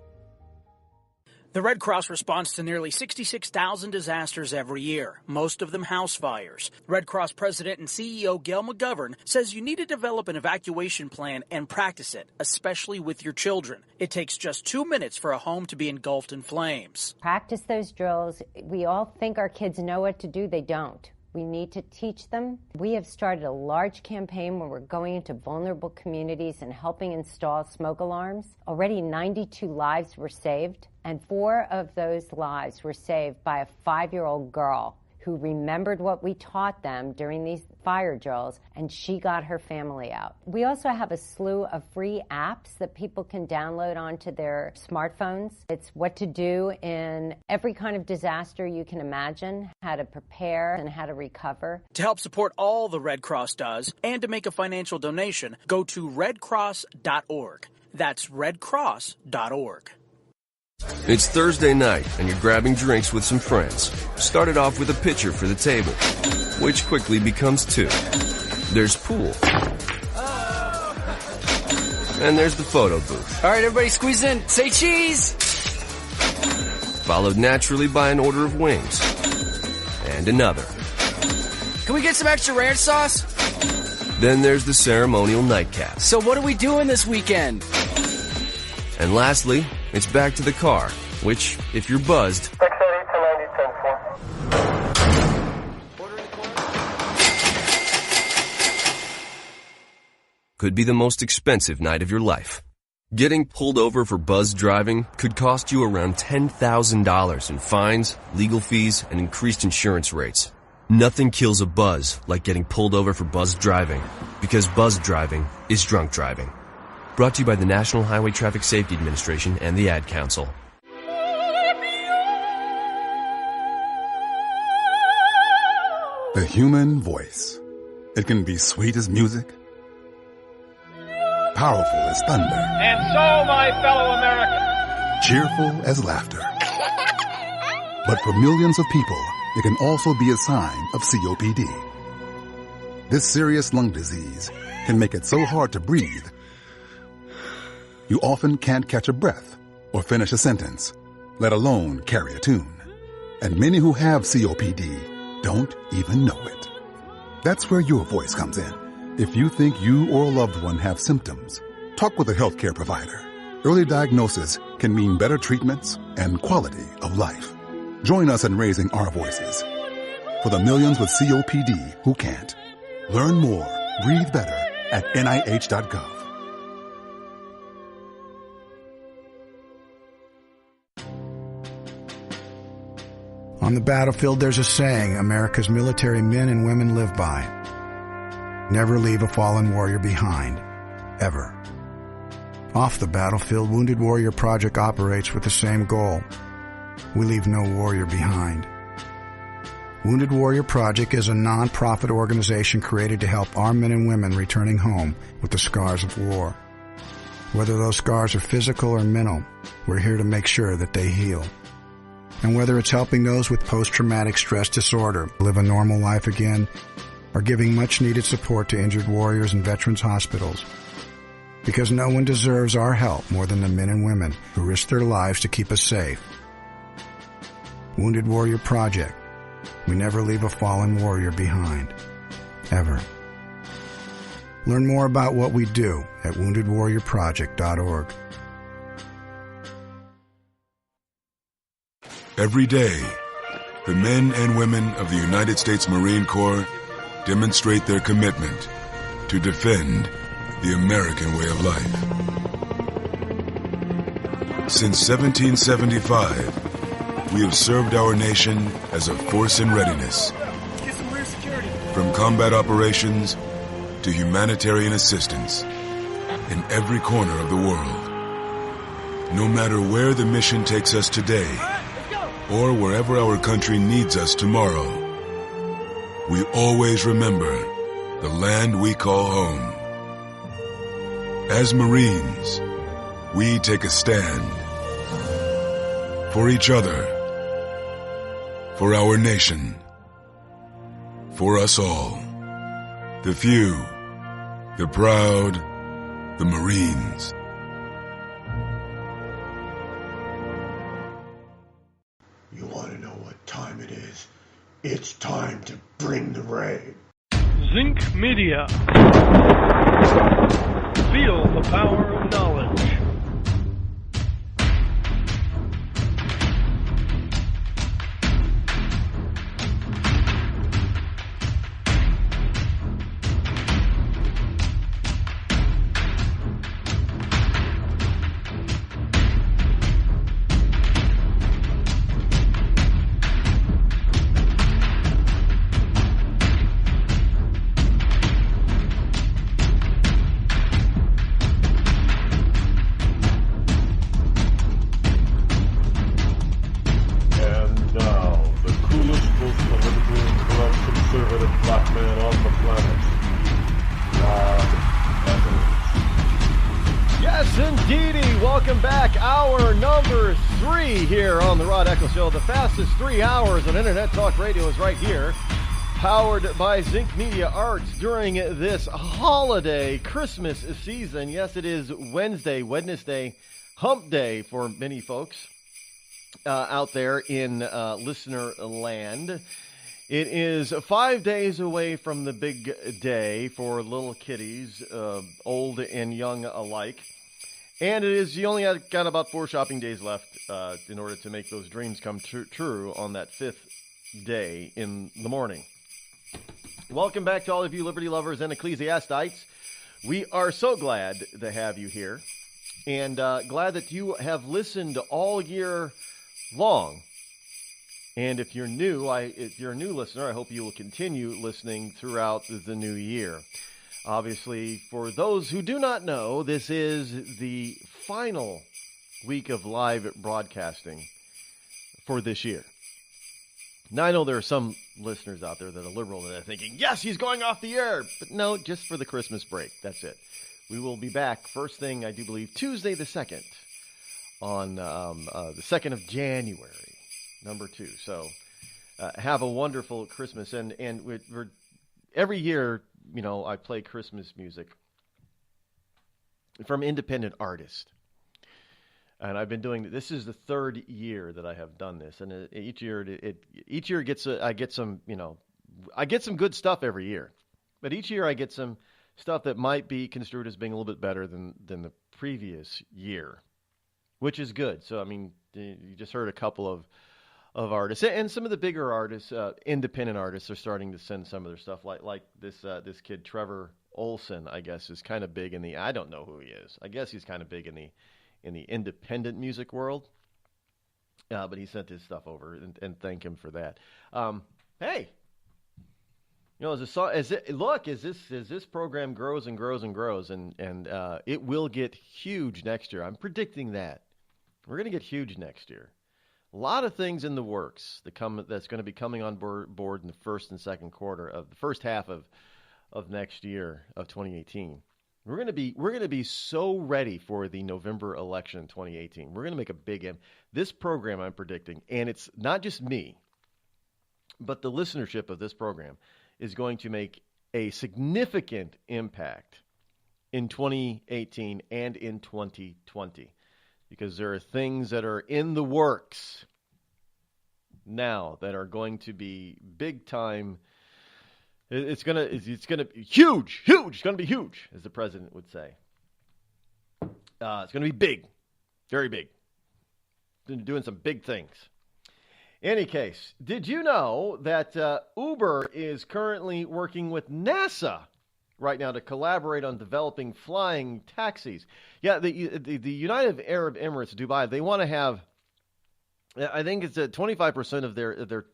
The Red Cross responds to nearly 66,000 disasters every year, most of them house fires. Red Cross President and CEO Gail McGovern says you need to develop an evacuation plan and practice it, especially with your children. It takes just 2 minutes for a home to be engulfed in flames. Practice those drills. We all think our kids know what to do. They don't. We need to teach them. We have started a large campaign where we're going into vulnerable communities and helping install smoke alarms. Already 92 lives were saved, and 4 of those lives were saved by a 5-year-old girl who remembered what we taught them during these fire drills, and she got her family out. We also have a slew of free apps that people can download onto their smartphones. It's what to do in every kind of disaster you can imagine, how to prepare and how to recover. To help support all the Red Cross does and to make a financial donation, go to redcross.org. That's redcross.org. It's Thursday night, and you're grabbing drinks with some friends. Started off with a pitcher for the table, which quickly becomes 2. There's pool. And there's the photo booth. All right, everybody squeeze in. Say cheese! Followed naturally by an order of wings. And another. Can we get some extra ranch sauce? Then there's the ceremonial nightcap. So what are we doing this weekend? And lastly, it's back to the car, which, if you're buzzed, could be the most expensive night of your life. Getting pulled over for buzzed driving could cost you around $10,000 in fines, legal fees, and increased insurance rates. Nothing kills a buzz like getting pulled over for buzzed driving, because buzzed driving is drunk driving. Brought to you by the National Highway Traffic Safety Administration and the Ad Council. The human voice. It can be sweet as music, powerful as thunder, and so, my fellow Americans, cheerful as laughter. But for millions of people, it can also be a sign of COPD. This serious lung disease can make it so hard to breathe, you often can't catch a breath or finish a sentence, let alone carry a tune. And many who have COPD don't even know it. That's where your voice comes in. If you think you or a loved one have symptoms, talk with a healthcare provider. Early diagnosis can mean better treatments and quality of life. Join us in raising our voices for the millions with COPD who can't. Learn more, breathe better at NIH.gov. On the battlefield, there's a saying America's military men and women live by. Never leave a fallen warrior behind. Ever. Off the battlefield, Wounded Warrior Project operates with the same goal. We leave no warrior behind. Wounded Warrior Project is a non-profit organization created to help our men and women returning home with the scars of war. Whether those scars are physical or mental, we're here to make sure that they heal. And whether it's helping those with post-traumatic stress disorder live a normal life again, or giving much-needed support to injured warriors in veterans' hospitals. Because no one deserves our help more than the men and women who risk their lives to keep us safe. Wounded Warrior Project. We never leave a fallen warrior behind. Ever. Learn more about what we do at woundedwarriorproject.org. Every day, the men and women of the United States Marine Corps demonstrate their commitment to defend the American way of life. Since 1775, we have served our nation as a force in readiness. From combat operations to humanitarian assistance in every corner of the world. No matter where the mission takes us today or wherever our country needs us tomorrow, we always remember the land we call home. As Marines, we take a stand for each other, for our nation, for us all. The few, the proud, the Marines. You want to know what time it is? It's time to bring the rain. Zinc Media. Feel the power of knowledge. Here on the Rod Eccles Show, the fastest 3 hours on Internet Talk Radio is right here, powered by Zinc Media Arts during this holiday Christmas season. Yes, it is Wednesday, hump day for many folks out there in listener land. It is 5 days away from the big day for little kiddies, old and young alike. And it is, you only got about 4 shopping days left in order to make those dreams come true on that 5th day in the morning. Welcome back to all of you liberty lovers and ecclesiastites. We are so glad to have you here, and glad that you have listened all year long. And if you're new, if you're a new listener, I hope you will continue listening throughout the new year. Obviously, for those who do not know, this is the final week of live broadcasting for this year. Now, I know there are some listeners out there that are liberal and they're thinking, yes, he's going off the air. But no, just for the Christmas break. That's it. We will be back first thing, I do believe, Tuesday the 2nd on the 2nd of January, number 2. So have a wonderful Christmas. And we're every year, you know, I play Christmas music from independent artists. And I've been doing this is the 3rd year that I have done this, and each year I get some good stuff every year, but each year I get some stuff that might be construed as being a little bit better than the previous year, which is good. So I mean, you just heard a couple of artists, and some of the bigger artists, independent artists, are starting to send some of their stuff. Like this kid Trevor Olson, I guess, is kind of big in the. I don't know who he is. I guess he's kind of big in the independent music world. But he sent his stuff over, and thank him for that. Hey, you know, as this program grows and grows and grows, and it will get huge next year. I'm predicting that we're going to get huge next year. A lot of things in the works that's going to be coming on board in the first and second quarter of the first half of next year of 2018. We're going to be so ready for the November election in 2018. We're going to make a big this program I'm predicting, and it's not just me, but the listenership of this program is going to make a significant impact in 2018 and in 2020, because there are things that are in the works now that are going to be big time. It's gonna be huge. It's gonna be huge, as the president would say. It's gonna be big, very big. Doing some big things. Any case, did you know that Uber is currently working with NASA right now to collaborate on developing flying taxis? Yeah, the United Arab Emirates, Dubai, they want to have, I think it's 25% of their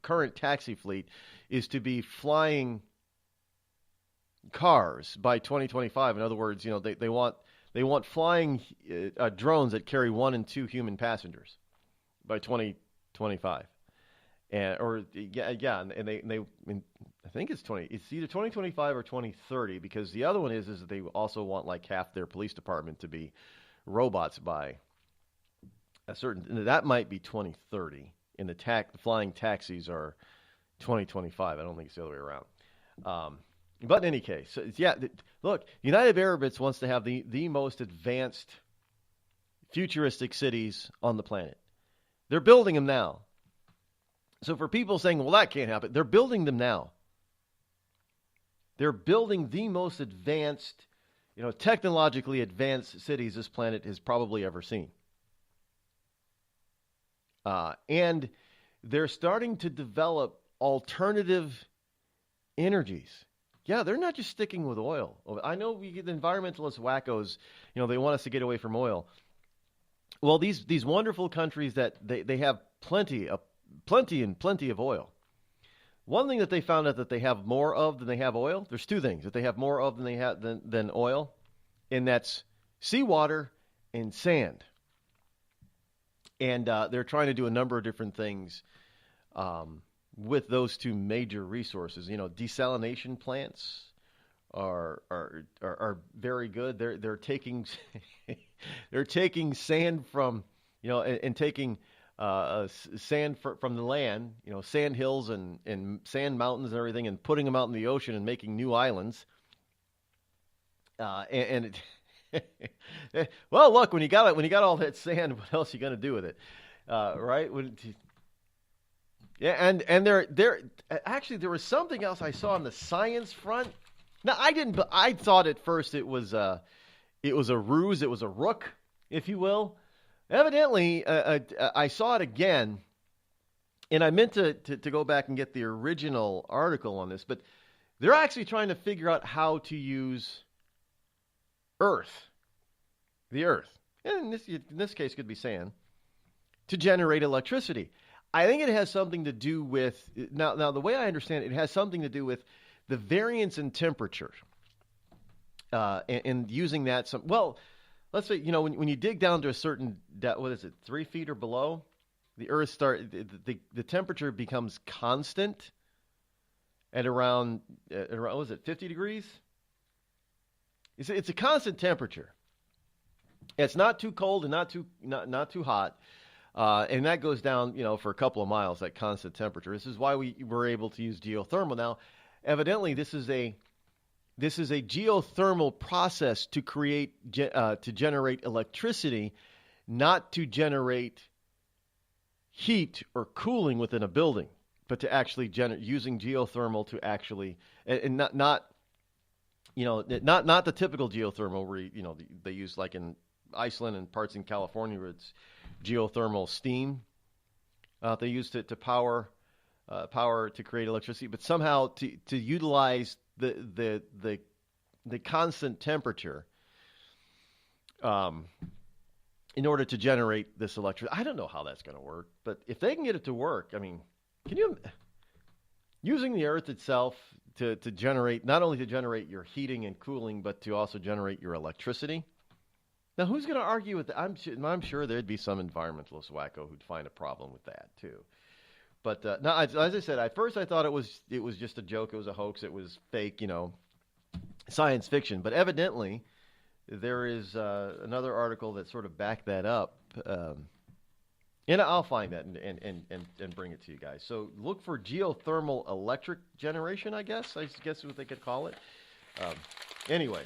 current taxi fleet is to be flying cars by 2025. In other words, they want flying drones that carry 1 and 2 human passengers by 2025. And they I think it's either 2025 or 2030, because the other one is that they also want like half their police department to be robots by a certain, that might be 2030, and the flying taxis are 2025. I don't think it's the other way around. But in any case, look, United Arab Emirates wants to have the most advanced futuristic cities on the planet. They're building them now. So for people saying, well, that can't happen, they're building them now. They're building the most advanced, technologically advanced cities this planet has probably ever seen. And they're starting to develop alternative energies. Yeah, they're not just sticking with oil. I know we get the environmentalist wackos, they want us to get away from oil. Well, these wonderful countries that they have plenty of oil. One thing that they found out that they have more of than they have oil, there's 2 things that they have more of than they have than oil, and that's seawater and sand. And they're trying to do a number of different things with those 2 major resources. Desalination plants are very good. They're taking sand from and taking sand from the land, sand hills and sand mountains and everything, and putting them out in the ocean and making new islands. Well, look, when you got all that sand, what else are you going to do with it, right? And there was something else I saw on the science front. Now I thought at first it was a ruse, it was a rook, if you will. Evidently, I saw it again, and I meant to go back and get the original article on this, but they're actually trying to figure out how to use the Earth, and in this case could be sand, to generate electricity. I think it has something to do with, now the way I understand it, it has something to do with the variance in temperature, and using that let's say, when you dig down to a certain depth, 3 feet or below, the Earth the temperature becomes constant at around 50 degrees? It's a constant temperature. It's not too cold and not too hot, and that goes down, for a couple of miles, that constant temperature. This is why we were able to use geothermal. Now, evidently, this is a geothermal process to generate electricity, not to generate heat or cooling within a building, but to actually using geothermal to actually, and not the typical geothermal where they use, like in Iceland and parts in California, where it's geothermal steam they use to power to create electricity, but somehow to utilize the constant temperature in order to generate this electricity. I don't know how that's going to work, but if they can get it to work, can you, using the Earth itself to generate, not only to generate your heating and cooling, but to also generate your electricity? Now, who's going to argue with that? I'm sure there'd be some environmentalist wacko who'd find a problem with that too. But now, as I said, at first I thought it was just a joke. It was a hoax. It was fake, science fiction. But evidently, there is another article that sort of backed that up. And I'll find that and bring it to you guys. So look for geothermal electric generation, I guess is what they could call it. Anyway.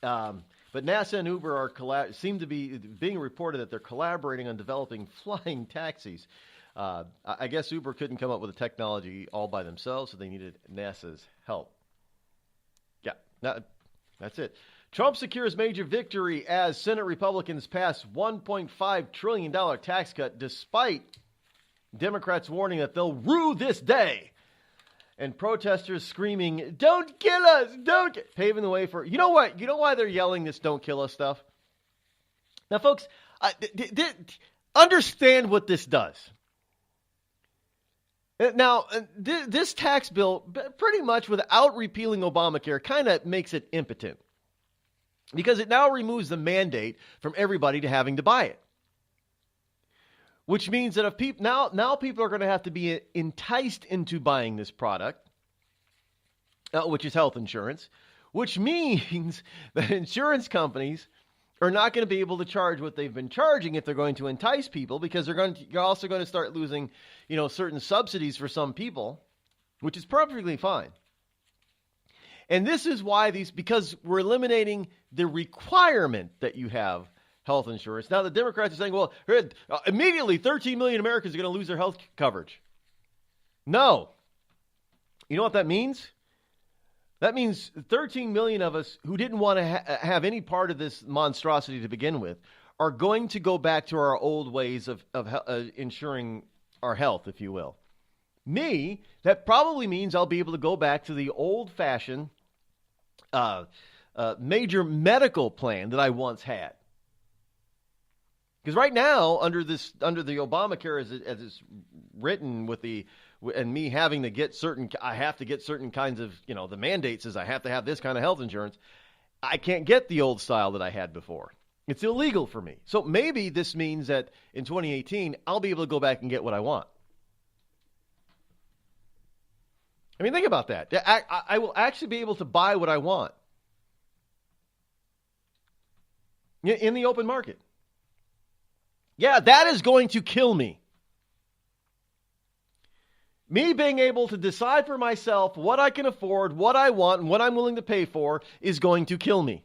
But NASA and Uber seem to be being reported that they're collaborating on developing flying taxis. I guess Uber couldn't come up with the technology all by themselves, so they needed NASA's help. Yeah, that's it. Trump secures major victory as Senate Republicans pass $1.5 trillion tax cut, despite Democrats warning that they'll rue this day. And protesters screaming, "Don't kill us! Paving the way for..." You know what? You know why they're yelling this "don't kill us" stuff? Now, folks, understand what this does. Now, this tax bill, pretty much without repealing Obamacare, kind of makes it impotent. Because it now removes the mandate from everybody to having to buy it. Which means that if people now people are going to have to be enticed into buying this product, which is health insurance, which means that insurance companies are not going to be able to charge what they've been charging if they're going to entice people, because you're also going to start losing, certain subsidies for some people, which is perfectly fine. And this is why because we're eliminating the requirement that you have health insurance. Now the Democrats are saying, well, immediately 13 million Americans are going to lose their health coverage. No. You know what that means? That means 13 million of us who didn't want to have any part of this monstrosity to begin with are going to go back to our old ways of insuring our health, if you will. Me, that probably means I'll be able to go back to the old-fashioned major medical plan that I once had. Because right now, under the Obamacare as it's written and me having to get I have to get certain kinds of, the mandate says I have to have this kind of health insurance. I can't get the old style that I had before. It's illegal for me. So maybe this means that in 2018, I'll be able to go back and get what I want. I mean, think about that. I will actually be able to buy what I want in the open market. Yeah, that is going to kill me. Me being able to decide for myself what I can afford, what I want, and what I'm willing to pay for is going to kill me.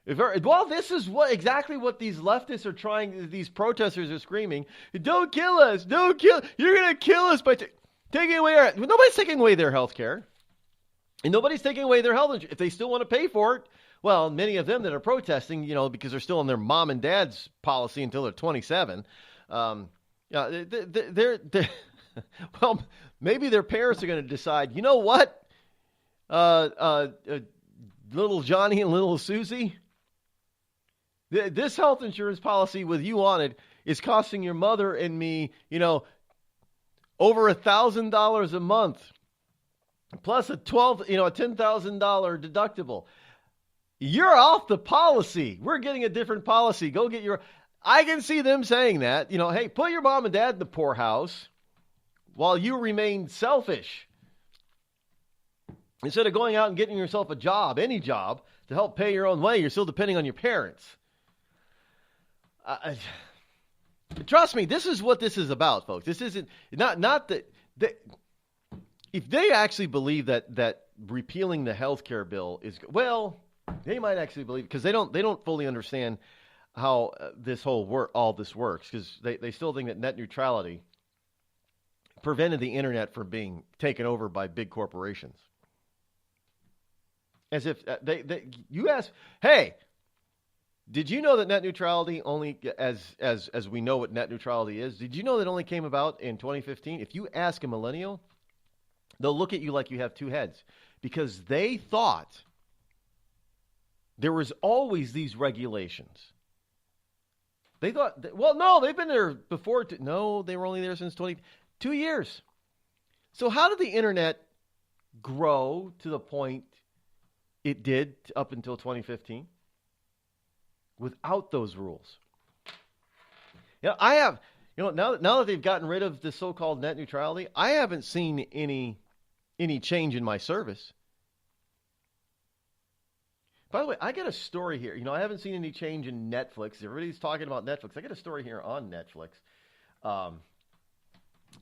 This is exactly what these leftists are trying, these protesters are screaming, "Don't kill us, you're going to kill us by taking away nobody's taking away their health care. And nobody's taking away their health insurance. If they still want to pay for it, well, many of them that are protesting, because they're still on their mom and dad's policy until they're 27, they're well, maybe their parents are going to decide, you know what, little Johnny and little Susie, this health insurance policy with you on it is costing your mother and me, over $1,000 a month, plus a $10,000 deductible. You're off the policy. We're getting a different policy. Go get your... I can see them saying that. Hey, put your mom and dad in the poorhouse while you remain selfish. Instead of going out and getting yourself a job, any job, to help pay your own way, you're still depending on your parents. Trust me, this is what this is about, folks. This isn't... Not that... If they actually believe that repealing the health care bill is... Well... They might actually believe, because they don't fully understand how all this works, because they still think that net neutrality prevented the internet from being taken over by big corporations. As if you ask, hey, did you know that net neutrality only, as we know what net neutrality is, did you know that only came about in 2015? If you ask a millennial, they'll look at you like you have two heads, because they thought there was always these regulations. They thought, no, they've been there before. No, they were only there since 2 years. So how did the internet grow to the point it did up until 2015? Without those rules. Now that they've gotten rid of the so-called net neutrality, I haven't seen any any change in my service. By the way, I got a story here. I haven't seen any change in Netflix. Everybody's talking about Netflix. I got a story here on Netflix.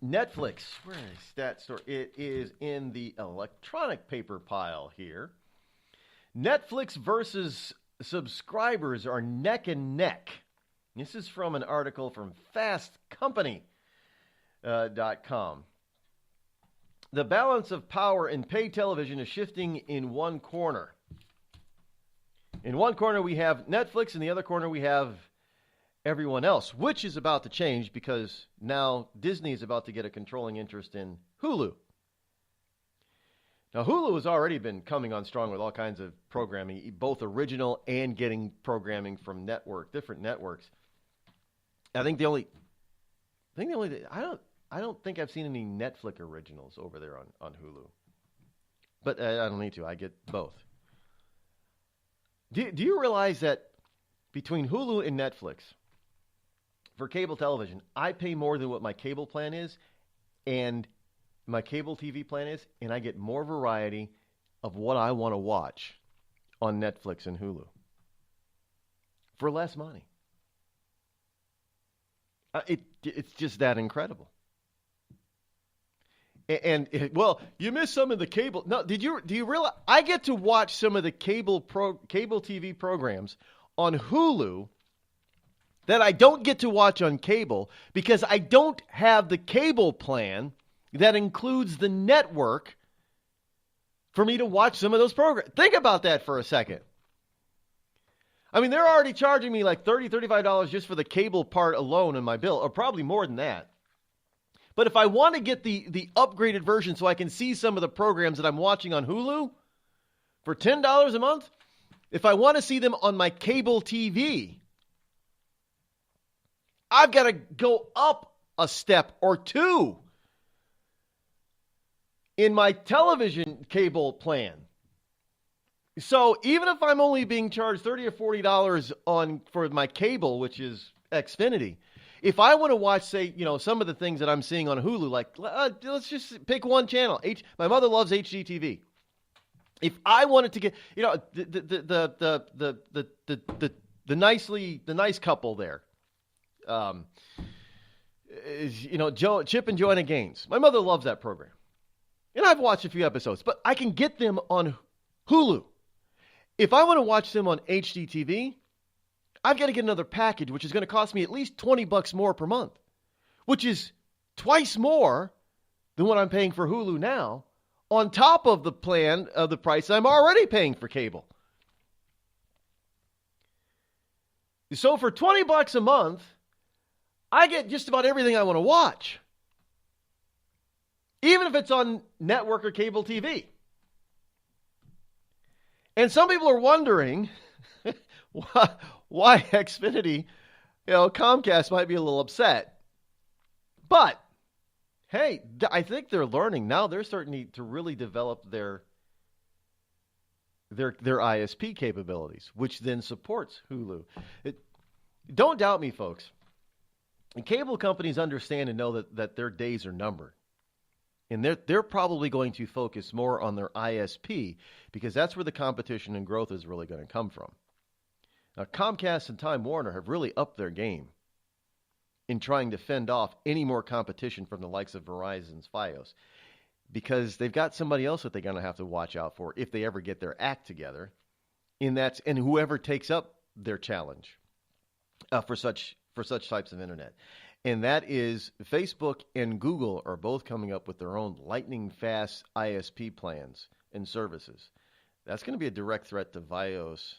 Netflix, where is that story? It is in the electronic paper pile here. Netflix versus subscribers are neck and neck. This is from an article from fastcompany.com. The balance of power in pay television is shifting in one corner. In one corner we have Netflix, in the other corner we have everyone else, which is about to change because now Disney is about to get a controlling interest in Hulu. Now, Hulu has already been coming on strong with all kinds of programming, both original and getting programming from different networks. I don't think I've seen any Netflix originals over there on Hulu. But I don't need to. I get both. Do you realize that between Hulu and Netflix, for cable television, I pay more than what my cable plan is, and my cable TV plan is, and I get more variety of what I want to watch on Netflix and Hulu for less money. It's just that incredible. And you miss some of the cable. No, do you realize I get to watch some of the cable TV programs on Hulu that I don't get to watch on cable because I don't have the cable plan that includes the network for me to watch some of those programs. Think about that for a second. I mean, they're already charging me like $30, $35 just for the cable part alone in my bill, or probably more than that. But if I want to get the upgraded version so I can see some of the programs that I'm watching on Hulu for $10 a month, if I want to see them on my cable TV, I've got to go up a step or two in my television cable plan. So even if I'm only being charged $30 or $40 for my cable, which is Xfinity, if I want to watch, say, some of the things that I'm seeing on Hulu, like let's just pick one channel. My mother loves HGTV. If I wanted to get, the nice couple there, Chip and Joanna Gaines. My mother loves that program, and I've watched a few episodes, but I can get them on Hulu. If I want to watch them on HGTV, I've got to get another package, which is going to cost me at least $20 more per month, which is twice more than what I'm paying for Hulu now, on top of the plan of the price I'm already paying for cable. So for $20 a month, I get just about everything I want to watch, even if it's on network or cable TV. And some people are wondering why Xfinity, Comcast might be a little upset. But, hey, I think they're learning. Now they're starting to really develop their ISP capabilities, which then supports Hulu. Don't doubt me, folks. Cable companies understand and know that their days are numbered. And they're probably going to focus more on their ISP because that's where the competition and growth is really going to come from. Now, Comcast and Time Warner have really upped their game in trying to fend off any more competition from the likes of Verizon's Fios because they've got somebody else that they're going to have to watch out for if they ever get their act together, and whoever takes up their challenge for such types of internet. And that is Facebook and Google are both coming up with their own lightning fast ISP plans and services. That's going to be a direct threat to Fios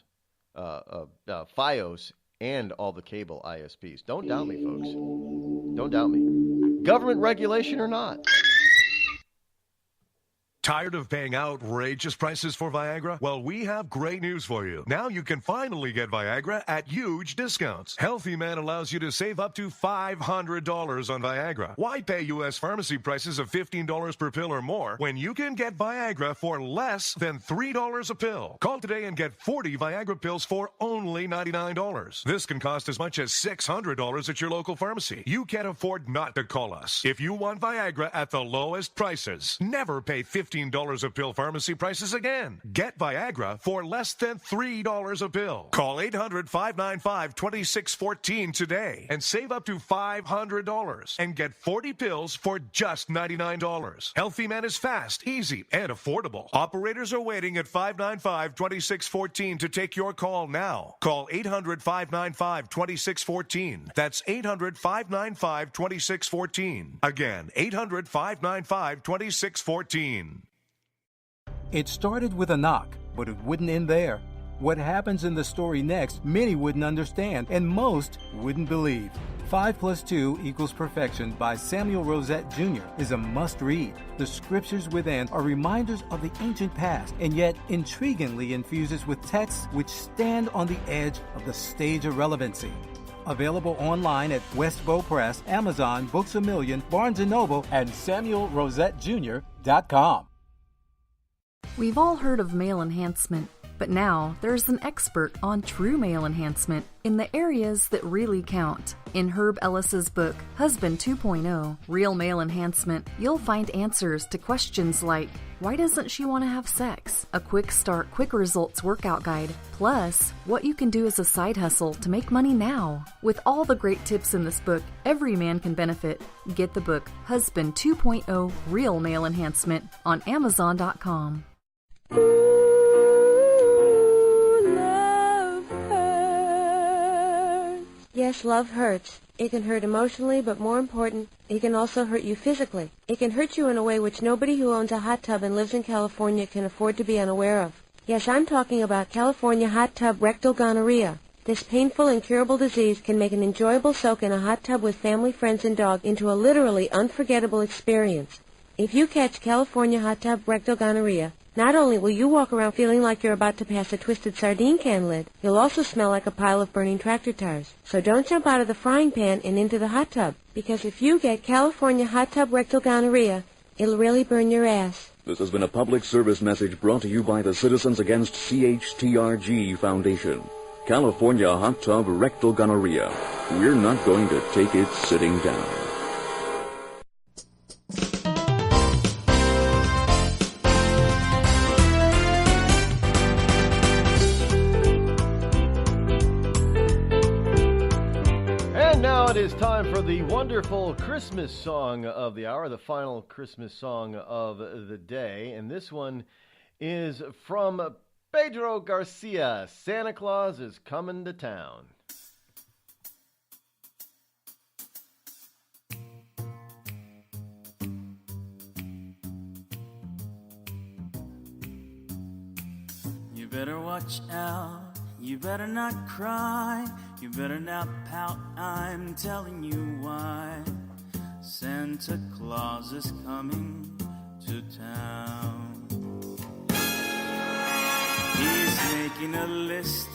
and all the cable ISPs. Don't doubt me, folks. Don't doubt me. Government regulation or not. Tired of paying outrageous prices for Viagra? Well, we have great news for you. Now you can finally get Viagra at huge discounts. Healthy Man allows you to save up to $500 on Viagra. Why pay U.S. pharmacy prices of $15 per pill or more when you can get Viagra for less than $3 a pill? Call today and get 40 Viagra pills for only $99. This can cost as much as $600 at your local pharmacy. You can't afford not to call us. If you want Viagra at the lowest prices, never pay $15 $15 a pill pharmacy prices again. Get Viagra for less than $3 a pill. Call 800-595-2614 today and save up to $500 and get 40 pills for just $99. Healthy Man is fast, easy, and affordable. Operators are waiting at 595-2614 to take your call now. Call 800-595-2614. That's 800-595-2614. Again, 800-595-2614. It started with a knock, but it wouldn't end there. What happens in the story next, many wouldn't understand, and most wouldn't believe. 5 + 2 = Perfection by Samuel Rosette Jr. is a must-read. The scriptures within are reminders of the ancient past, and yet intriguingly infuses with texts which stand on the edge of the stage of relevancy. Available online at Westbow Press, Amazon, Books A Million, Barnes & Noble, and SamuelRosetteJr.com. We've all heard of male enhancement, but now there's an expert on true male enhancement in the areas that really count. In Herb Ellis's book, Husband 2.0, Real Male Enhancement, you'll find answers to questions like, why doesn't she want to have sex? A quick start, quick results workout guide, plus what you can do as a side hustle to make money now. With all the great tips in this book, every man can benefit. Get the book, Husband 2.0, Real Male Enhancement, on Amazon.com. Yes, love hurts. It can hurt emotionally, but more important, it can also hurt you physically. It can hurt you in a way which nobody who owns a hot tub and lives in California can afford to be unaware of. Yes, I'm talking about California hot tub rectal gonorrhea. This painful, incurable disease can make an enjoyable soak in a hot tub with family, friends, and dog into a literally unforgettable experience. If you catch California hot tub rectal gonorrhea, not only will you walk around feeling like you're about to pass a twisted sardine can lid, you'll also smell like a pile of burning tractor tires. So don't jump out of the frying pan and into the hot tub, because if you get California hot tub rectal gonorrhea, it'll really burn your ass. This has been a public service message brought to you by the Citizens Against CHTRG Foundation. California hot tub rectal gonorrhea. We're not going to take it sitting down. It is time for the wonderful Christmas song of the hour, the final Christmas song of the day. And this one is from Pedro Garcia. Santa Claus is coming to town. You better watch out. You better not cry. You better not pout, I'm telling you why. Santa Claus is coming to town. He's making a list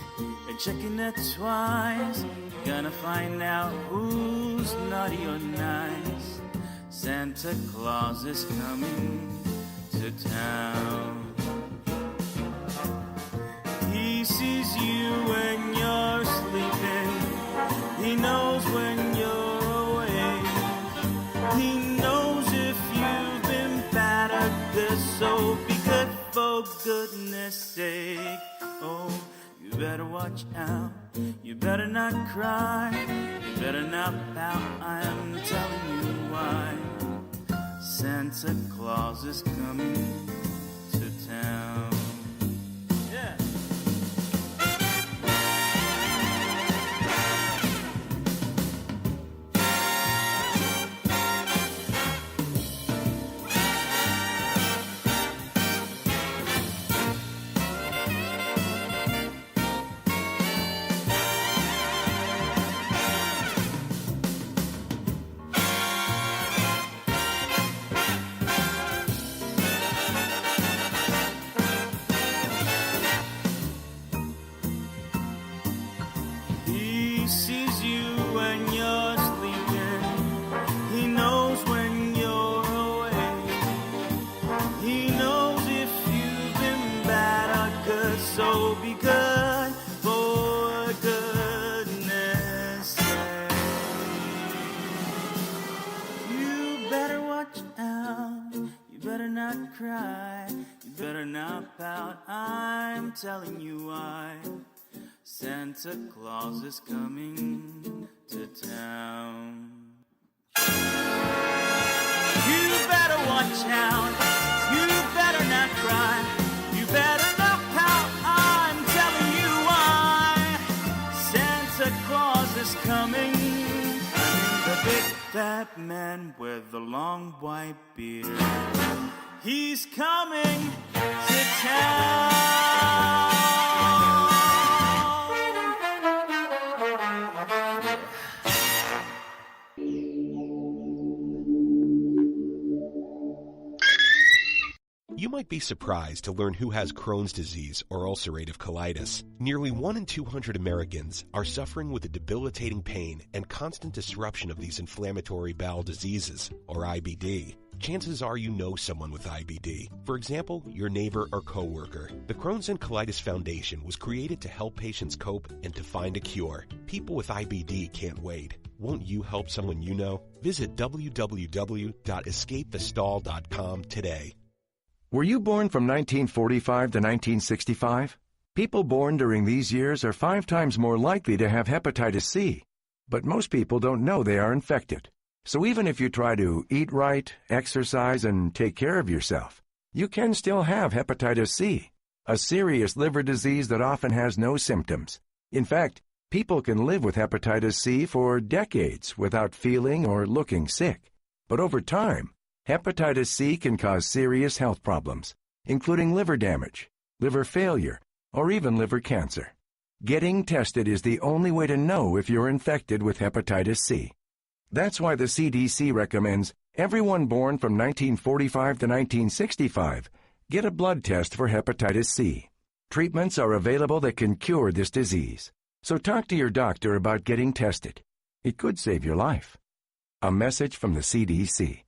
and checking it twice. Gonna find out who's naughty or nice. Santa Claus is coming to town. He sees you when you're sleeping. He knows when you're awake. He knows if you've been bad or good. So be good for goodness sake. Oh, you better watch out. You better not cry. You better not pout. I'm telling you why. Santa Claus is coming to town. cry. You better not pout, I'm telling you why. Santa Claus is coming to town. You better watch out, you better not cry, you better not pout, I'm telling you why. Santa Claus is coming, the big fat man with the long white beard. He's coming to town. You might be surprised to learn who has Crohn's disease or ulcerative colitis. Nearly 1 in 200 Americans are suffering with the debilitating pain and constant disruption of these inflammatory bowel diseases, or IBD. Chances are you know someone with IBD. For example, your neighbor or coworker. The Crohn's and Colitis Foundation was created to help patients cope and to find a cure. People with IBD can't wait. Won't you help someone you know? Visit www.escapethestall.com today. Were you born from 1945 to 1965? People born during these years are 5 times more likely to have hepatitis C, but most people don't know they are infected. So even if you try to eat right, exercise, and take care of yourself, you can still have hepatitis C, a serious liver disease that often has no symptoms. In fact, people can live with hepatitis C for decades without feeling or looking sick. But over time, hepatitis C can cause serious health problems, including liver damage, liver failure, or even liver cancer. Getting tested is the only way to know if you're infected with hepatitis C. That's why the CDC recommends everyone born from 1945 to 1965 get a blood test for hepatitis C. Treatments are available that can cure this disease. So talk to your doctor about getting tested. It could save your life. A message from the CDC.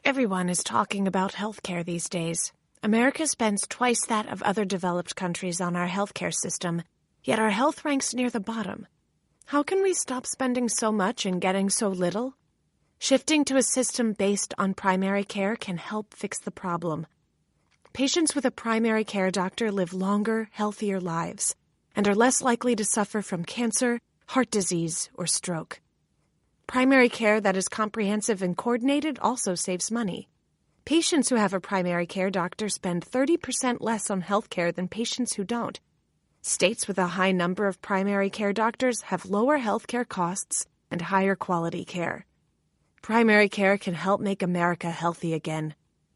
Everyone is talking about healthcare these days. America spends twice that of other developed countries on our healthcare system, yet our health ranks near the bottom. How can we stop spending so much and getting so little? Shifting to a system based on primary care can help fix the problem. Patients with a primary care doctor live longer, healthier lives and are less likely to suffer from cancer, heart disease, or stroke. Primary care that is comprehensive and coordinated also saves money. Patients who have a primary care doctor spend 30% less on health care than patients who don't. States with a high number of primary care doctors have lower health care costs and higher quality care. Primary care can help make America healthy again.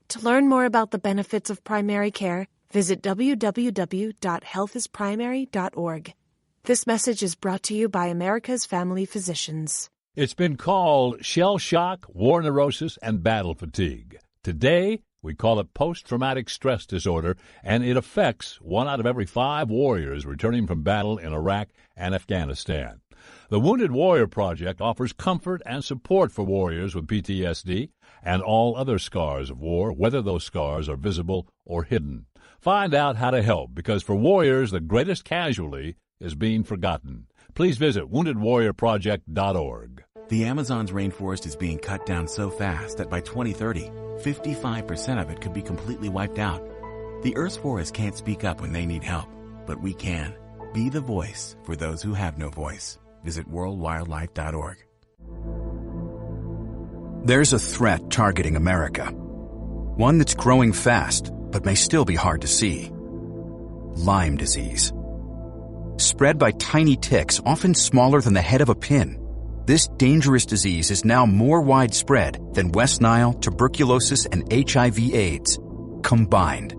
To learn more about the benefits of primary care, visit www.healthisprimary.org. This message is brought to you by America's Family Physicians. It's been called shell shock, war neurosis, and battle fatigue. Today, we call it post-traumatic stress disorder, and it affects 1 out of every 5 warriors returning from battle in Iraq and Afghanistan. The Wounded Warrior Project offers comfort and support for warriors with PTSD and all other scars of war, whether those scars are visible or hidden. Find out how to help, because for warriors, the greatest casualty is being forgotten. Please visit woundedwarriorproject.org. The Amazon's rainforest is being cut down so fast that by 2030, 55% of it could be completely wiped out. The Earth's forests can't speak up when they need help, but we can. Be the voice for those who have no voice. Visit worldwildlife.org. There's a threat targeting America. One that's growing fast, but may still be hard to see. Lyme disease. Spread by tiny ticks, often smaller than the head of a pin. This dangerous disease is now more widespread than West Nile, tuberculosis, and HIV/AIDS combined.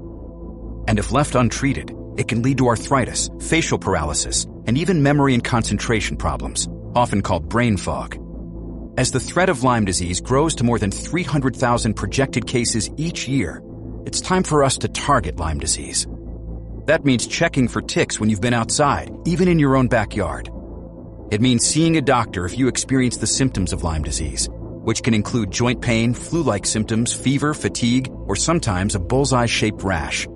And if left untreated, it can lead to arthritis, facial paralysis, and even memory and concentration problems, often called brain fog. As the threat of Lyme disease grows to more than 300,000 projected cases each year, it's time for us to target Lyme disease. That means checking for ticks when you've been outside, even in your own backyard. It means seeing a doctor if you experience the symptoms of Lyme disease, which can include joint pain, flu-like symptoms, fever, fatigue, or sometimes a bullseye-shaped rash.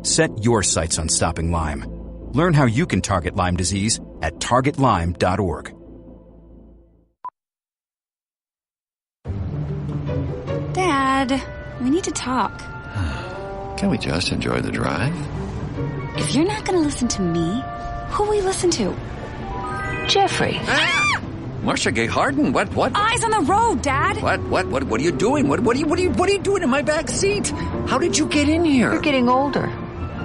Set your sights on stopping Lyme. Learn how you can target Lyme disease at targetlyme.org. Dad, we need to talk. Can we just enjoy the drive? If you're not going to listen to me, who will we listen to? Jeffrey. Ah! Marcia Gay Harden, what? Eyes on the road, Dad. What are you doing? What are you doing in my back seat? How did you get in here? You're getting older.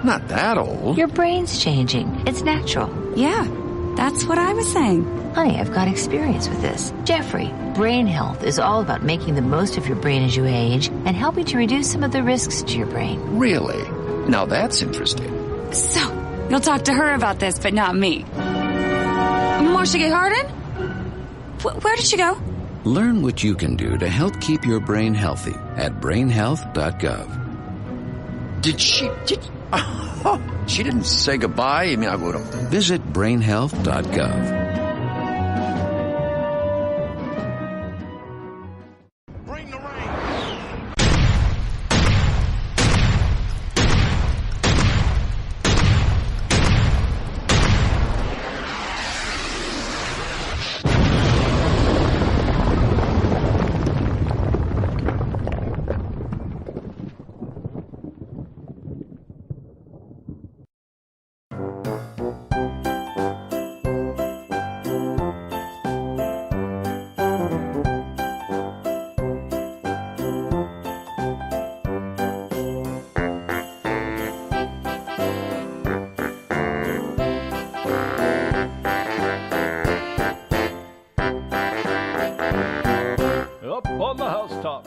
Not that old. Your brain's changing. It's natural. Yeah, that's what I was saying. Honey, I've got experience with this. Jeffrey, brain health is all about making the most of your brain as you age and helping to reduce some of the risks to your brain. Really? Now that's interesting. So, you'll talk to her about this, but not me. Marcia Gay Harden? Where did she go? Learn what you can do to help keep your brain healthy at brainhealth.gov. She didn't say goodbye. I mean, I would have. Visit brainhealth.gov.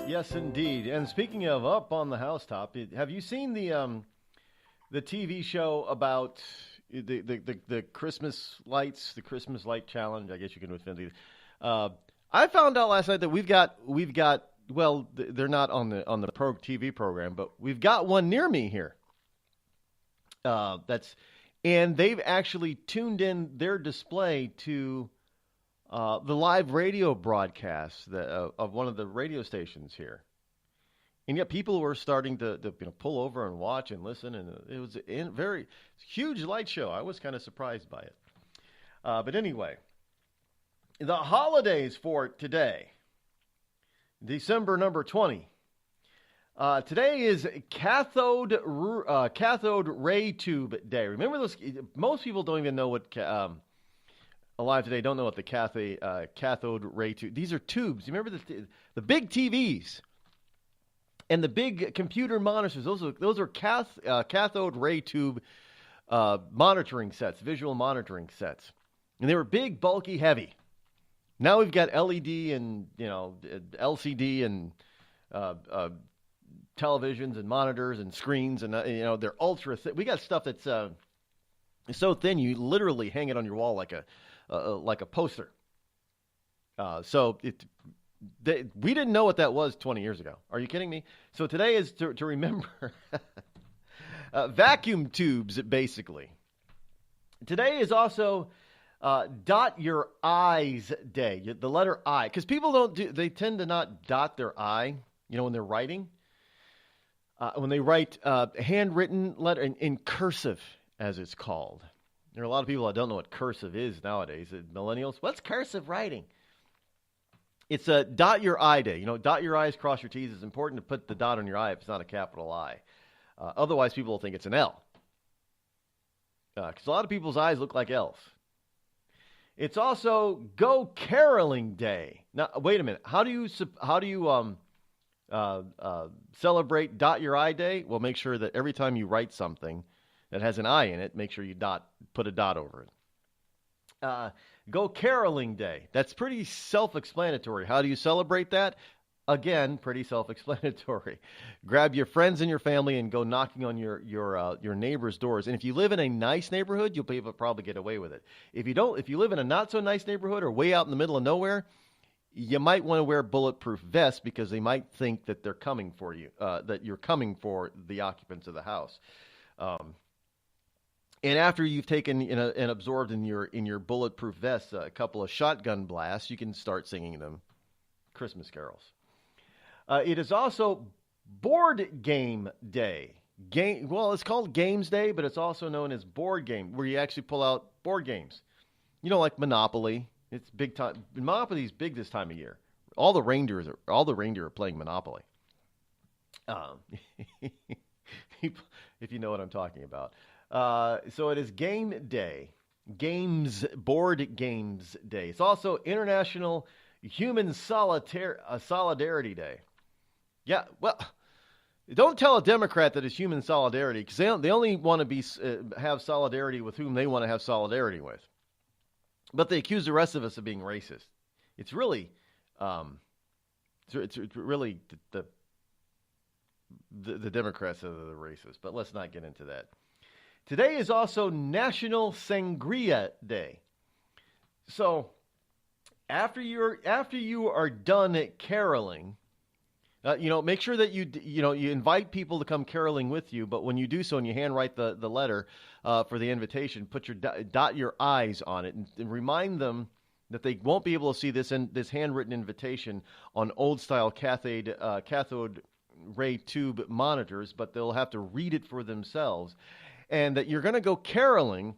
Yes, indeed. And speaking of up on the housetop, have you seen the TV show about the Christmas lights, the Christmas light challenge? I guess you can offend it. I found out last night that we've got. Well, they're not on the TV program, but we've got one near me here. And they've actually tuned in their display to the live radio broadcast of one of the radio stations here. And yet people were starting to pull over and watch and listen, and it was a very huge light show. I was kind of surprised by it. But anyway, the holidays for today, December number 20. Today is Cathode Ray Tube Day. Remember those? Most people don't even know what... alive today don't know what the cathode ray tube. These are tubes. You remember the big TVs and the big computer monitors. Those are cathode ray tube monitoring sets, visual monitoring sets, and they were big, bulky, heavy. Now we've got LED and LCD and televisions and monitors and screens, and they're ultra thin. We got stuff that's so thin you literally hang it on your wall like a poster. We didn't know what that was 20 years ago. Are you kidding me? So today is to remember vacuum tubes, basically. Today is also Dot Your I's Day. The letter I. Because people they tend to not dot their I, when they're writing. When they write handwritten letter in cursive, as it's called. There are a lot of people that don't know what cursive is nowadays. Millennials, what's cursive writing? It's a dot your I day. Dot your I's, cross your T's. It's important to put the dot on your I if it's not a capital I. Otherwise, people will think it's an L. Because a lot of people's I's look like L's. It's also Go Caroling Day. Now, wait a minute. How do you celebrate Dot Your I Day? Well, make sure that every time you write something that has an I in it, make sure you put a dot over it. Go Caroling Day. That's pretty self-explanatory. How do you celebrate that? Again, pretty self-explanatory. Grab your friends and your family and go knocking on your neighbor's doors. And if you live in a nice neighborhood, you'll be able to probably get away with it. If you live in a not so nice neighborhood or way out in the middle of nowhere, you might want to wear bulletproof vests because they might think that they're coming for you, that you're coming for the occupants of the house. And after you've taken and absorbed in your bulletproof vest a couple of shotgun blasts, you can start singing them Christmas carols. It is also Board Game Day. It's called Games Day, but it's also known as Board Game, where you actually pull out board games. Like Monopoly. It's big time. Monopoly is big this time of year. All the reindeer are playing Monopoly. If you know what I'm talking about. So it is Game Day. Board Games Day. It's also International Human Solidarity Day. Yeah, well, don't tell a Democrat that it's human solidarity, because they only want to have solidarity with whom they want to have solidarity with. But they accuse the rest of us of being racist. It's really, it's really the Democrats that are the racists. But let's not get into that. Today is also National Sangria Day. So after you are done caroling, make sure that you invite people to come caroling with you. But when you do so and you handwrite the letter for the invitation, dot your I's on it and remind them that they won't be able to see this handwritten invitation on old style cathode ray tube monitors, but they'll have to read it for themselves. And that you're going to go caroling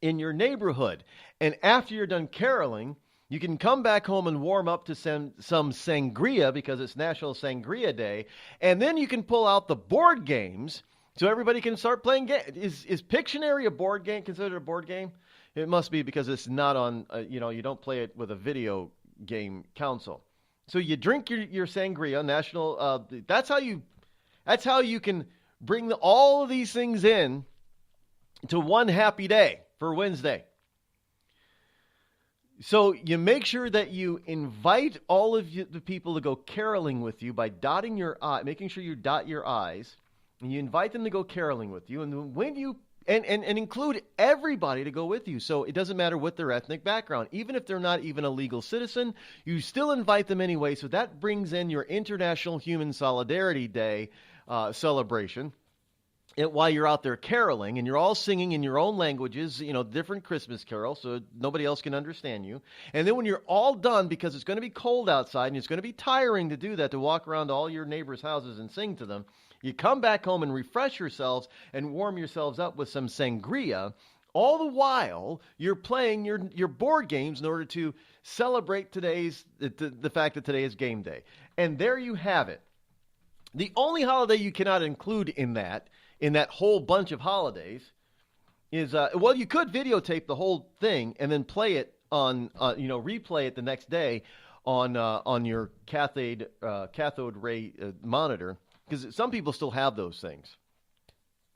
in your neighborhood. And after you're done caroling, you can come back home and warm up to some sangria, because it's National Sangria Day. And then you can pull out the board games so everybody can start playing games. Is Pictionary a board game, considered a board game? It must be, because it's not on, you don't play it with a video game console. So you drink your sangria, national, that's how you can bring all of these things in to one happy day for Wednesday. So you make sure that you invite all of the people to go caroling with you by dotting your I, making sure you dot your I's, and you invite them to go caroling with you, and when you and include everybody to go with you. So it doesn't matter what their ethnic background, even if they're not even a legal citizen, you still invite them anyway. So that brings in your International Human Solidarity Day celebration. While you're out there caroling, and you're all singing in your own languages, different Christmas carols, so nobody else can understand you. And then when you're all done, because it's going to be cold outside and it's going to be tiring to do that, to walk around to all your neighbors' houses and sing to them, you come back home and refresh yourselves and warm yourselves up with some sangria. All the while, you're playing your board games in order to celebrate the fact that today is game day. And there you have it. The only holiday you cannot include in that whole bunch of holidays is, you could videotape the whole thing and then play it replay it the next day on your cathode ray monitor, because some people still have those things.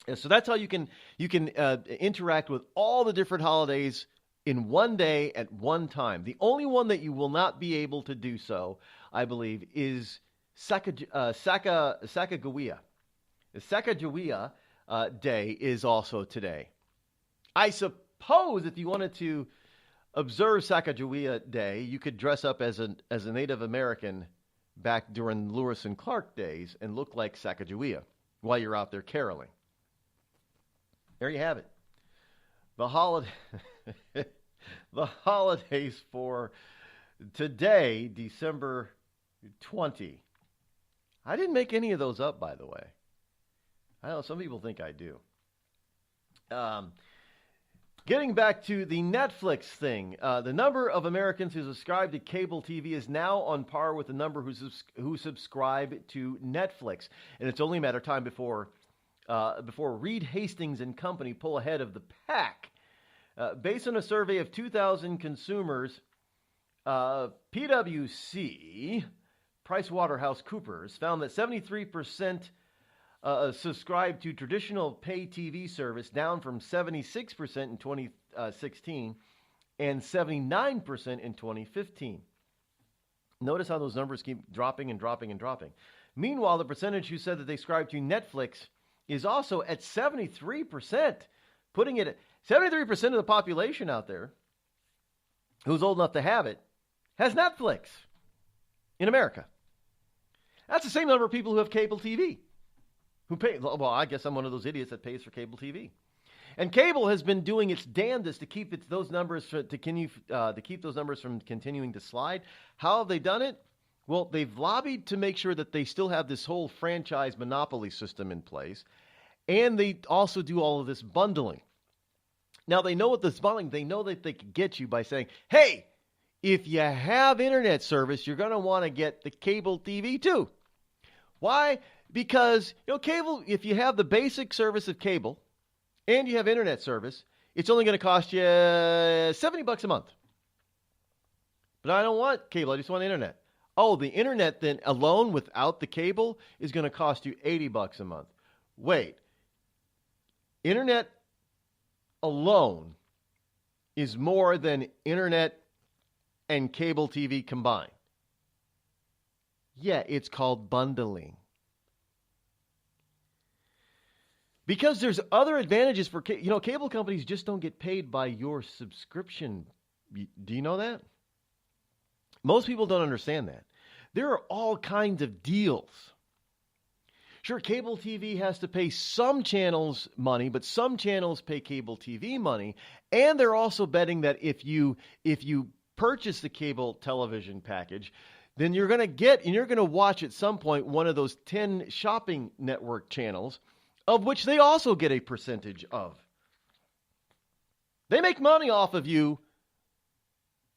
And so that's how you can interact with all the different holidays in one day at one time. The only one that you will not be able to do so, I believe, is Sacagawea. The Sacagawea Day is also today. I suppose if you wanted to observe Sacagawea Day, you could dress up as a Native American back during Lewis and Clark days and look like Sacagawea while you're out there caroling. There you have it. The holidays for today, December 20. I didn't make any of those up, by the way. I know some people think I do. Getting back to the Netflix thing, the number of Americans who subscribe to cable TV is now on par with the number who subscribe to Netflix, and it's only a matter of time before Reed Hastings and company pull ahead of the pack. Based on a survey of 2,000 consumers, PwC, PricewaterhouseCoopers, found that 73% subscribe to traditional pay TV service, down from 76% in 2016 and 79% in 2015. Notice how those numbers keep dropping and dropping and dropping. Meanwhile, the percentage who said that they subscribe to Netflix is also at 73%, putting it at 73% of the population out there who's old enough to have it has Netflix in America. That's the same number of people who have cable TV. Who pay? Well, I guess I'm one of those idiots that pays for cable TV. And cable has been doing its damnedest to keep those numbers from continuing to slide. How have they done it? Well, they've lobbied to make sure that they still have this whole franchise monopoly system in place, and they also do all of this bundling. Now, they know what this bundling, they know that they can get you by saying, hey, if you have internet service, you're going to want to get the cable TV too. Why? Because, cable, if you have the basic service of cable and you have internet service, it's only going to cost you $70 a month. But I don't want cable. I just want internet. Oh, the internet then alone without the cable is going to cost you $80 a month. Wait. Internet alone is more than internet and cable TV combined. Yeah, it's called bundling. Because there's other advantages for, cable companies just don't get paid by your subscription. Do you know that? Most people don't understand that. There are all kinds of deals. Sure, cable TV has to pay some channels money, but some channels pay cable TV money. And they're also betting that if you purchase the cable television package, then you're going to watch at some point one of those 10 shopping network channels, of which they also get a percentage of. They make money off of you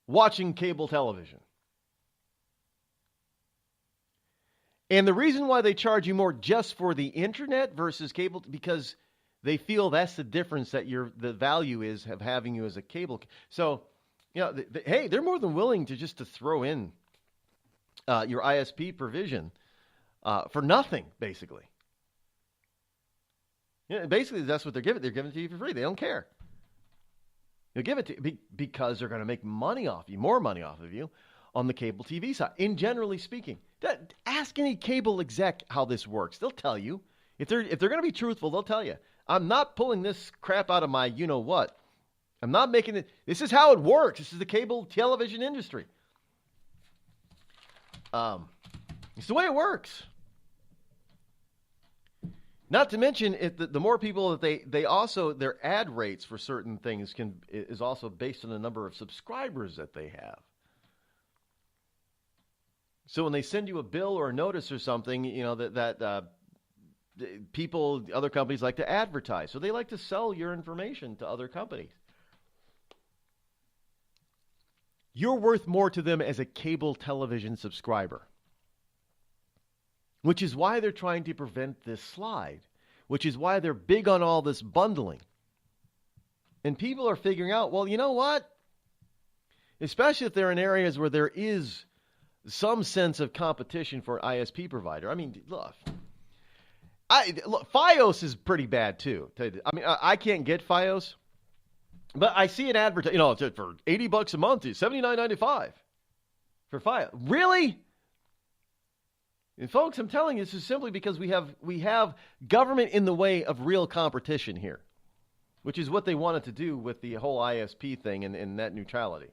watching cable television. And the reason why they charge you more just for the internet versus cable, because they feel that's the difference that the value is of having you as a cable. So, hey, they're more than willing to throw in your ISP provision for nothing, basically. Basically, that's what they're giving. They're giving it to you for free. They don't care. They'll give it to you because they're going to make money off you, more money off of you on the cable TV side. In generally speaking, ask any cable exec how this works. They'll tell you. If they're going to be truthful, they'll tell you. I'm not pulling this crap out of my you-know-what. I'm not making it. This is how it works. This is the cable television industry. It's the way it works. Not to mention, the more people that they also, their ad rates for certain things is also based on the number of subscribers that they have. So when they send you a bill or a notice or something, people, other companies like to advertise. So they like to sell your information to other companies. You're worth more to them as a cable television subscriber. Which is why they're trying to prevent this slide. Which is why they're big on all this bundling. And people are figuring out, well, you know what? Especially if they're in areas where there is some sense of competition for an ISP provider. I mean, look, Fios is pretty bad too. I mean, I can't get Fios, but I see an advertise. For $80 a month, it's $79.95 for Fios. Really? And folks, I'm telling you, this is simply because we have government in the way of real competition here, which is what they wanted to do with the whole ISP thing and net neutrality.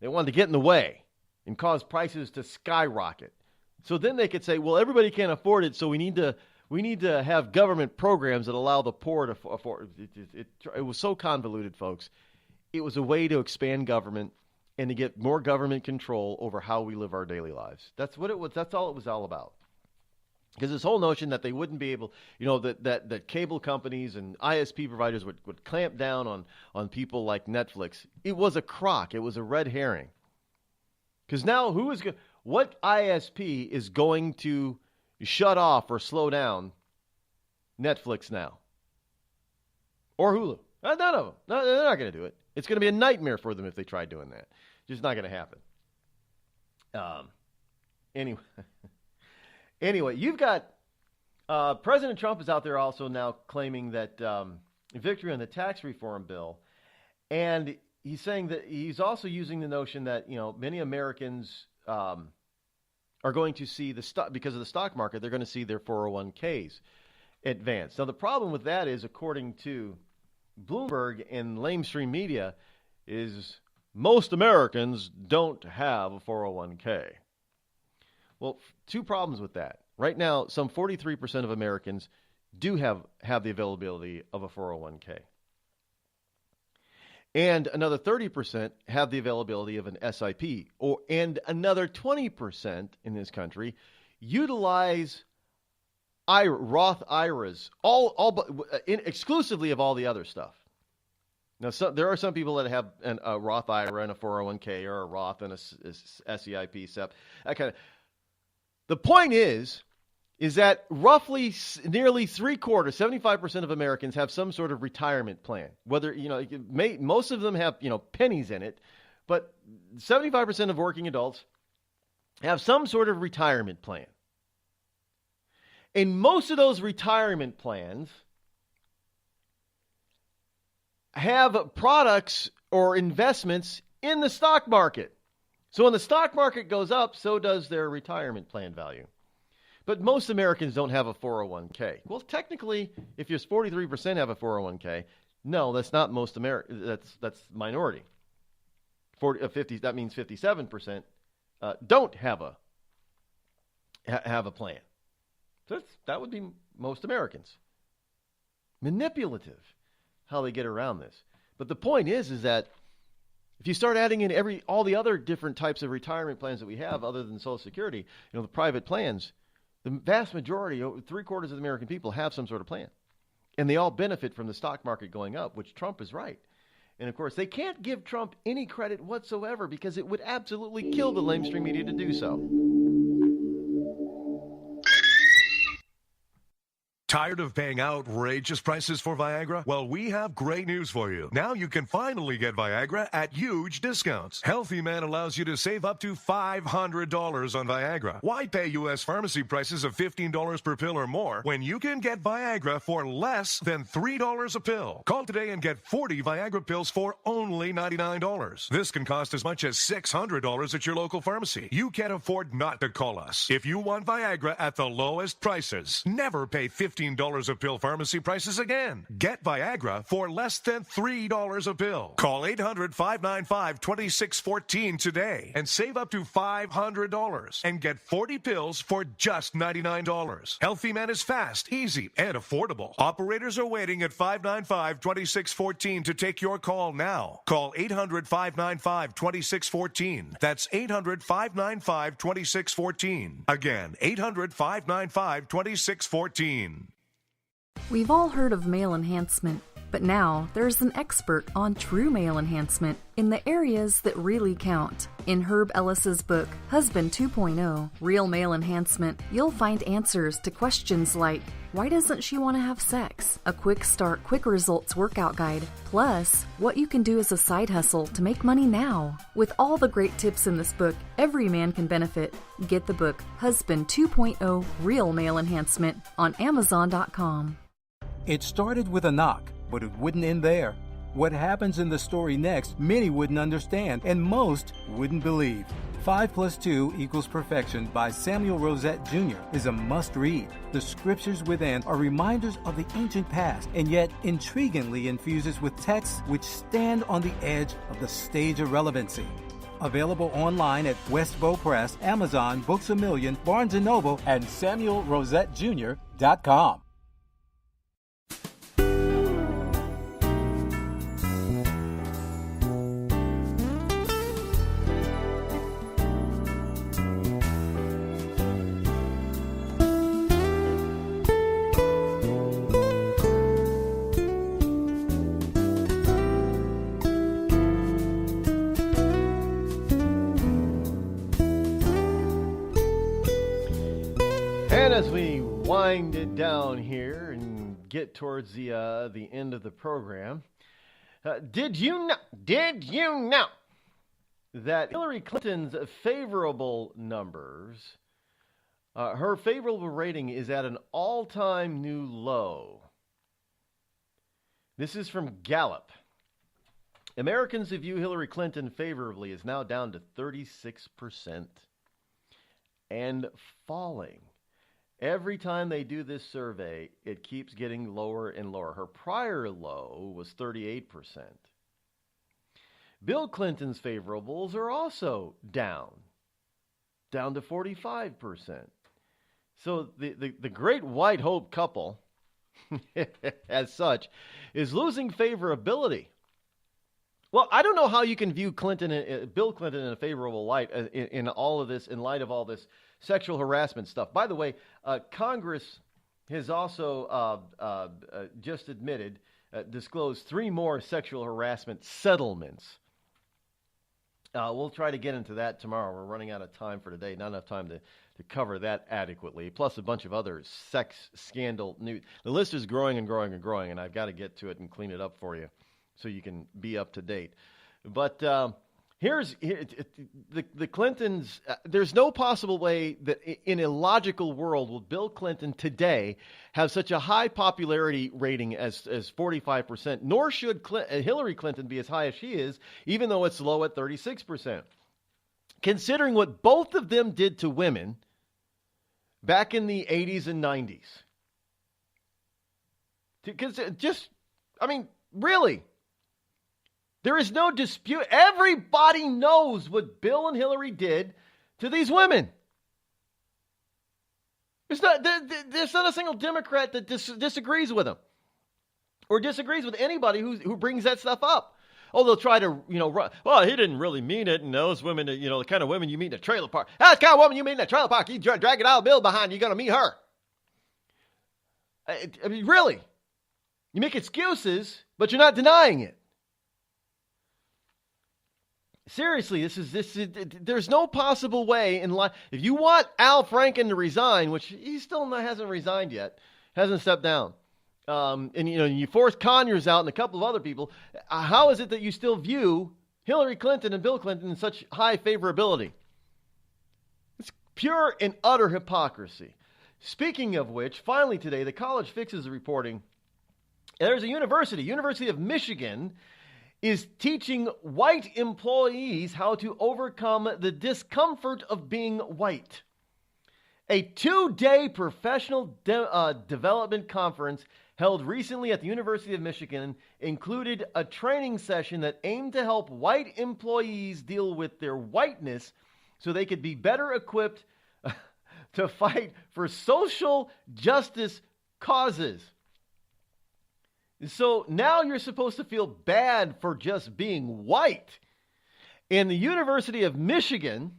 They wanted to get in the way and cause prices to skyrocket. So then they could say, well, everybody can't afford it, so we need to have government programs that allow the poor to afford it. It was so convoluted, folks. It was a way to expand government and to get more government control over how we live our daily lives. That's what it was. That's all it was all about. Because this whole notion that they wouldn't be able, that cable companies and ISP providers would clamp down on people like Netflix, it was a crock. It was a red herring. Because now what ISP is going to shut off or slow down Netflix now? Or Hulu? None of them. No, they're not going to do it. It's going to be a nightmare for them if they try doing that. Just not going to happen. Anyway, you've got President Trump is out there also now claiming that victory on the tax reform bill, and he's saying that he's also using the notion that many Americans are going to see because of the stock market, they're going to see their 401ks advance. Now the problem with that is, according to Bloomberg and lamestream media, is most Americans don't have a 401k. Well, two problems with that. Right now, some 43% of Americans do have the availability of a 401k. And another 30% have the availability of an SIP. And another 20% in this country utilize Roth IRAs, exclusively of all the other stuff. Now, there are some people that have a Roth IRA and a 401k, or a Roth and a SEIP, SEP, that kind of. The point is is that roughly nearly 75% of Americans have some sort of retirement plan. Whether, most of them have, pennies in it, but 75% of working adults have some sort of retirement plan. And most of those retirement plans have products or investments in the stock market. So when the stock market goes up, so does their retirement plan value. But most Americans don't have a 401k. Well, technically, if you're 43% have a 401k, no, that's not most Americans. That's minority. 50. That means 57% don't have a plan. So that would be most Americans. Manipulative, how they get around this. But the point is that if you start adding in all the other different types of retirement plans that we have, other than Social Security, the private plans, the vast majority, 3/4 of the American people, have some sort of plan, and they all benefit from the stock market going up, which Trump is right. And of course, they can't give Trump any credit whatsoever because it would absolutely kill the mainstream media to do so. Tired of paying outrageous prices for Viagra? Well, we have great news for you. Now you can finally get Viagra at huge discounts. Healthy Man allows you to save up to $500 on Viagra. Why pay U.S. pharmacy prices of $15 per pill or more when you can get Viagra for less than $3 a pill? Call today and get 40 Viagra pills for only $99. This can cost as much as $600 at your local pharmacy. You can't afford not to call us. If you want Viagra at the lowest prices, never pay $15 a pill pharmacy prices again. Get Viagra for less than $3 a pill. Call 800-595-2614 today and save up to $500 and get 40 pills for just $99. Healthy Man is fast, easy, and affordable. Operators are waiting at 595-2614 to take your call now. Call 800-595-2614. That's 800-595-2614. Again, 800-595-2614. We've all heard of male enhancement, but now there's an expert on true male enhancement in the areas that really count. In Herb Ellis's book, Husband 2.0, Real Male Enhancement, you'll find answers to questions like, why doesn't she want to have sex? A quick start, quick results workout guide, plus what you can do as a side hustle to make money now. With all the great tips in this book, every man can benefit. Get the book, Husband 2.0, Real Male Enhancement, on Amazon.com. It started with a knock, but it wouldn't end there. What happens in the story next, many wouldn't understand, and most wouldn't believe. 5 + 2 = Perfection by Samuel Rosette Jr. is a must-read. The scriptures within are reminders of the ancient past, and yet intriguingly infuses with texts which stand on the edge of the stage of relevancy. Available online at Westbow Press, Amazon, Books A Million, Barnes & Noble, and SamuelRosetteJr.com. And as we wind it down here and get towards the end of the program, did you know that Hillary Clinton's favorable numbers, her favorable rating is at an all-time new low? This is from Gallup. Americans who view Hillary Clinton favorably is now down to 36% and falling. Every time they do this survey, it keeps getting lower and lower. Her prior low was 38%. Bill Clinton's favorables are also down to 45%. So the great white hope couple, as such, is losing favorability. Well, I don't know how you can view Bill Clinton in a favorable light in all of this, in light of all this sexual harassment stuff. By the way, Congress has also just disclosed 3 more sexual harassment settlements. We'll try to get into that tomorrow. We're running out of time for today. Not enough time to to cover that adequately, plus a bunch of other sex scandal news. The list is growing and growing and growing, and I've got to get to it and clean it up for you so you can be up to date. But here's the Clintons. There's no possible way that in a logical world will Bill Clinton today have such a high popularity rating as 45%, nor should Hillary Clinton be as high as she is, even though it's low at 36%. Considering what both of them did to women back in the 80s and 90s. Really. There is no dispute. Everybody knows what Bill and Hillary did to these women. There's not a single Democrat that disagrees with them or disagrees with anybody who brings that stuff up. Oh, they'll try to, well, he didn't really mean it. And those women, the kind of women you meet in a trailer park. That's the kind of woman you meet in a trailer park. You drag a dollar bill behind you, you're going to meet her. I mean, really. You make excuses, but you're not denying it. Seriously, there's no possible way in life. If you want Al Franken to resign, which he still hasn't resigned yet, hasn't stepped down, and you force Conyers out and a couple of other people, how is it that you still view Hillary Clinton and Bill Clinton in such high favorability? It's pure and utter hypocrisy. Speaking of which, finally today, the College Fix is reporting there's a University of Michigan, is teaching white employees how to overcome the discomfort of being white. A 2-day professional development conference held recently at the University of Michigan included a training session that aimed to help white employees deal with their whiteness so they could be better equipped to fight for social justice causes. So now you're supposed to feel bad for just being white. And the University of Michigan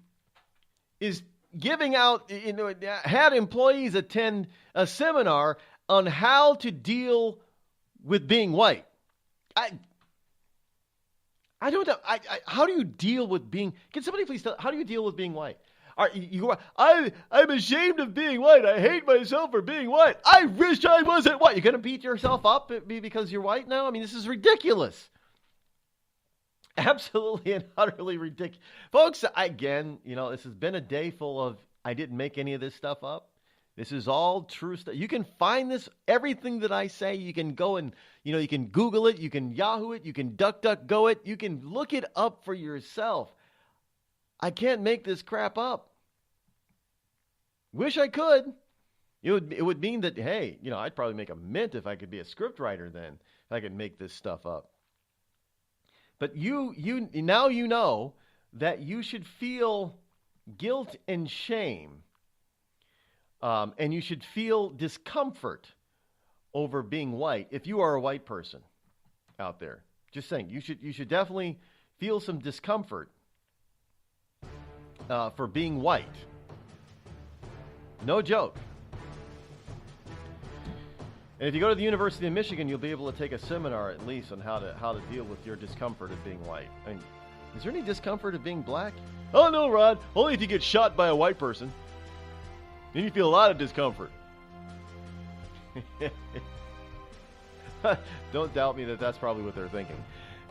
is giving out, had employees attend a seminar on how to deal with being white. I don't know. How do you deal with being, can somebody please tell, how do you deal with being white? I'm ashamed of being white. I hate myself for being white. I wish I wasn't white. You're going to beat yourself up because you're white now? I mean, this is ridiculous. Absolutely and utterly ridiculous. Folks, again, this has been a day full of, I didn't make any of this stuff up. This is all true stuff. You can find this, everything that I say, you can go and, you can Google it, you can Yahoo it, you can DuckDuckGo it, you can look it up for yourself. I can't make this crap up. Wish I could. It would mean that, hey, I'd probably make a mint if I could be a scriptwriter then, if I could make this stuff up. But now you know that you should feel guilt and shame, and you should feel discomfort over being white if you are a white person out there. Just saying, you should definitely feel some discomfort for being white. No joke. And if you go to the University of Michigan, you'll be able to take a seminar at least on how to deal with your discomfort of being white. I mean, is there any discomfort of being black? Oh no, Rod. Only if you get shot by a white person. Then you feel a lot of discomfort. Don't doubt me that's probably what they're thinking.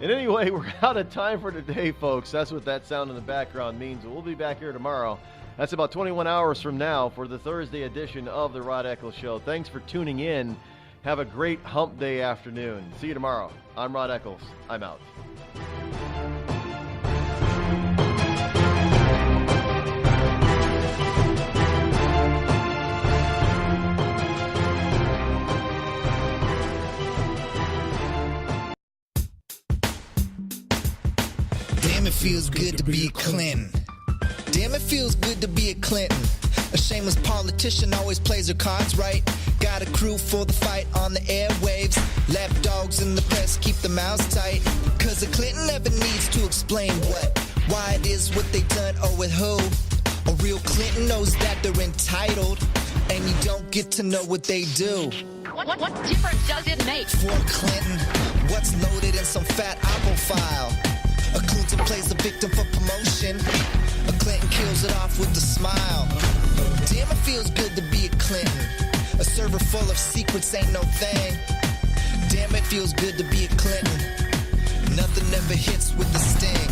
And anyway, we're out of time for today, folks. That's what that sound in the background means. We'll be back here tomorrow. That's about 21 hours from now for the Thursday edition of the Rod Eccles Show. Thanks for tuning in. Have a great hump day afternoon. See you tomorrow. I'm Rod Eccles. I'm out. Damn, it feels good to be Clinton. Damn, it feels good to be a Clinton. A shameless politician always plays her cards right. Got a crew for the fight on the airwaves. Lapdogs in the press keep their mouths tight. Cause a Clinton never needs to explain why it is what they done or with who. A real Clinton knows that they're entitled. And you don't get to know what they do. What difference does it make? For Clinton, what's loaded in some fat Apple file? A Clinton plays the victim for promotion. A Clinton kills it off with a smile. Damn, it feels good to be a Clinton. A server full of secrets ain't no thing. Damn, it feels good to be a Clinton. Nothing ever hits with the sting.